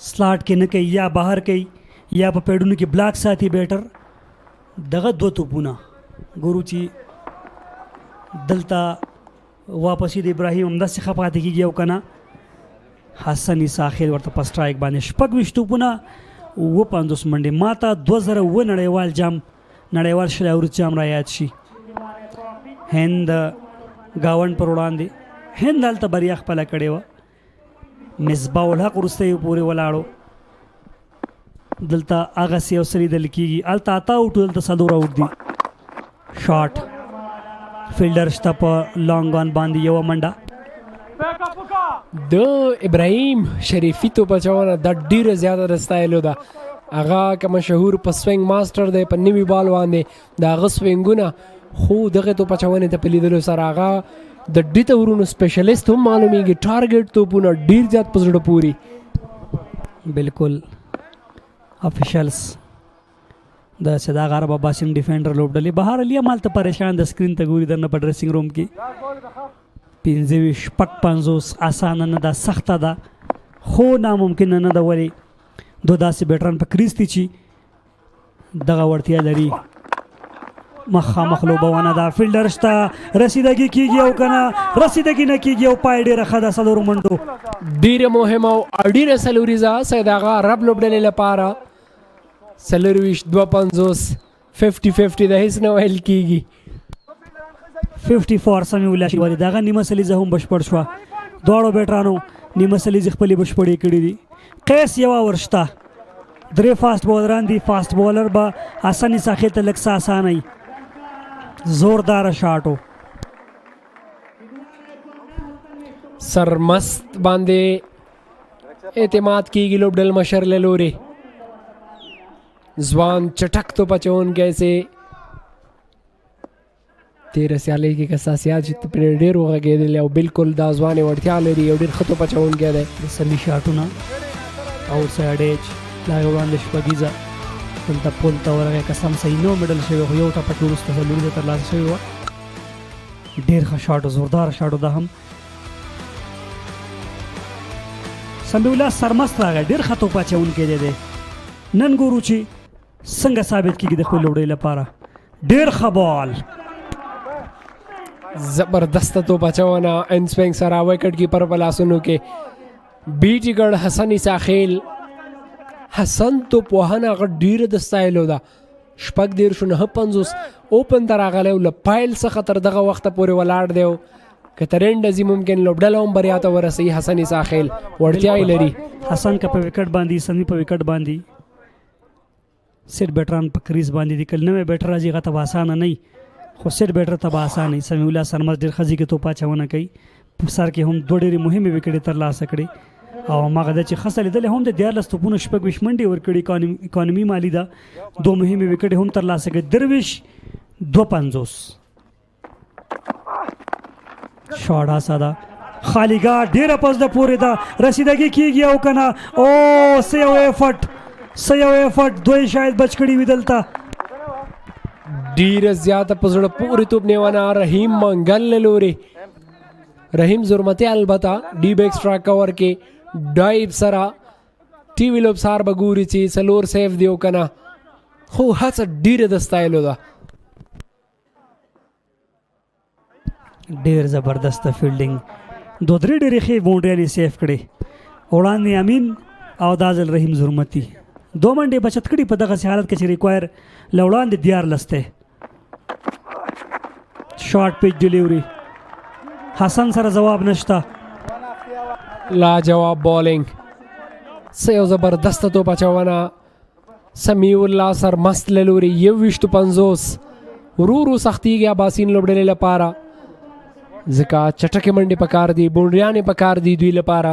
سلاټ کې نه کوي یا بهر کوي یا په پیډونو کې بلاک ساتي بیټر دغه دوه توپونه ګورو چې دلته واپسې د ابراهیم همداسې ښه پاتې کېږي او که نه حسن عیسی خیل ورته په سټرایک باندې 26 توپونه 50 منډې ماته 2009 نړیوال جام نړیوال شلایورز جام را یاد شي هند گاونډ پر وړاندې هند هلته بریا خپله کړې وه مصباح الحق وروسته یې پورې ولاړو دلته هغسې یو څه لیدل کېږي هلته اته اوټو دلته 4 اوټ دي شاټ فیلډر شته په لانګ آن باندې یوه منډه د ابراهیم شریفي توپ اچونه دا ډیره زیاته د ستایلو ده هغه که مشهور په سوینګ ماسټر دی په نوي بال باندې د هغه سوینګونه خو دغه توپ اچونې ته په لیدلو سره هغه د ډیته ورونو سپیشلیست هم معلومیږي ټارګټ توپونه ډیر زیات په زړه پورې بالکل افیشلز د صدا غرب اباسین ډیفینډر لوبډلې بهر علي مالته پریشان د سکرین ته ګوري درنه په ډریسنګ روم کې 55 اسانه نه ده سخته ده خو ناممکنه نه ده ولې دو داسې بیټران په کریز دي چې دغه وړتیا لري مخامخ لوبونه ده فیلډر شته رسیدګي کېږي او که نه رسیدګي نه کېږي او پای ډېره ښه ده 4 منډو ډېره مهمه او اړینه سلوریزه سید هغه رب لوبډلې لپاره 24 50 د هیڅ نه ویل کېږي 54 سمیع الله شینواري دغه نیمه سلیزه هم بشپړ شوه دواړو بیټرانو نیمه سلیزې خپلې بشپړې کړي دي قیس یوه ورشته درې فاست بولران دي. فاست بولر به حسن ساخې ته لږ څه اسانه زورداره شاټ و. سرمست باندې اعتماد کیږي لوبډل مشر له لوري. ځوان چټک تو پچونکی سي 13 سیالۍ کې حساسیات چې پرې ډېر وغږېدلی او بالکل دا ځوان یې وړتیا لري یو ډېر ښه تو پچونکی دی. د سمي شاټونه آوټ سایډ ایج لا یې وړاندې شپږیزه دلته پول ته ورغی قسم صحیح نه مډل شوی خو یو ټپک وروسته څلوريزه ترلاسه شوې وه. ډېر ښه شاټ زورداره شاټ دا هم. سمیع الله سرمست راغی ډېر ښه توپ اچونکی دی. نن ګورو چې څنګه ثابت کېږي د خپل لوبډۍ لپاره. ډېر ښه بال زبردست توپ اچونه ان سوینګ سره وکټ کیپر په لاسونو کې. بیټي ګړ حسن ساخیل حسن توپ وهنه هغه ډېره د ستایلو ده. 49 اوپن ته راغلی او له پایل څخه تر دغه وخته پورې ولاړ دی. که تر اینډ ځي ممکن لوبډله هم بریا ته ورسوي. حسن ساخیل وړتیا یې لري. حسن که په وکټ باندې سمي په وکټ باندې سیټ بیټران په کریز باندې دي. کله نوی بیټر راځي هغه ته به اسانه نه وي خو سیټ بیټر ته به اسانه وي. سمیع الله سرمست ډېر ښه ځي کې توپ اچونه کوي. په سر کې هم دوه ډېرې مهمې وکټې ترلاسه کړې او هماغه ده چې ښه لیدلې هم د 14 توپونو 26 منډې ورکړي. اکانومي مالي ده. دوه مهمې وکټې هم ترلاسه کړې. درویش 250 شاټ ساده خالیګا ډېره پس د پورې ده رسیدګي کېږي او که نه او څه یو ایفټ دوی شاید بچ کړي وي دلته. ډېره زیاته په زړه پورې توپ نیونه رحیم منګل له لورې. رحیم زرمتی البته ډیب ایکسټرا کور کې ډایب سره ټي وي لوبسار به ګوري چې څلور سیف دی او که نه خو هڅه ډېره د ستایلو ده. ډېر زبردسته فیلډینګ دوه درې ډېرې ښې باونډریانې سیف کړې. وړاندې امین او دا ځل رحیم زرمتي 2 منډې بچت کړي په دغسې حالت کې چې ریکوایر له وړاندې 14 دی. شارټ پیچ ډیلیوري حسن سره جواب نشته. لا جواب بالینګ څه یو زبردسته توپ اچونه. سمیع الله سرمست له لوري 21-50 ورو ورو سختېږي اباسین لوبډلې لپاره ځکه چټکې منډې پکار دي باونډریانې پکار دي دوی لپاره.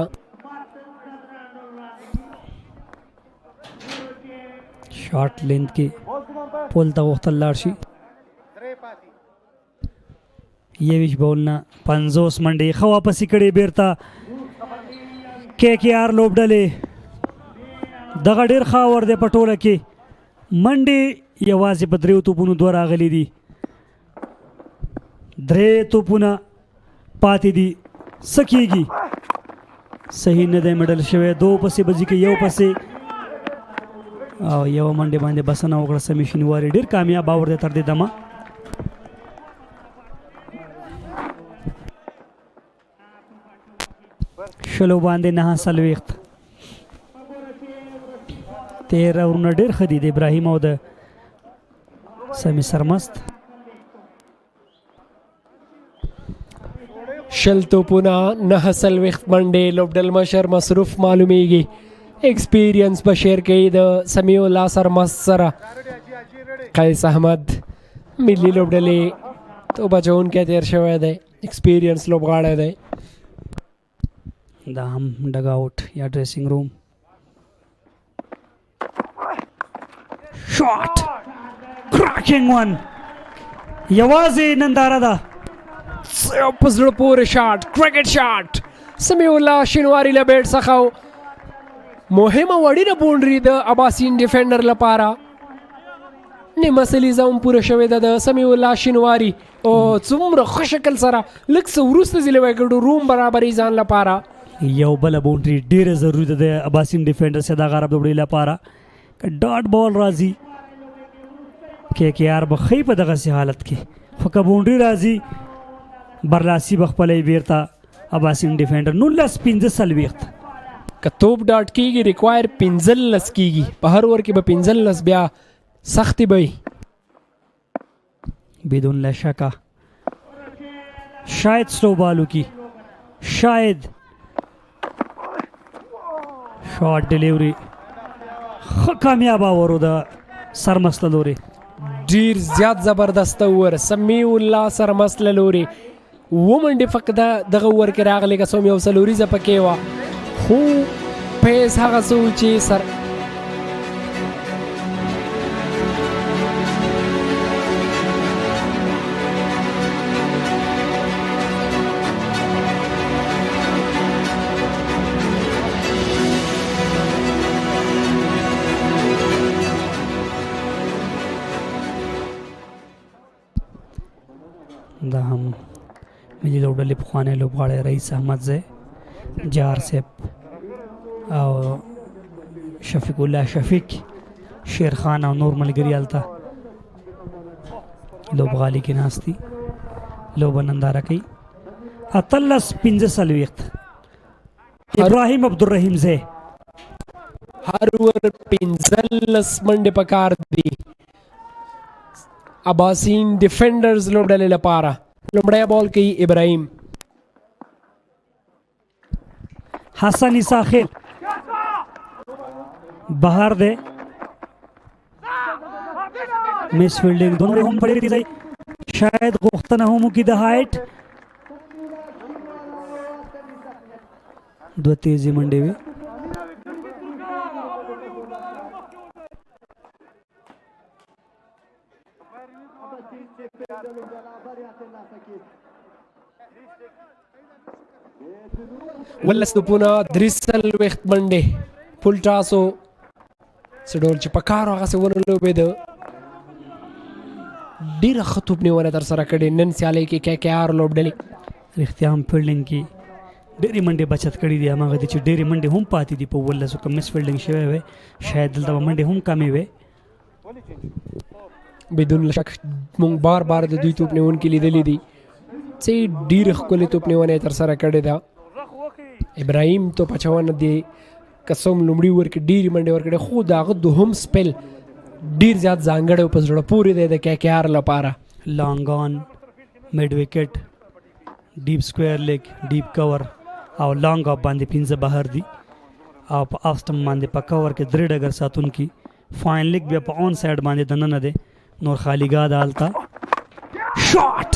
شارټ لینث کې پول ته غوښتل لاړ شي. 21 بول نه 50 منډې ښه واپسې کړې بیرته. KKR لوبډلې دغه ډېر ښه اور دی په ټوله کې. منډې یوازې په 3 توپونو 2 راغلي دي. 3 توپونه پاتې دي. څه کېږي صحیح نه دی مډل شوی. 2 پسې بځي کې یو پسې او یو منډې باندې بسنه وکړه. سمي شینواري ډېر کامیاب باور دی تر دې دمه. شلو باندې 9 13 ورونه ډېر ښه دي د ابراهیم او د سمي سرمست. شل توپونه 9 منډې لوبډل مشر مصروف معلومیږي. ایکسپیرینس به شیر کوي د سمیع الله سرمست سره. قیس احمد ملي لوبډلې توپ اچونکی تېر شوی دی. ایکسپیرینس لوبغاړی دی. دا هم ډګ آوټ یا ډریسنګ روم. شاټ کراکینګ ون یوازې ننداره ده. په زړه پورې شاټ کرکټ شاټ سمیع الله شینواري له بیټ څخه مهمه وړینه باونډري د اباسین ډیفندر لپاره. نیمه سلیزه هم پوره شوې ده د سمیع الله شینواري او څومره ښه شکل سره لږ څه وروسته ځلې وکړو روم برابري ځان لپاره. یو بله باونډري ډېره ضروري ده د اباسین ډیفندر سره د غرب لوبډۍ لپاره. که ډاټ بال راځي KKR به ښي په دغسې حالت کې خو که باونډري راځي برلاسي به خپله یې بیرته اباسین ډیفندر 19-15 که توپ ډاټ کېږي ریکوایر 15 کېږي. په هر اوور کې به 15 بیا سختي به وي بدون لا شکه. شاید سلو بالو کی شاید شارٹ ڈیلیوری ښه کامیاب اورو د سرمسله لورې ډیر زیات زبردست اور سمیع الله سرمسله لورې ومنډې فقط دغه اور کې راغلی که څوم یو څلوریزه پکې وه خو پیس هغه څه و چې سر دا هم ملي لوبډلې پخوانی لوبغاړی رئیس احمدزی جار صاحب او شفیق الله شفیق شیر خان او نور ملګري هلته لوبغالي کې ناست دي لوبه ننداره کوي 18-45 ابراهیم عبدالرحیم زی هر ور 15 منډې پکار دي اباسین دیفندرز لوبډلې لپاره لومړی بال کوي ابراهیم حسن عیسی خیل بهر دی مس فیلډینګ دونو هم په ډېرې تیزۍ شاید غوښتنه هم وکړي د هایټ دوه تیزې منډې وې ولس توپونه 43 منډې فل ټاسو څه ډول چې په کار هغسې ونه لوبېده ډېره ښه توپنیونه ترسره کړې نن سیالۍ کې کې آر لوبډلې رښتیا هم فیلډینګ کې ډېرې منډې بچت کړي دي هماغه دي چې ډېرې منډې هم پاتې دي په 15 که مس فیلډینګ شوی وی شاید دلته به منډې هم کمې وې بدون شک مونږ بار بار د دوی توپنیونکي لیدلي دي چې ډېرې ښکلې توپنیونه یې ترسره کړې ده ابراهیم تو پچونه دی قسم لومړي ورکې ډېرې منډې ورکړې خو د هغه دوهم سپل ډېر زیات ځانګړی په زړه پورې دی د کې آر لپاره لانګ آن میډ وکټ ډیپ سکویر لیګ ډیپ کور او لانګ اپ باندې 15 بهر دي او په آف سټم باندې په کور کې 3 ډګر ساتونکي فاین لیګ بیا په اون سایډ باندې دننه دی نور خالیګا د هلته شاټ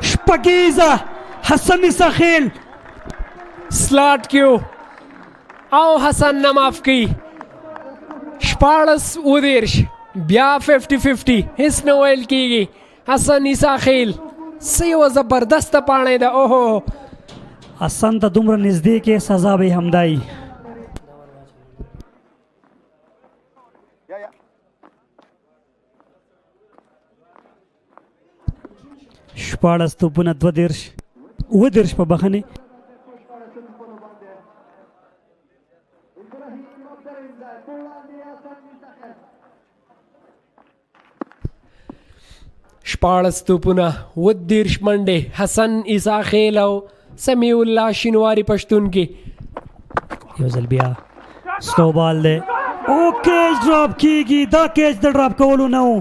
شپږیزه حسن سخیل سلاټ کیو او حسن نه معاف کوي 14 بیا 50-50 هیڅ نه ویل کېږي حسن عیسی خیل څه یوه زبردسته پاڼۍ ده اوهو حسن ته دومره نږدې کې سزا به همدا وي شپاړس توپونه 22 په بخښنې شپاړس توپونه 22 منډې حسن عیسی خیل او سمیع الله شینواري پښتون کې یو ځل بیا سلو بال دی او کیچ ډراپ کیږي دا کیچ د ډراپ کولو نه و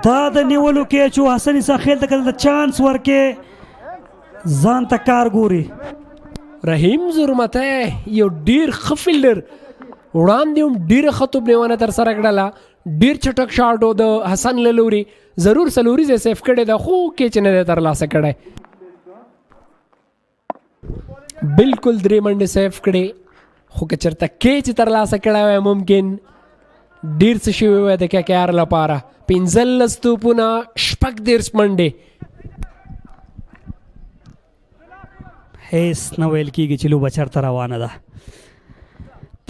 دا د نیولو کیچ و حسن عیسی خیل ته کله چانس ورکې ځان ته کار ګوري رحیم زرمته یو ډیر ښه فیلډر وړاندې هم ډیره ښه توپنیونه ترسره کړله ډیر چټک شاټ و د حسن له لوري ضرور څلوریزه سیف کړې ده خو کیچ نه دی ترلاسه کړی بالکل 3 منډې سیف کړې خو که چېرته کیچ ترلاسه کړی وی ممکن ډیر څه شوي وی د کې آر لپاره 15 توپونه 30 منډې هیڅ نه ویل کېږي چې لوبه چېرته روانه ده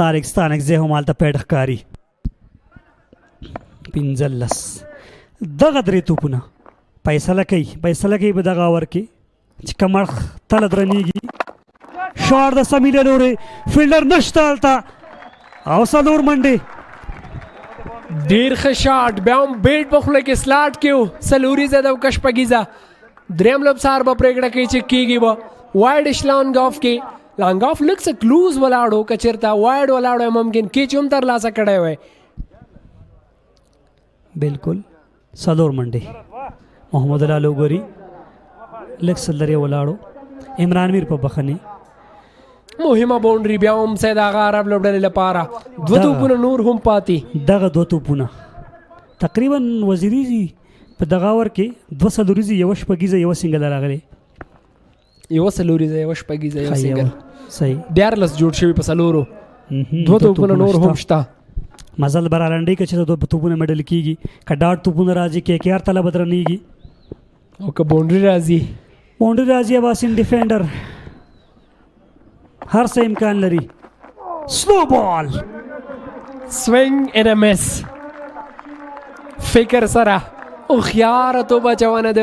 طارق ستانکزی هم هلته پیډ ښکاري 15 دغه 3 توپونه فیصله کوي به دغه اور کې چې کمرخ تله درنیږي شاټ د سمیع له لورې فیلډر نشته هلته او 4 منډې ډیر ښه شاټ بیا هم بیټ په خوله کې سلاټ کیو څلوریزه ده او که شپږیزه دریم لوبسار به پرېکړه کوي چې کېږي به وایډ لانګ آف کې لانګ آف لږ څه کلوز ولاړو که چېرته وایډ ولاړو ممکن کیچ هم ترلاسه کړی وی بالکل 4 منډې محمد الله لوګوري لږ څه لرې ولاړو عمران میر په بخښنې مهمه باونډري بیا هم سید آغا عرب لوبډلې لپاره 2 توپونه نور هم پاتې. دغه 2 توپونه تقریبا وزیری په دغه ور کې 2 سلوریزي یو شپږیزه یو سنگل راغلی. یو سلوریزه یو شپږیزه یو سنگل صحیح 14 جوړ شوی په سلورو. 2 توپونه نور هم شته. مزل برالنډي کې چې 2 توپونه مډل کیږي کډاټ توپونه راځي کې کېار تله بدرنيږي او که باونډري راځي اباسین ډیفندر هر څه امکان لري. سلو بال سوینګ ان ا مس فکر سره او خيار ته بچونه د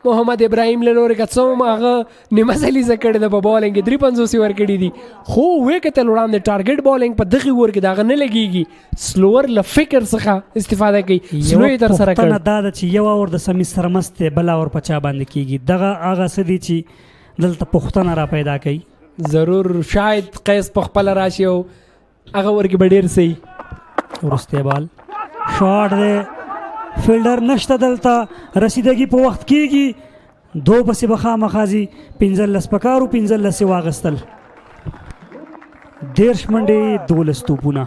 محمد ابراهیم له لوري کڅوم هغه نیمه سلیزه کړې د بالینګ 350 ور کړې دي خو وې کته وړاندې ټارګټ بالینګ په دغه ور کې داغه نه لګيږي. سلوور له فکر څخه استفاده کوي. سلوې تر سره کړ دا چې یو اور د سمي سرمست بل اور پچا باندې کیږي دغه هغه سدي چې دلته پښتنه را پیدا کوي. ضرور شاید قیس په خپل راشي او هغه ور کې ډېر سي ورسته بال شاټ دی فیلډر نشته دلته رسیدګي په وخت کېږي 2 پسې بخا مخازي 15 پکارو 15 واغستل 13 منډې 12 توپونه.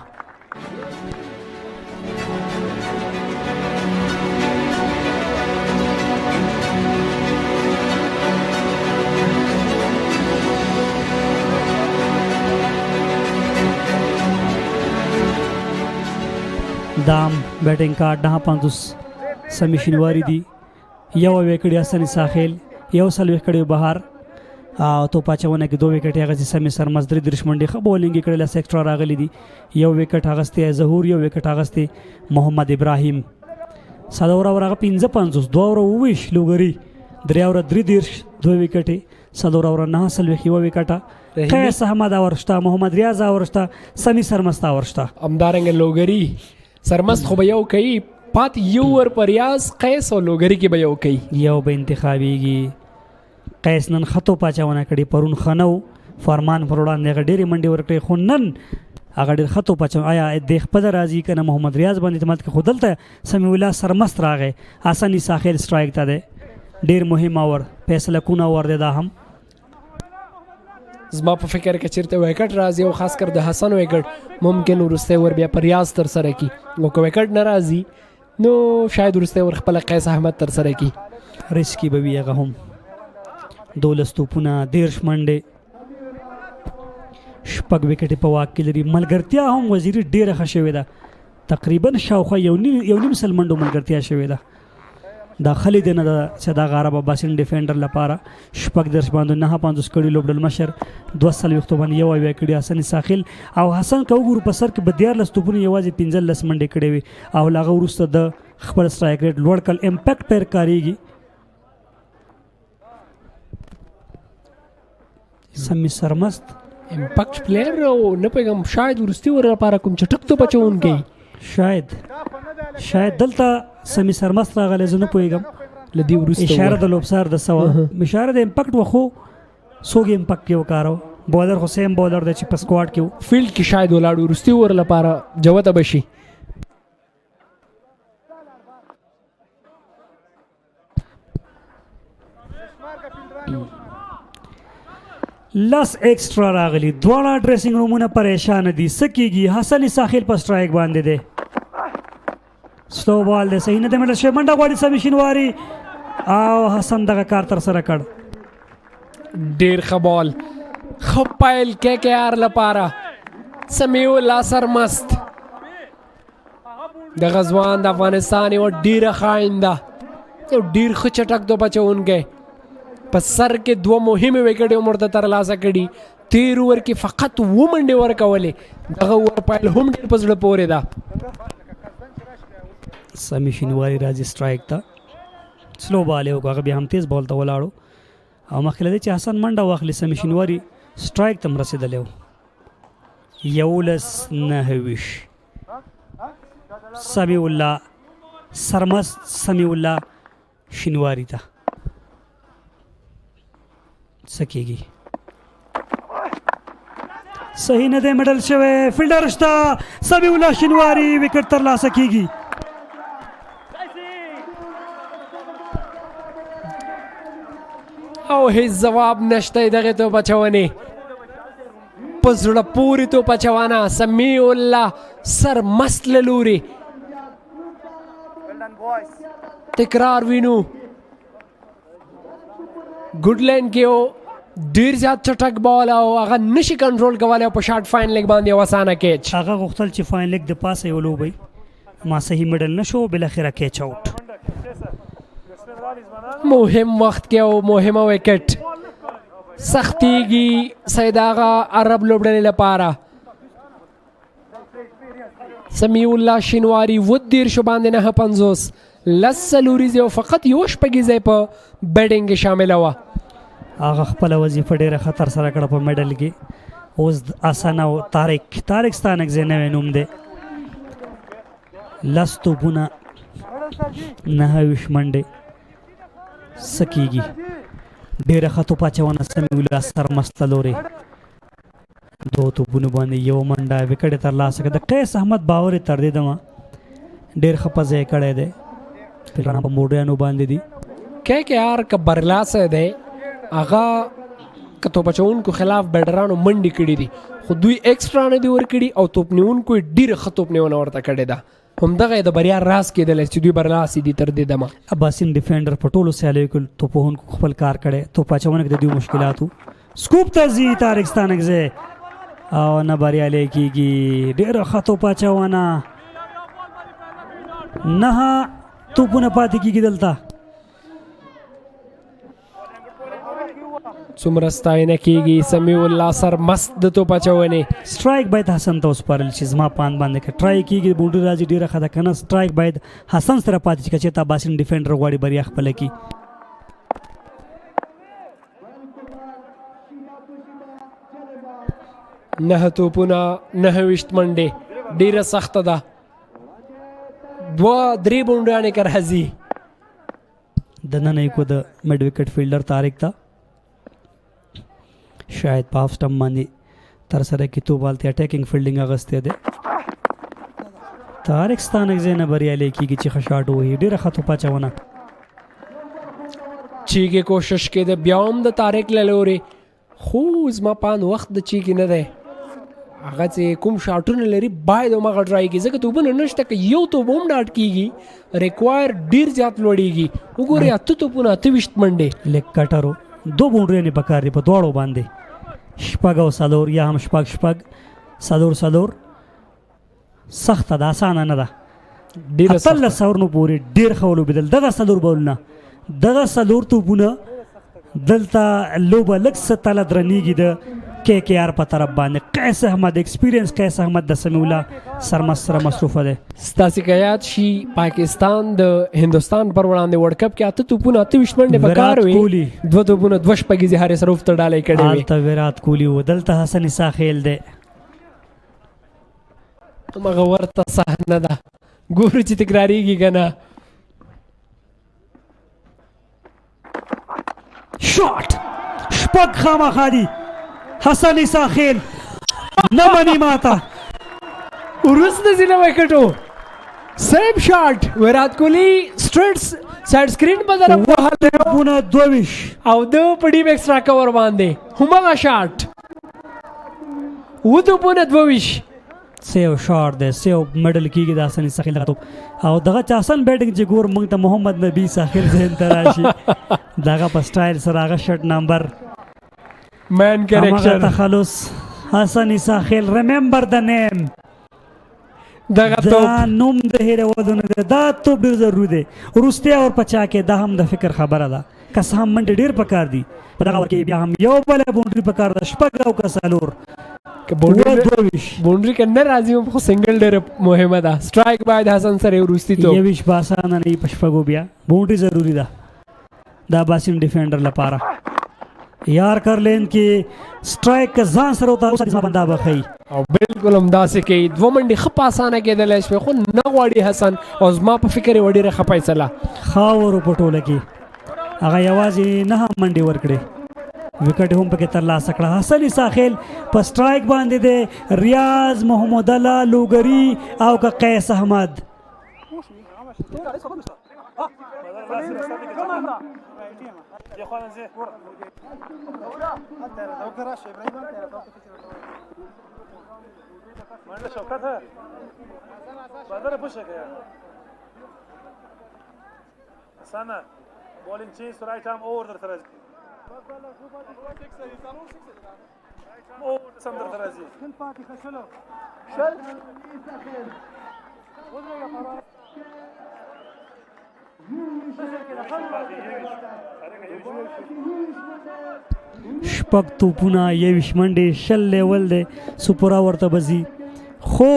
دام بیٹنگ کا 50 سمی شینواری دی یو وکړی اسنی ساحل یو سل وکړی بهار او تو پاچونه کې 2 وکټ هغه سمی سرمزدری درشمنډي خ بولینګ کړل سیکټر راغلی دی یو وکټ هغه ظهور یو وکټ هغه محمد ابراهیم صدور اورغه 55 2 اور ویش لوګری دریا اور 3 2 وکټ صدور اور 9 سل وکي وکټه قیس احمد اورشتا محمد ریاض اورشتا سمی سرمستا اورشتا امدارنګ لوګری سرمست خو به یو کوي پات یو ور پریاز قیس او لوګری کې به یو کوي یو به انتخابيږي. قیس نن خطو پاچونه کړي پرون خنو فرمان پر وړاندې غډيري منډي ورکړي خو نن هغه ډېر خطو پاچو آیا د خپل راضي کنه محمد ریاض باندې اعتماد کې خودلته سمي الله سرمست راغې اساني ساحل سټرایک ته ده ډېر مهم اور فیصله کو نه ور ده دا هم زما په فکر کې چیرته وکټ راځي او خاص کر د حسن وکټ ممکن ورسته ور بیا پریاز تر سره کی او کو وکټ ناراضي نو شاید ورسته ور خپل قیس احمد تر سره کی ریسکی به وی هغه هم 12 توپونه 13 منډه شپږ وکټ په واک کې لري. ملګرتیا هم وزیری ډیره خښوي ده تقریبا شاوخه یو نیم سل منډو ملګرتیا شوی ده داخلي دنه چې دا غرب اباسین ډیفندر لپاره شپږ درش باندې نه 50 کړي لوبډل مشر 200 وختو باندې یو وی کړي حسن ساحل او حسن کوګور په سر کې بدیار لستوپونه یوازې 15 منډه کړي وي او لاغه ورسته د خپل سټرایک ریټ لوړ کل امپیکټ پر کاریږي. سمي سرمست امپیکټ پلیئر او نه پیغام شاید ورستي ور لپاره کوم چټک ته بچون کې شاید دلته سمي سرمست راغلی زه نه پوهېږم لدی ورسته اشاره د لوبسار د سوا اشاره د امپیکټ وخو سوګ امپیکټ کې وکارو بولر حسین بولر د چې په سکواډ کې فیلډ کې شاید ولاړو ورستي ور لپاره جوته بشي لس ایکسټرا راغلی دواړه ډریسنګ رومونه پریشان دي سکیږي حسن ساحل په سټرایک باندې ده سلو بال ده صحیح نه ده مړه شه منډه غواړي سمي شینواری او حسن دغه کار تر سره کړ ډیر خبال خپایل کې آر لپاره سمیو لاسر مست د غزوان د افغانستان یو ډیر خاینده یو ډیر خچټک دو بچونګه په سر کې 2 مهمه وکټ عمر ته تر لاسه کړي 13 اوور کې فقط ومنډي ورکولې دغه ور پایل هم ډیر پزړه پورې ده سمي شینواری راځي سټرایک ته سلو بال یو هغه بیا هم تیز بال ته ولاړو او مخکې لدی چې حسن منډه واخلي سمي شینواری سټرایک تم رسیدلی یولس نهویش سمی الله سرمست سمی الله شینواری ته سکیږي صحیح نه دی مډل شوی فیلډر شته سمی الله شینواری وکټ تر لاسه کیږي او هیڅ جواب نشته دغه ته بچونه په زړه پورې توپ اچونه سمیع الله سرمست له لوري تکرار وینو ګډ لین کې ډیر زیات چټک بال او هغه نشي کنټرول کولی او په شارټ فاین لیګ باندې یو اسانه کیچ هغه غوښتل چې فاین لیګ د پاسه یو لوبوي ما صحیح میډل نشو بالاخره کیچ آوټ مهم وخت کې او مهمه وکټ سختیږي سید آغا عرب لوبډلې لپاره سمیع الله شینواری ودیر شو باندې 950 لس څلوریزې او فقط یو شپږیزې په بیټینګ کې شامله وه هغه خپله وظیفه ډېره خطر سره کړه په میډل کې اوس اسانه او طارق ستانکزی نوی نوم دی لس توپونه 29 منډې څه کېږي ډېره ښه توپ اچونه سمیع الله سرمست له لورې دو توپونو باندې یو منډه وکټ یې ترلاسه کړه د قیس احمد باور یې تر دې دمه ډېر ښه په ځای کړی دی فلران په موډیانو باندې دي که یار که برلاسه دی هغه که توپ اچوونکو خلاف بیټرانو منډې کړي دي خو دوی ایکسټرا نه دي ورکړي او توپ نیونکو یې ډېره ښه توپ نیونه ورته کړې ده همدغه یې د بریا راز کېدلی چې دوی برلاسې دي تر دې دمه اباسین ډیفندر په ټولو سیالیو کې توپوهونکو خپل کار کړی توپ اچونه کې د دوی مشکلاتو سکوپ ته ځي طارق ستانکزی او نه بریالی کېږي ډېره ښه توپ اچونه 9 توپونه پاتې کېږي دلته څومره ستاینه کېږي سمیع الله سرمست د توپ اچونې سټرایک باید حسن ته وسپارل شي زما پاند باندې که ټرای کېږي بونډري راځي ډېره ښه ده که نه سټرایک باید حسن سره پاتې شي که چېرته اباسین ډیفینډر غواړي بریا خپله کړي 9 توپونه 29 منډې ډېره سخته ده 2-3 بونډیانې که راځي دننه یې کو د میډ وکټ فیلډر طارق ته شاید په هاف سټمپ باندې تر سره کې تو بال ته اټیکینګ فیلډینګ اغستی دی طارق ستانکزی نه بریالی کېږي چې ښه شاټ ووهي ډېره ښه توپ اچونه چیږې کوشش کېده بیا هم د طارق له لورې خو زما پاند وخت د چیږې نه دی هغه چې کوم شاټونه لري باید هماغه ټرای کړي ځکه توپونه نشته که یو توپ هم ډاټ کېږي ریکوایر ډېر زیات لوړېږي وګورئ 8 توپونه 28 منډې لیګ کټرو 2 بونډریانې پکار دي په دواړو باندې شپږ او څلور یا هم شپږ څلور سخته ده اسانه نه ده 18 اورونو پورې ډېر ښه ولوبېدل دغه څلور بولونه دغه څلور توپونه دلته لوبه لږ څه تله درنېږي د KKR په طرف باندې قیس احمد ایکسپیرینس قیس احمد د سمیع الله سرمست سره مصروفه دی ستاسې که یاد شي پاکستان د هندوستان پر وړاندې ورلډ کپ کې 8 توپونه 28 منډې پکار وي 2 توپونه 2 شپږیزې هرې سروف ته ډالۍ کړې وې هلته ویرات کوهلي و دلته حسن عیسی خیل دی همغه ورته صحنه ده ګورو چې تکرارېږي که نه شاټ شپږ خامخا دي حسن عیسی خیل نه مني ماته وروسته ځینه وکټو سیم شاټ ویرات کوهلي سټریټ سایډ سکرین په طرف وهلی 22 او د په ډیپ ایکسټرا کور باندې همغه شاټ 22 سیو شاټ دی سیو میډل کېږي د حسن عیسی خیل دغه توپ او دغه چې حسن بیټنګ چې ګور موږ ته محمد نبي ساحل ذهن ته راشي دغه په سټایل سره هغه شرټ نمبر مین کریکټر تخلص حسن عیسی خیل ریممبر د نیم دغه توپ دا نوم د هېرولو نه دی دا توپ ډېر ضروري دی وروستیا ور په چا کې دا هم د فکر خبره ده که څه هم منډې ډېر پکار دي په دغه کې بیا هم یو بله بونډري پکار ده شپږ او که څلور بونډري که نه راځي خو سنګل ډېره مهمه ده سټرایک باید حسن سره وروستي توپ 21 په اسانه نه په شپږو بیا بونډري ضروري ده د اباسین ډیفینډر لپاره یار کرلین کې سټرایک که ځان سره وتاروسه زما بنده به ښیي او بالکل همداسې کوي 2 منډې ښه په اسانه کېدلی شوې خو نه غواړي حسن او زما په فکر یې ډېره ښه فیصله خاورو په ټوله کې هغه یوازې 9 منډې ورکړې وکټ هم پکې ترلاسه کړه حسن عیسی خیل په سټرایک باندې دی ریاض محمد الله لوګري او که قیس احمد شپږ توپونه 21 منډې 20 لیول دی سپورا ورته بزي خو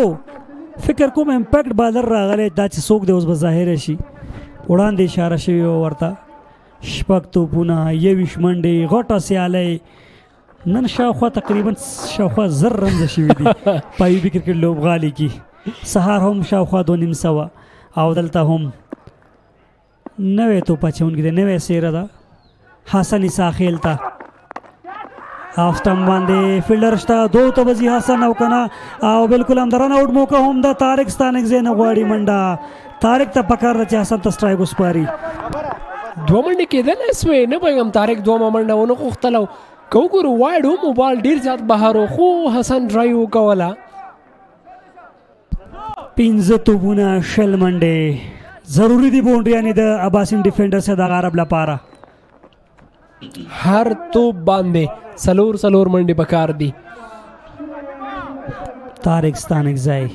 فکر کوم امپیکټ بالر راغلی دا چې څوک دی اوس به ظاهره شي وړاندې اشاره شوې وه ورته شپږ توپونه 21 منډې غټه سیالۍ نن شاوخوا تقریبا شاوخوا 1000 رنزه شوي دي په ایوبي کرکټ لوبغالي کې سهار هم شاوخوا 2.5 او دلته هم نوې توپ اچونکي دی نوې څیره ده حسن ساخیل ته هاف سټمپ باندې فیلډر شته دو ته به ځي حسن او کنه او بالکل هم د رن آوټ موقع هم ده طارق ستانکزی نه غواړي منډه طارق ته پکار ده چې حسن ته سټرایک وسپاري 2 منډې کېدلی سوې نه پوهېږم طارق 2 منډه ونه غوښتله که وګورو وایډ هم بال ډېر زیات بهر و خو حسن ډرایو وکوله 15 توپونه 20 منډې ضروري دي باونډریانې د اباسین ډیفندرز د غرب لپاره هر توپ باندې څلور منډې پکار دي طارق ستانکزی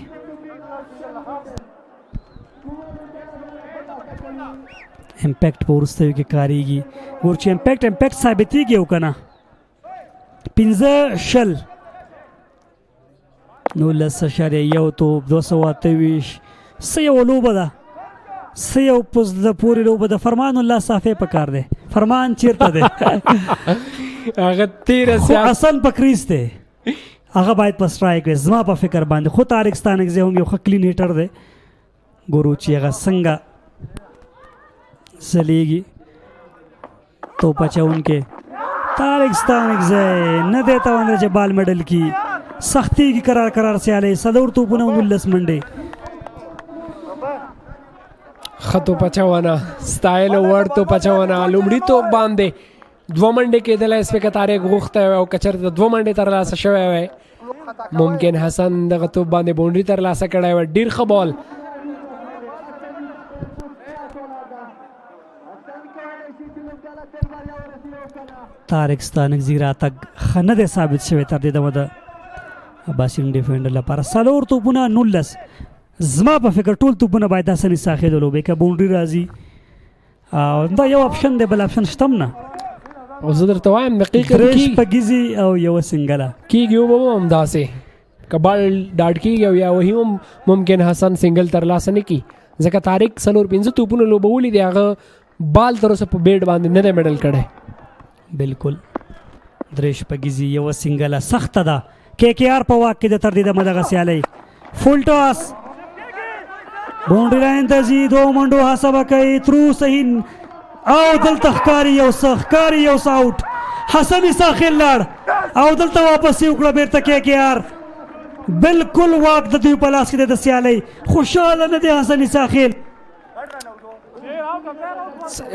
امپیکټ په وروستیو کې کاریږي ګور چې امپیکټ ثابتېږي او که نه 15 19.1 توپ 228 څه یوه لوبه ده څه یو په زړه پورې لوبه ده فرمان الله صافی پکار دی فرمان چیرته دی هغه تیره خو اصل په کریز دی هغه باید په سټرایک وي زما په فکر باندې خو طارق ستانکزی هم یو ښه کلین هیټر دی ګورو چې هغه څنګه ځلیږي توپ اچوونکی طارق ستانکزی نه دی توانلی چې بال میډل کي سختېږي کرار سیالۍ 4 توپونه 19 منډې ښه توپ اچونه سټایل وړ توپ اچونه لومړي توپ باندې 2 منډې کېدلی سوې که طارق غوښتی وی او که چېرته 2 منډې ترلاسه شوی وی ممکن حسن دغه توپ باندې باونډري ترلاسه کړی وی ډېر ښه بال طارق ستانکزی راتګ ښه نه دی ثابت شوی تر دې دمه د اباسین ډیفینډر لپاره 4 توپونه 19 زما په فکر ټول توپونه باید حسن ساخیل ولوبې که باونډري راځي او دا یو اپشن دی بل اپشن شته هم نه او زه درته وایم دقیقه درېش پګیزي او یوه سنګله کېږي به هم همداسې که بال ډاډ کېږي او یا وهي هم ممکن حسن سنګل ترلاسه نه کړي ځکه طارق 4-5 توپونه لوبولي دي هغه بال تر اوسه په بیټ باندې نه دی میډل کړی بالکل درېش پګیزي یوه سنګله سخته ده KKR په واک کې د تر دې دمه دغه سیالۍ فول ټاس باونډري لاین ته ځي 2 منډو هڅه به کوي ترو صحیح او دلته ښکاري یو څه آوټ حسن ساخیل لاړ او دلته واپس یې وکړه بېرته KKR بالکل واک د دوی په لاس کې د سیالۍ خوشحاله نه دی حسن ساخیل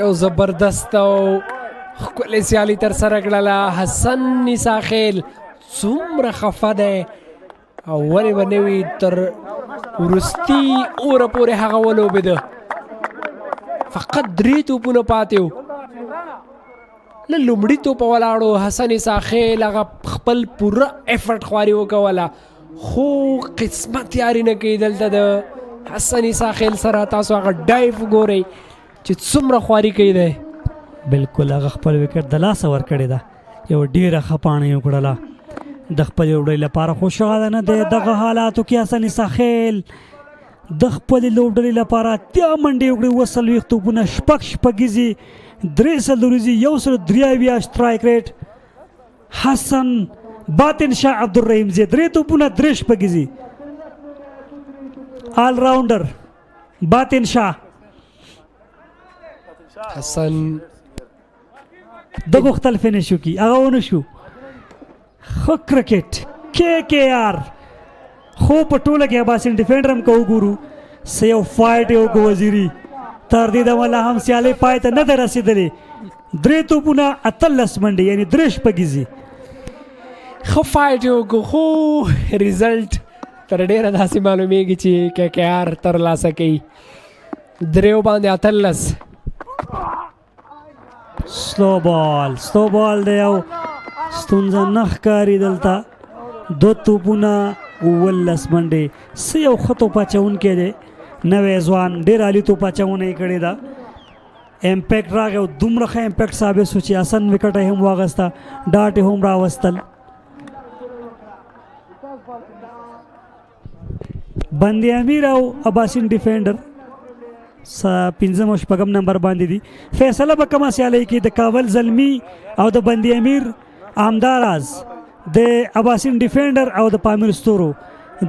یو زبردست او ښکلې سیالي ترسره کړله حسن ساخیل څومره خفه دی او ولې به نه وي تر وروستي اوره پورې هغه ولوبېده فقط 3 توپونه پاتې و له لومړي توپه ولاړو حسن ساخیل هغه خپل پوره افرټ خواري وکوله خو قسمت یاري نه کوي دلته د حسن ساخیل سره تاسو هغه ډایف ګورئ چې څومره خواري کوي دی بالکل هغه خپل وکټ د لاسه ورکړې ده یو ډېره ښه پاڼه یې وکړله د خپلې لوبډلې لپاره خوشحاله نه دی دغه حالاتو کې حسن ساخیل د خپلې لوبډلې لپاره 80 منډې وکړې 40 توپونه 6 شپږیزي 3 څلوریزي 123 سټرایک ریټ حسن باطن شاه عبدالرحیم زی 3 توپونه 3 شپږیزي آل راونډر باطن شاه حسن د غوښتل فینش وکړي هغه ونه شو ښه کرکټ KKR خو په ټوله کې اباسین ډیفینډر هم که وګورو څه یو فایټ یې وکړو وزیري تر دې دمه لا هم سیالۍ پای ته نه ده رسېدلې 3 توپونه 18 منډې یعنې 3 شپږیزي ښه فایټ یې وکړو خو ریزلټ تر ډېره داسې معلومیږي چې کې کې آر ترلاسه کوي 3 باندې 18 سلو بال دی او ستونزه نه ښکاري دلته 2 توپونه 19 منډې څه یو ښه توپ اچوونکی دی نوی ځوان ډېر عالي توپ اچونه یې کړې ده امپیکټ راغی او دومره ښه امپیکټ ثابت شو چې اسن وکټ یې هم واغسته ډاټ یې هم راوستل بندي امیر او اباسین ډیفندر 15 او 16 نمبر باندې دي فیصله به کومه سیالۍ کې د کابل زلمی او د بندي امیر آمداراز د اباسین ډیفندر او د پامیر ستورو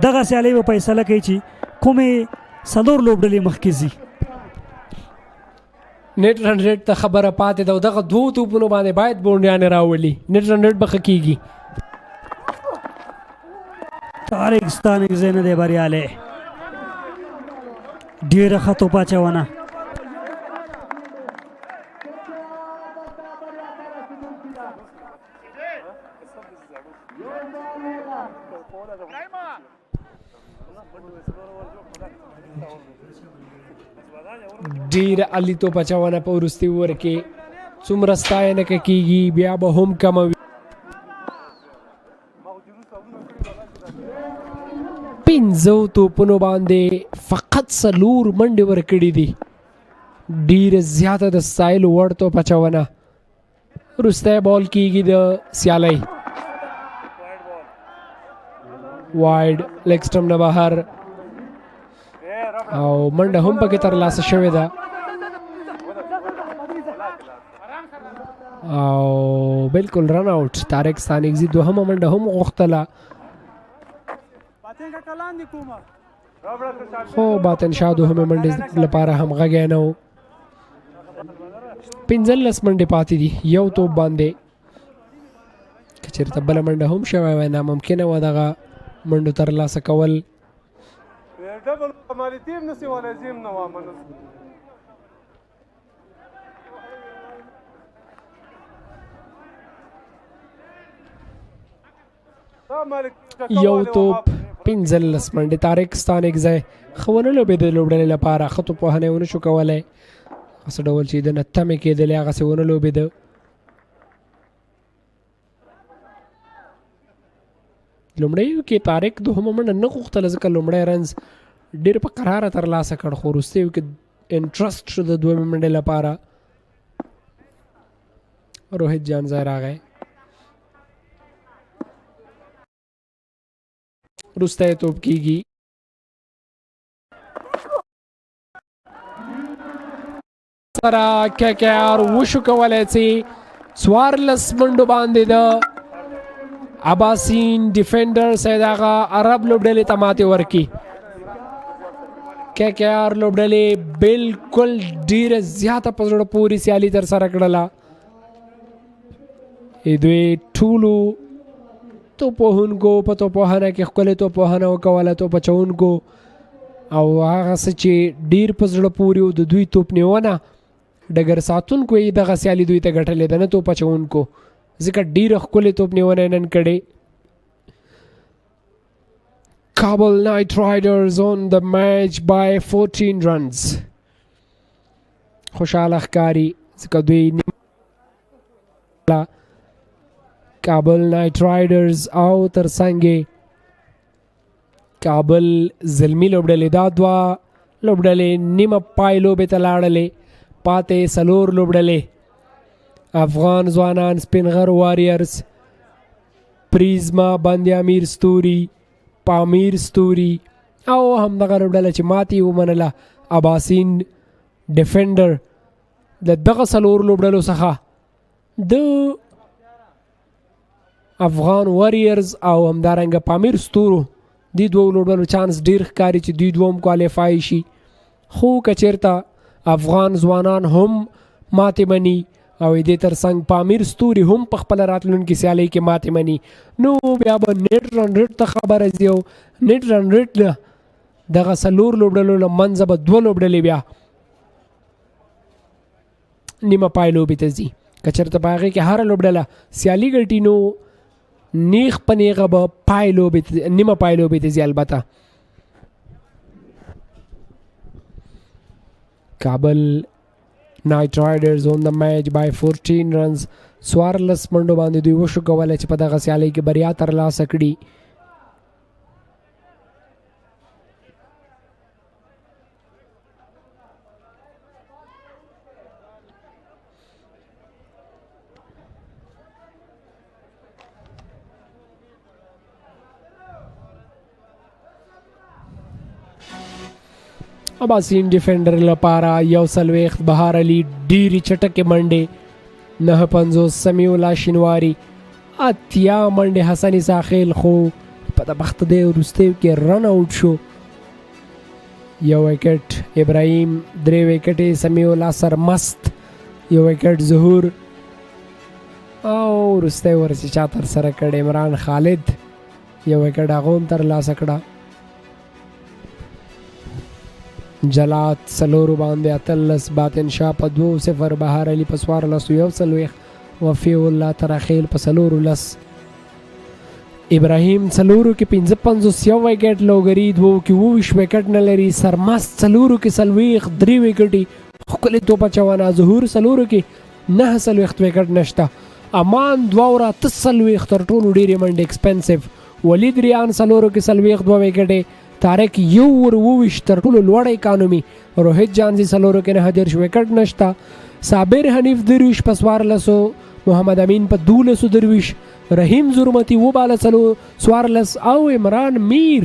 دغه سیالۍ به فیصله کوي چې کومې څلور لوبډلې مخکې ځي نیټ رن ریټ ته خبره پاتې ده او دغه 2 توپونو باندې باید بونډیانې راولي نیټ رن ریټ به ښه کېږي طارق ستانک زینه دی بریالی ډېره ښه توپ اچونه ډېر علي توپ اچونه په وروستي اوور کې څومره ستاینه کېږي بیا به هم کموي 15 توپونو باندې فقط 4 منډې ورکړي دي ډېره زیاته د ستایلو وړ توپ اچونه وروستی بال کېږي د سیالۍ وایډ لیګ سټمپ نه بهر او منډه هم پکې ترلاسه شوې ده او بالکل رن آؤٹ طارق ستانکزي دوهمه منډه هم غوښتله خو باطن شاه دوهمې منډې لپاره هم غږی نه و 15 منډې پاتې دي یو توپ باندې که چېرته بله منډه هم شوی وای ناممکنه وه دغه منډو ترلاسه کول یو توپ 15 منډې طارق ستانکزی ښه ونه لوبېده لوبډلې لپاره ښه توپوهنه یې ونه شو کولی هغسې ډول چې د نه تمې کېدلې هغسې ونه لوبېده لومړیو کې طارق دوهمه منډه نه غوښتله ځکه لومړی رنز ډېر په قراره ترلاسه کړ خو وروستیو کې انټرسټ شو د دویمې منډې لپاره روهت جان ځای راغی وروستی توپ کېږي سره KKR وشو کولی چې 14 منډو باندې د اباسین ډیفندرز هغه عرب لوبډلې ته ماتې ورکړي KKR لوبډلې بالکل ډېره زیاته په زړه پورې سیالي ترسره کړله دوی ټولو توپوهونکو په توپوهنه کې ښکلې توپوهنه وکوله توپ اچوونکو او هغه څه چې ډېر په زړه پورې و د دوی توپ نیونه ډګر ساتونکو یې دغه سیالي دوی ته ګټلې ده نه توپ اچوونکو ځکه ډېره ښکلې توپ نیونه یې نن کړې Kabul Night Riders on the match by 14 runs خوشحاله ښکاري ځکه دوی کابل نایت رایدرز او ترڅنګ کابل زلمی لوبډلې دا دوه لوبډلې نیمه پای لوبې ته لاړلې پاتې 4 لوبډلې افغان ځوانان سپینغر واریرز پریزما بندي امیر ستوري پامیر ستوري او همدغه لوبډله چې ماتې ومنله اباسین ډیفندر د دغه 4 لوبډلو څخه د افغان واریرز او همدارنګه پامیر ستورو دې دوه لوبډلو چانس ډېر ښکاري چې دوی دوه هم کوالیفای شي خو که چېرته افغان ځوانان هم ماتې مني او دې ترڅنګ پامیر ستوري هم په خپله راتلونکي سیالۍ کې ماتې مني نو بیا به نیټ رن ریټ ته خبره ځي او نیټ رن ریټ نه دغه 4 لوبډلو له منځه به 2 لوبډلې بیا نیمه پای لوبې ته ځي که چېرته په هغې کې هره لوبډله سیالي ګټي نو نیغ په نیغه به نیمه پای لوبې ته ځي. البته کابل نایت رایدرز on the match by 14 runs. 14 منډو باندې دوی وشو کولی چې په دغه سیالۍ کې بریا ترلاسه کړي. اباسین ډیفندر لپاره 1 بهار علي ډیرې چټکې منډې. 9 سمیع الله شینواري 80 منډې. حسن ساخیل خو په د بخت دی وروستیو کې رن آوټ شو. 1 وکټ ابراهیم. 3 وکټې سمیع الله سرمست. 1 وکټ ظهور او وروستی ورسې چا تر سره کړ عمران خالد. 1 وکټ هغه هم ترلاسه کړه. جلات سلورو باندې 18 باطن شاه په 2-0. بهار علي په 14 وفي الله ترخیل په 14. ابراهیم سلورو کې 55 1 وکټ. لوګری 2 کې 20 وکټ نه لري. سرمست سلورو کې 3 وکټي خپل توپ چوانا. ظهور سلورو کې 9 وکټ نشته. امان 2 تر ټولو ډېرې منډې ایکسپنسیو. ولید ریان سلورو کې 2 وکټې. طارق 1 تر ټولو لوړ اکانومي. روهیت جانزي سلورو کې 9 وکټ نشته. صابر حنیف 2 په 14. محمد امین په 12. رحیم زرمتی 14 او عمران میر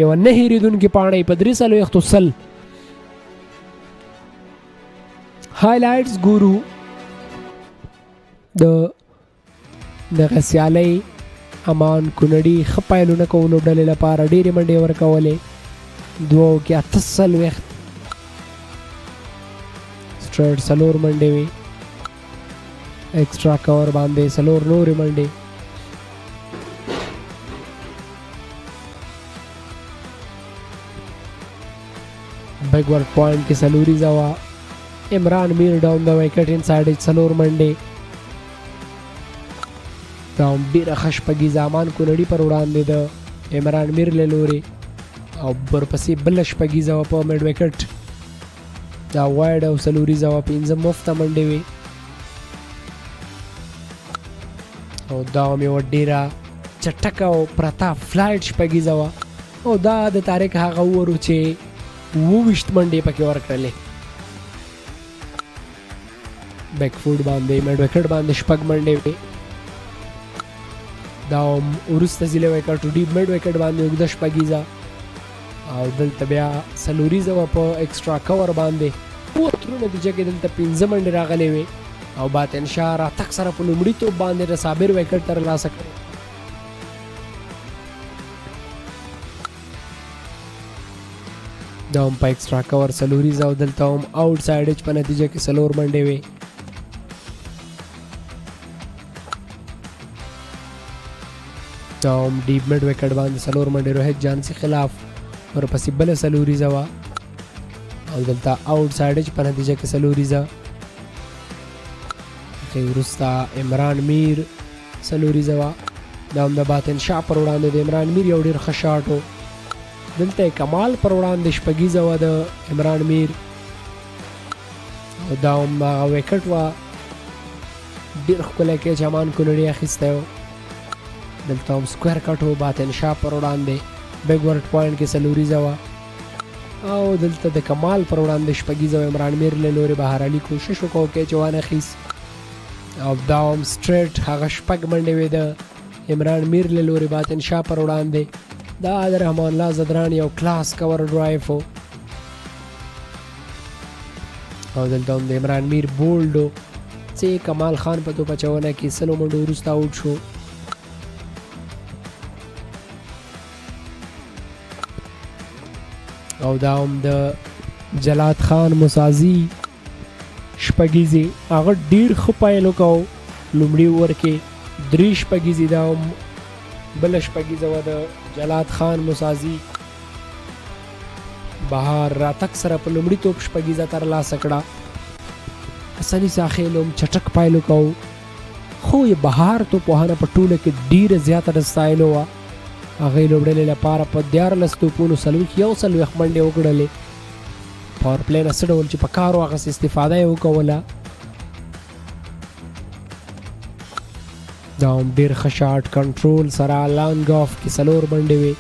یو نه هیریدونکې پاڼۍ په 3 هایلایټس ګورو دغه سیالۍ. امان کونړي ښه پایلونه کولو ډلې لپاره ډېرې منډې ورکولې. 2 کې 48 سټریټ 4 منډې وې. ایکسټرا کور باندې 4 نورې منډې. بیکورډ پوینټ کې سلوري زوا. عمران میر ډاون د وکټ ان سایډ 4 منډې. دا هم ډېره ښه شپږي زامان کونړي پر وړاندې د عمران میر له لورې او ورپسې بله شپږیزه وه په میډ وکټ. دا وایډ او څلوریزه وه 5 مفته منډې وې او دا هم یوه ډېره چټکه او پرته فلایټ شپږیزه وه او دا د طارق هغه وورو چې 20 منډې پکې ورکړلې. بیک فوټ باندې میډ وکټ باندې شپږ منډې وې. دا هم وروسته ځیلی وکټ ډیپ میډ وکټ باندې اوږده شپږیزه او دلته بیا څلوریزه وه په ایکسټرا کور باندې. تر نتیجه کې دلته 5 منډې راغلې وې او باطن شاه راتګ سره په لومړیتوب باندې د صابر وکټ ترلاسه کړی. دا هم په ایکسټرا کور څلوریزه او دلته هم آوټ سایډ ایچ په نتیجه کې 4 منډې وې. دا هم ډیپ میډ وکټ باندې 4 منډې روهیت جانسي خلاف ورپسې بله څلوریزه وه او دلته آوټ سایډ ایچ په نتیجه کې څلوریزه. وروسته عمران میر څلوریزه وه. دا هم د باطن شاه پر وړاندې د عمران میر یو ډېر ښه شاټ و. دلته کمال پر وړاندې شپږیزه وه د عمران میر او دا هم هغه وکټ وه ډېر ښکلی کیچ امان کونړي اخیستی و. دلته هم سکویر کټ و باطن شاه پر وړاندې بیکورډ پوینټ کې څلوریزه وه او دلته د کمال پر وړاندې شپږیزه و. عمران میر له لورې بهر علي کوشش وکړو کیچ وانخیست او دا هم سټریټ هغه شپږ منډې وې د عمران میر له لورې باطن شاه پر وړاندې. دا د رحمان الله زدران یو کلاس کور ډرایف و او دلته هم د عمران میر بولډ و چې کمال خان په توپ اچونه کې 100 منډو وروسته آوټ شو. او دا هم د جلات خان مسازي شپږیزې هغه ډېر ښه پایل وکړو. لومړي اوور کې 3 شپږیزې دا هم بله شپږیزه وه د جلات خان مسازي. بهار راتګ سره په لومړي توپ شپږیزه ترلاسه کړه. حسني ساخیل هم چټک پایل وکړو خو یې بهار توپوهنه په ټوله کې ډېره زیاته د ستایلو وه. هغې لوبډلې لپاره په 14 توپونو 41 منډې وکړلې. پاور پلی نه څه ډول چې په کار و هغسې استفاده یې وکوله. دا هم ډېر ښه شاټ کنټرول سره لانګ آف کې 4 منډې وې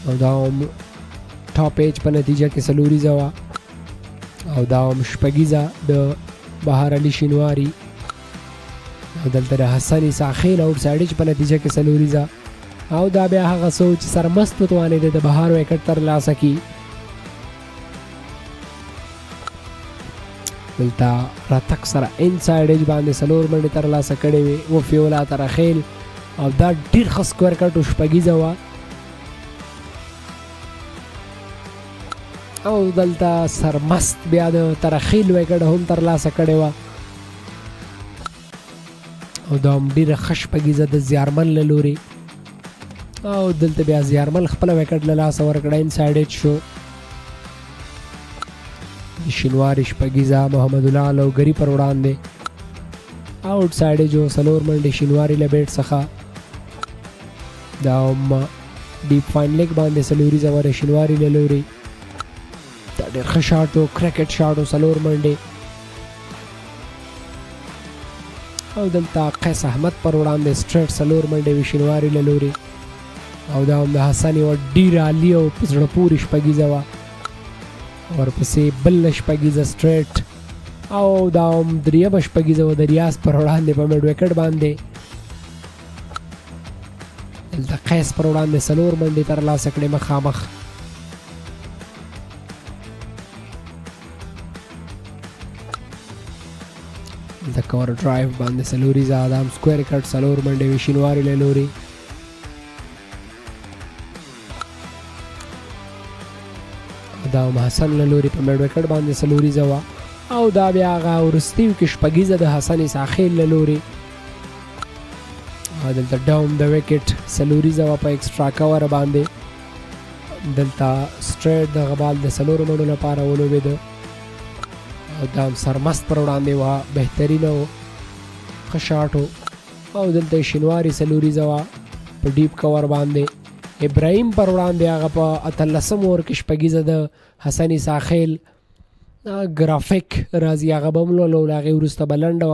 او دا هم ټاپ ایج په نتیجه کې 4 وه او دا هم 6 د بهار علي شینواري او دلته د حسن ساخیل آوټ سایډ ایج په نتیجه کې 4 او دا بیا هغه څه چې سرمست وتوانېده د بهار وکټ ترلاسه کړي. دلته راتګ سره انسایډ ایج باندې 4 منډې ترلاسه کړې وې. وفیولا ترخیل او دا ډېر ښه سکور کټ و 6 وه او دلته سرمست بیا د ترخیل وکټ هم ترلاسه کړې وه او دا هم ډېره ښه 6 د زیارمل له لورې او دلته بیا زیارمل خپله وکټ له لاسه ورکړه. انسایډ ایج شو. د شینواري 6 محمد الله لوګري پر وړاندې آوټ سایډ ایج و 4 منډې شینواري له بیټ څخه. دا هم ډیپ فاین لیګ باندې 4 وره شینواري له لورې. دا ډېر ښه شاټ و کرکټ شاټ و 4 منډې او دلته قیس احمد پر وړاندې سټریټ 4 منډې وې شینواري له لورې او دا هم د حسن یوه ډېره عالي او په زړه پورې 6 وه. ورپسې بل 6 سټریټ او دا هم 3 6 وه د ریاض پر وړاندې په میډ وکټ باندې. دلته قیس پر وړاندې 4 منډې ترلاسه کړې مخامخ. دلته کور ډرایو باندې 4 دا هم سکویر کټ 4 منډې وې شینواري له لورې. دا هم حسن له لورې په میډ وکټ باندې 4 وه او دا بیا هغه وروستیو کې 6 د حسن ساخیل له لورې. دلته ډاون د وکټ 4 وه په ایکسټرا کور باندې. دلته سټریټ د غبال د 4 منډو لپاره ولوبېده او دا هم سرمست پر وړاندې وه. بهترینه و ښه شاټ و او دلته شینواري 4 وه په ډیپ کور باندې. ابراهیم پر وړاندې هغه په 18 اور کې 6 د حسن ساخیل ګرافیک راځي هغه به هم لولو. هغې وروسته به لنډه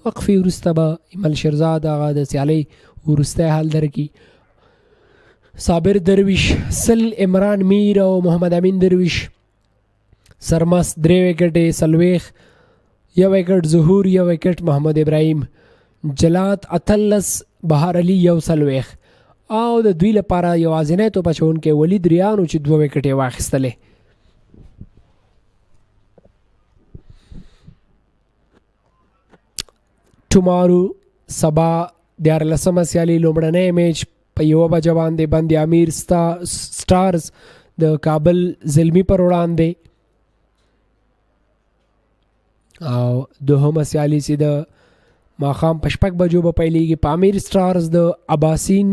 وقفې وروسته به ایمل شیرزاد هغه د سیالۍ وروستی حال درکړي. صابر درویش 100 عمران میر او محمد امین درویش سرمست 3 وکټې 40 1 وکټ ظهور 1 وکټ محمد ابراهیم جلات 18 بهار علي 40 او د دوی لپاره یوازینی توپ اچوونکی ولید ریانو چې 2 وکټې واخیستلې. ټمارو سبا 14 سیالي لومړنی میچ په 1 بجه باندې بند امیر سټارز د کابل زلمی پر وړاندې او دوهمه سیالي چې د ماښام په 6 بجو به پیلېږي په امیر سټارز د اباسین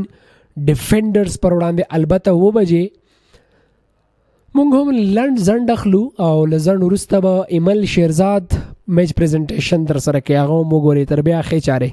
دیفندرز پر وړاندې. البته 2 بجې مونږ هم لنډ ځنډ اخلو او له ځنډ وروسته به ایمل شیرزاد میچ پریزنټیشن در سره کوي. هغه هم وګورئ تر بیا ښې چارې.